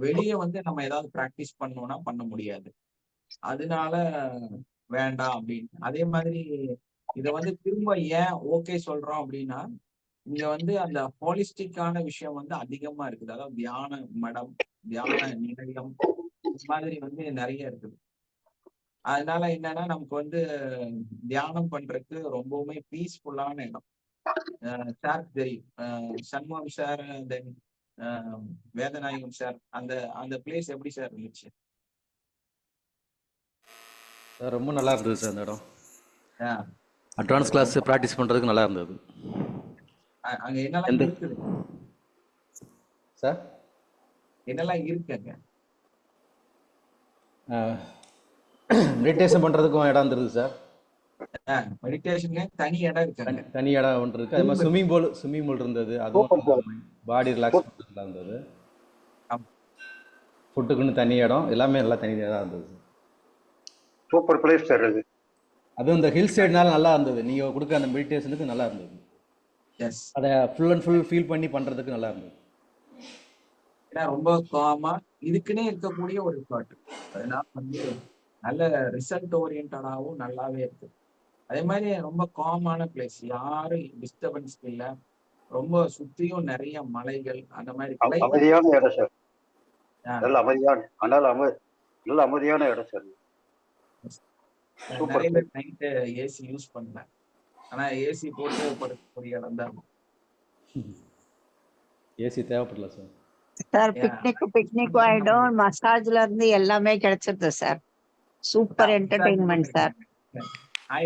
வெளியே வந்து நம்ம ஏதாவது பிராக்டிஸ் பண்ணோம்னா பண்ண முடியாது. அதனால வேண்டாம் அப்படின்னு. அதே மாதிரி இதை வந்து திரும்ப ஏன் ஓகே சொல்றோம் அப்படின்னா இங்க வந்து அந்த ஹோலிஸ்டிக்கான விஷயம் வந்து அதிகமா இருக்குது. அதாவது தியான மடம், தியான நிலையம் இந்த மாதிரி வந்து நிறைய இருக்குது. அதனால என்னன்னா நமக்கு வந்து தியானம் பண்றதுக்கு ரொம்பவுமே பீஸ்ஃபுல்லான இடம். சார் தெரியும், சண்முகம் சார், தென் வேதநாயகம் சார், அந்த அந்த பிளேஸ் எப்படி சார் இருந்துச்சு? சார் ரொம்ப நல்லா இருந்தது சார் அந்த இடம். ஆஹ் அட்வான்ஸ் கிளாஸ் ப்ராக்டிஸ் பண்ணுறதுக்கு நல்லா இருந்தது. அங்க என்னெல்லாம் இருக்குது சார்? என்னெல்லாம் இருக்குங்க? மெடிடேஷன் பண்ணுறதுக்கும் இடம் இருந்தது சார். மெடிடேஷனுக்கு தனி இடம் இருக்காங்க. தனி இடம் ஒன்று இருக்குது. அது மாதிரி ஸ்விம்மிங் பூல் இருந்தது. அதுவும் பாடி ரிலாக்ஸ் பண்ணுறதுல இருந்தது. ஃபுட்டுக்குன்னு தனி இடம், எல்லாமே நல்லா தனி இடம் இருந்தது. சூப்பர் பிளேஸ் சார் அது. அதுவும் இந்த ஹில் சைடுனால நல்லா இருந்தது. நீங்கள் கொடுக்க அந்த மெடிடேஷனுக்கு நல்லா இருந்தது. அதை ஃபுல் அண்ட் ஃபுல் ஃபீல் பண்ணி பண்ணுறதுக்கு நல்லா இருந்தது. ஏன்னா ரொம்ப காமா இதுக்குன்னே இருக்கக்கூடிய ஒரு ஸ்பாட். அதனால வந்து நல்ல ரிசல்ட் ஓரியன்டாகவும் நல்லாவே இருக்கு. அதே மாதிரி ரொம்ப காமான பிளேஸ், யாரும் டிஸ்டர்பன்ஸ் இல்லை. ரொம்ப சுத்தியும் நிறைய மலைகள், அந்த மாதிரி அமைதியான இடம் சார். நல்ல அமைதியான, ஆனால் நல்ல அமைதியான இடம் சார். நிறைய பேர் நைட்டு ஏசி யூஸ் பண்ணல, ஆனா ஏசி போட்டு படுக்கக்கூடிய இடம் தான். ஏசி தேவைப்படல சார். சார் பிக்னிக் ஆயிடும், மசாஜ்ல இருந்து எல்லாமே கிடைச்சிருது sir. Super entertainment sir,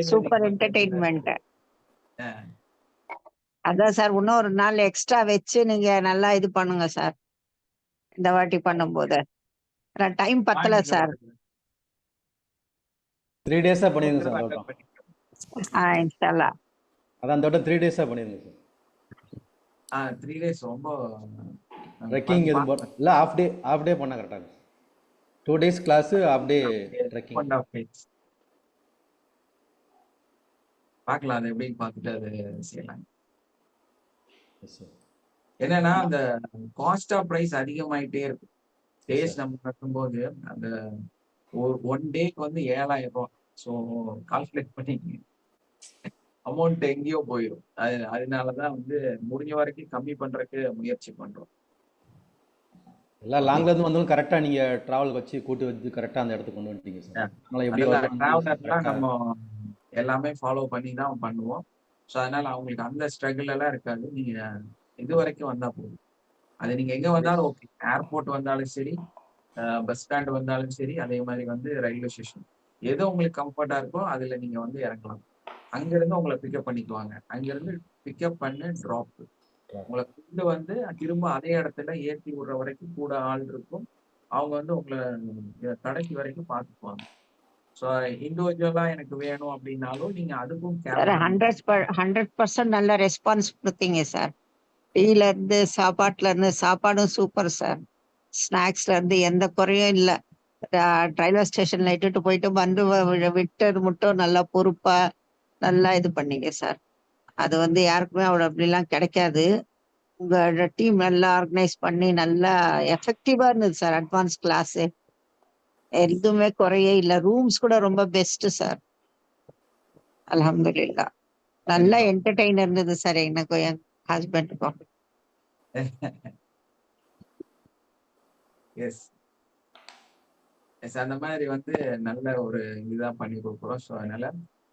super entertainment. அதான் சார், இன்னொரு நாள் எக்ஸ்ட்ரா வச்சு நீங்க நல்லா இது பண்ணுங்க சார் இந்த வாட்டி பண்ணும்போது. டைம் பத்தல சார். 3 days பண்ணிருங்க சார். இன்ஷால்லா. அதான் அந்த வட்டம் 3 days பண்ணிருங்க சார். 3 days ரொம்ப ட்ரெக்கிங் எதுவும் இல்லை, ஆஃப் டே பண்ணால் கரெக்டாக இருக்கும். 2 days class, half day trekking. பார்க்கலாம், அது எப்படி பார்த்துட்டு அது செய்யலாம். என்னன்னா அந்த காஸ்ட் ஆஃப் பிரைஸ் அதிகமாயிட்டே இருக்கு. டேஸ் நம்ம கட்டும்போது அந்த ஒன் டேக்கு வந்து 7,000 ரூபாய். ஸோ கால்குலேட் பண்ணி அமௌண்ட் எங்கேயோ போயிடும். அதனாலதான் வந்து முடிஞ்ச வரைக்கும் கம்மி பண்றதுக்கு முயற்சி பண்றோம். எல்லாம் லாங்ல இருந்து வந்தாலும் கரெக்டா நீங்க டிராவல் வச்சு கூட்டு வச்சு கரெக்டா அந்த இடத்துக்கு கொண்டு வந்துட்டீங்க சார். நம்ம எல்லாமே ஃபாலோ பண்ணி தான் பண்ணுவோம். ஸோ அதனால அவங்களுக்கு அந்த ஸ்ட்ரகிள் எல்லாம் இருக்காது. நீங்க இது வரைக்கும் வந்தா போதும். அது நீங்க எங்க வந்தாலும் ஓகே, ஏர்போர்ட் வந்தாலும் சரி, பஸ் ஸ்டாண்ட் வந்தாலும் சரி, அதே மாதிரி வந்து ரயில்வே ஸ்டேஷன், எது உங்களுக்கு கம்ஃபர்டா இருக்கோ அதுல நீங்க வந்து இறங்கலாம். அங்கிருந்து உங்களை பிக்கப் பண்ணிக்குவாங்க. அங்கிருந்து பிக்கப் பண்ணு ட்ராப், உங்களை கொண்டு வந்து திரும்ப அதே இடத்துல ஏற்றி விடுற வரைக்கும் கூட ஆள் இருக்கும். அவங்க வந்து உங்களை கடைசி வரைக்கும் பார்த்துக்குவாங்க. ஸோ இண்டிவிஜுவலா எனக்கு வேணும் அப்படின்னாலும் நீங்க அதுக்கும் 100% நல்ல ரெஸ்பான்ஸ் கொடுத்தீங்க சார். டீல இருந்து சாப்பாட்டுல இருந்து சாப்பாடும் சூப்பர் சார். ஸ்நாக்ஸ்ல இருந்து எந்த குறையும் இல்லை. ரயில்வே ஸ்டேஷன்ல இட்டுட்டு போயிட்டு வந்து விட்டது மட்டும் நல்லா பொறுப்பா நல்லா இது பண்ணீங்க சார். அது வந்து யாருக்குமே அவ்வளோ அப்படிலாம் கிடைக்காது. உங்களோட டீம் நல்லா ஆர்கனைஸ் பண்ணி நல்லா எஃபெக்டிவா இருந்தது சார். அட்வான்ஸ் கிளாஸ் எதுவுமே குறையே இல்லை. ரூம்ஸ் கூட ரொம்ப பெஸ்ட் சார். அல்ஹம்துலில்லாஹ். நல்லா என்டர்டெயின் இருந்தது சார் எனக்கும் என் ஹஸ்பண்டுக்கும். அந்த மாதிரி வந்து நல்ல ஒரு இதுதான் பண்ணி கொடுக்குறோம். ஸோ அதனால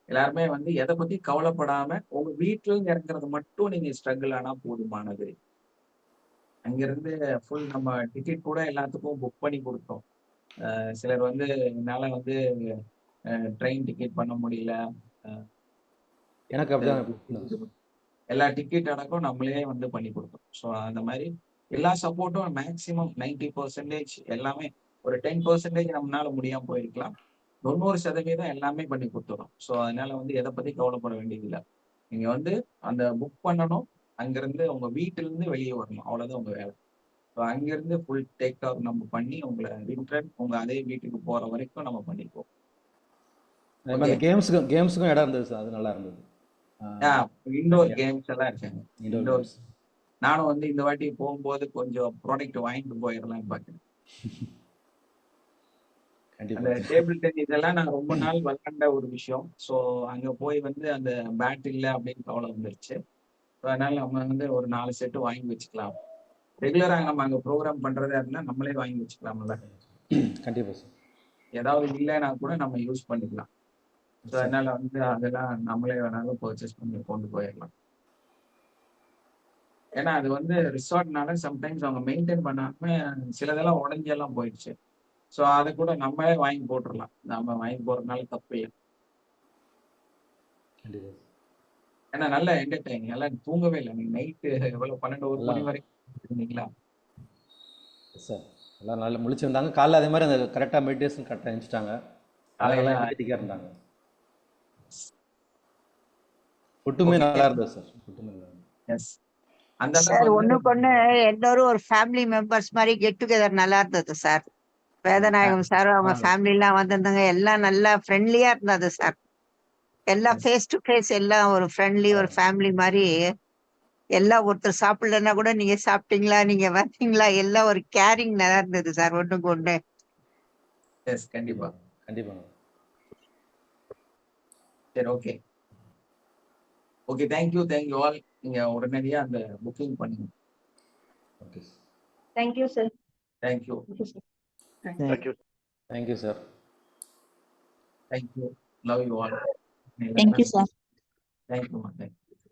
எல்லாருமே வந்து எதை பத்தி கவலைப்படாம உங்க வீட்டுல இருந்து இறங்குறது மட்டும் நீங்க ஸ்ட்ரகிள் ஆனா போதுமானது. அங்கிருந்து ஃபுல் நம்ம டிக்கெட் கூட எல்லாத்துக்கும் புக் பண்ணி கொடுத்தோம். சிலர் வந்து என்னால வந்து ட்ரெயின் டிக்கெட் பண்ண முடியல, எனக்கு அப்படிதான் எல்லா டிக்கெட் அடக்கம் நம்மளே வந்து பண்ணி கொடுத்தோம். ஸோ அந்த மாதிரி எல்லா சப்போர்ட்டும் மேக்சிமம் 90% எல்லாமே. ஒரு 10% நம்மளால முடியாம போயிருக்கலாம், 90% எல்லாமே பண்ணி கொடுத்துரும். ஸோ அதனால வந்து எதை பத்தி கவலைப்பட வேண்டியதில்லை. நீங்க வந்து அந்த புக் பண்ணணும், அங்கிருந்து உங்க வீட்டுல இருந்து வெளியே வரணும், அவ்வளவுதான் உங்க வேலை. ஸோ அங்கிருந்து ஃபுல் டேக் ஆஃப் நம்ம பண்ணி உங்களை ரிட்டர்ன் உங்க அதே வீட்டுக்கு போற வரைக்கும் நம்ம பண்ணிக்குவோம். கேம்ஸுக்கும் இடம் இருந்தது சார், அது நல்லா இருந்தது. இண்டோர் கேம்ஸ் எல்லாம் இருக்காங்க. இண்டோர்ஸ் நானும் வந்து இந்த வாட்டி போகும்போது கொஞ்சம் ப்ராடக்ட் வாங்கிட்டு போயிடலாம்னு பாக்கிறேன். அந்த டேபிள் டென்னிஸ் எல்லாம் நான் ரொம்ப நாள் விளையாண்ட ஒரு விஷயம். ஸோ அங்க போய் வந்து அந்த பேட் இல்லை அப்படின்னு கவலை வந்துருச்சு. அதனால நம்ம வந்து ஒரு 4 செட்டு வாங்கி வச்சுக்கலாம். ரெகுலரா நம்ம அங்க ப்ரோக்ராம் பண்றதா இருந்தா நம்மளே வாங்கி வச்சுக்கலாம்ல. கண்டிப்பா சார். ஏதாவது இல்லைன்னா கூட நம்ம யூஸ் பண்ணிக்கலாம். ஸோ அதனால வந்து அதெல்லாம் நம்மளே வேணாலும் பர்ச்சேஸ் பண்ணி கொண்டு போயிடலாம். ஏன்னா அது வந்து ரிசார்ட்னால சம்டைம்ஸ் அவங்க மெயின்டைன் பண்ணாம சிலதெல்லாம் உடஞ்செல்லாம் போயிடுச்சு. ஸோ அதை கூட நம்மளே வாங்கி போட்டுடலாம். நம்ம வாங்கி போடுறதுனால தப்பு இல்லை. கண்டிப்பா ஏன்னா நல்ல என்டர்டைனிங். எல்லாம் தூங்கவே இல்லை. நீங்க நைட்டு எவ்வளவு 12 1 மணி வரைக்கும் இருந்தீங்களா? சார் எல்லாம் நல்லா முழிச்சிருந்தாங்க. காலைல அதே மாதிரி அந்த கரெக்டாக மெடிடேஷன் கரெக்டாக எழுந்துட்டாங்க. காலையில எனர்ஜெட்டிக்காக இருந்தாங்க. ஃபுட்டுமே நல்லா இருந்தது சார். ஃபுட்டுமே நல்லா இருந்தது. எஸ். அந்த சார் அளவுக்கு ஒண்ணுக்கு ஒண்ணு எல்லாரும் ஒரு ஃபேமிலி மெம்பர்ஸ் மாதிரி கெட் டுகெதர் நல்லா இருந்தது சார். வேதநாயகம் சார் அவங்க ஃபேமிலி எல்லாம் வந்திருந்தாங்க. எல்லாம் நல்லா ஃப்ரெண்ட்லியா இருந்தது சார். எல்லாம் ஃபேஸ் டு ஃபேஸ் எல்லாம் ஒரு ஃப்ரெண்ட்லி ஒரு ஃபேமிலி மாதிரி எல்லாம் ஒருத்தர் சாப்பிடலன்னா கூட நீங்க சாப்பிட்டீங்களா நீங்க வந்தீங்களா எல்லாம் ஒரு கேரிங் நல்லா இருந்தது சார் ஒண்ணுக்கு ஒண்ணு. எஸ் கண்டிப்பா. கண்டிப்பா. சரி ஓகே. Okay thank you all. நீங்க உடனடியா அந்த புக்கிங் பண்ணுங்க. Okay. Thank you sir. Thank you. Thank you sir. Thank you. Love you all. Thank you sir. Thank you.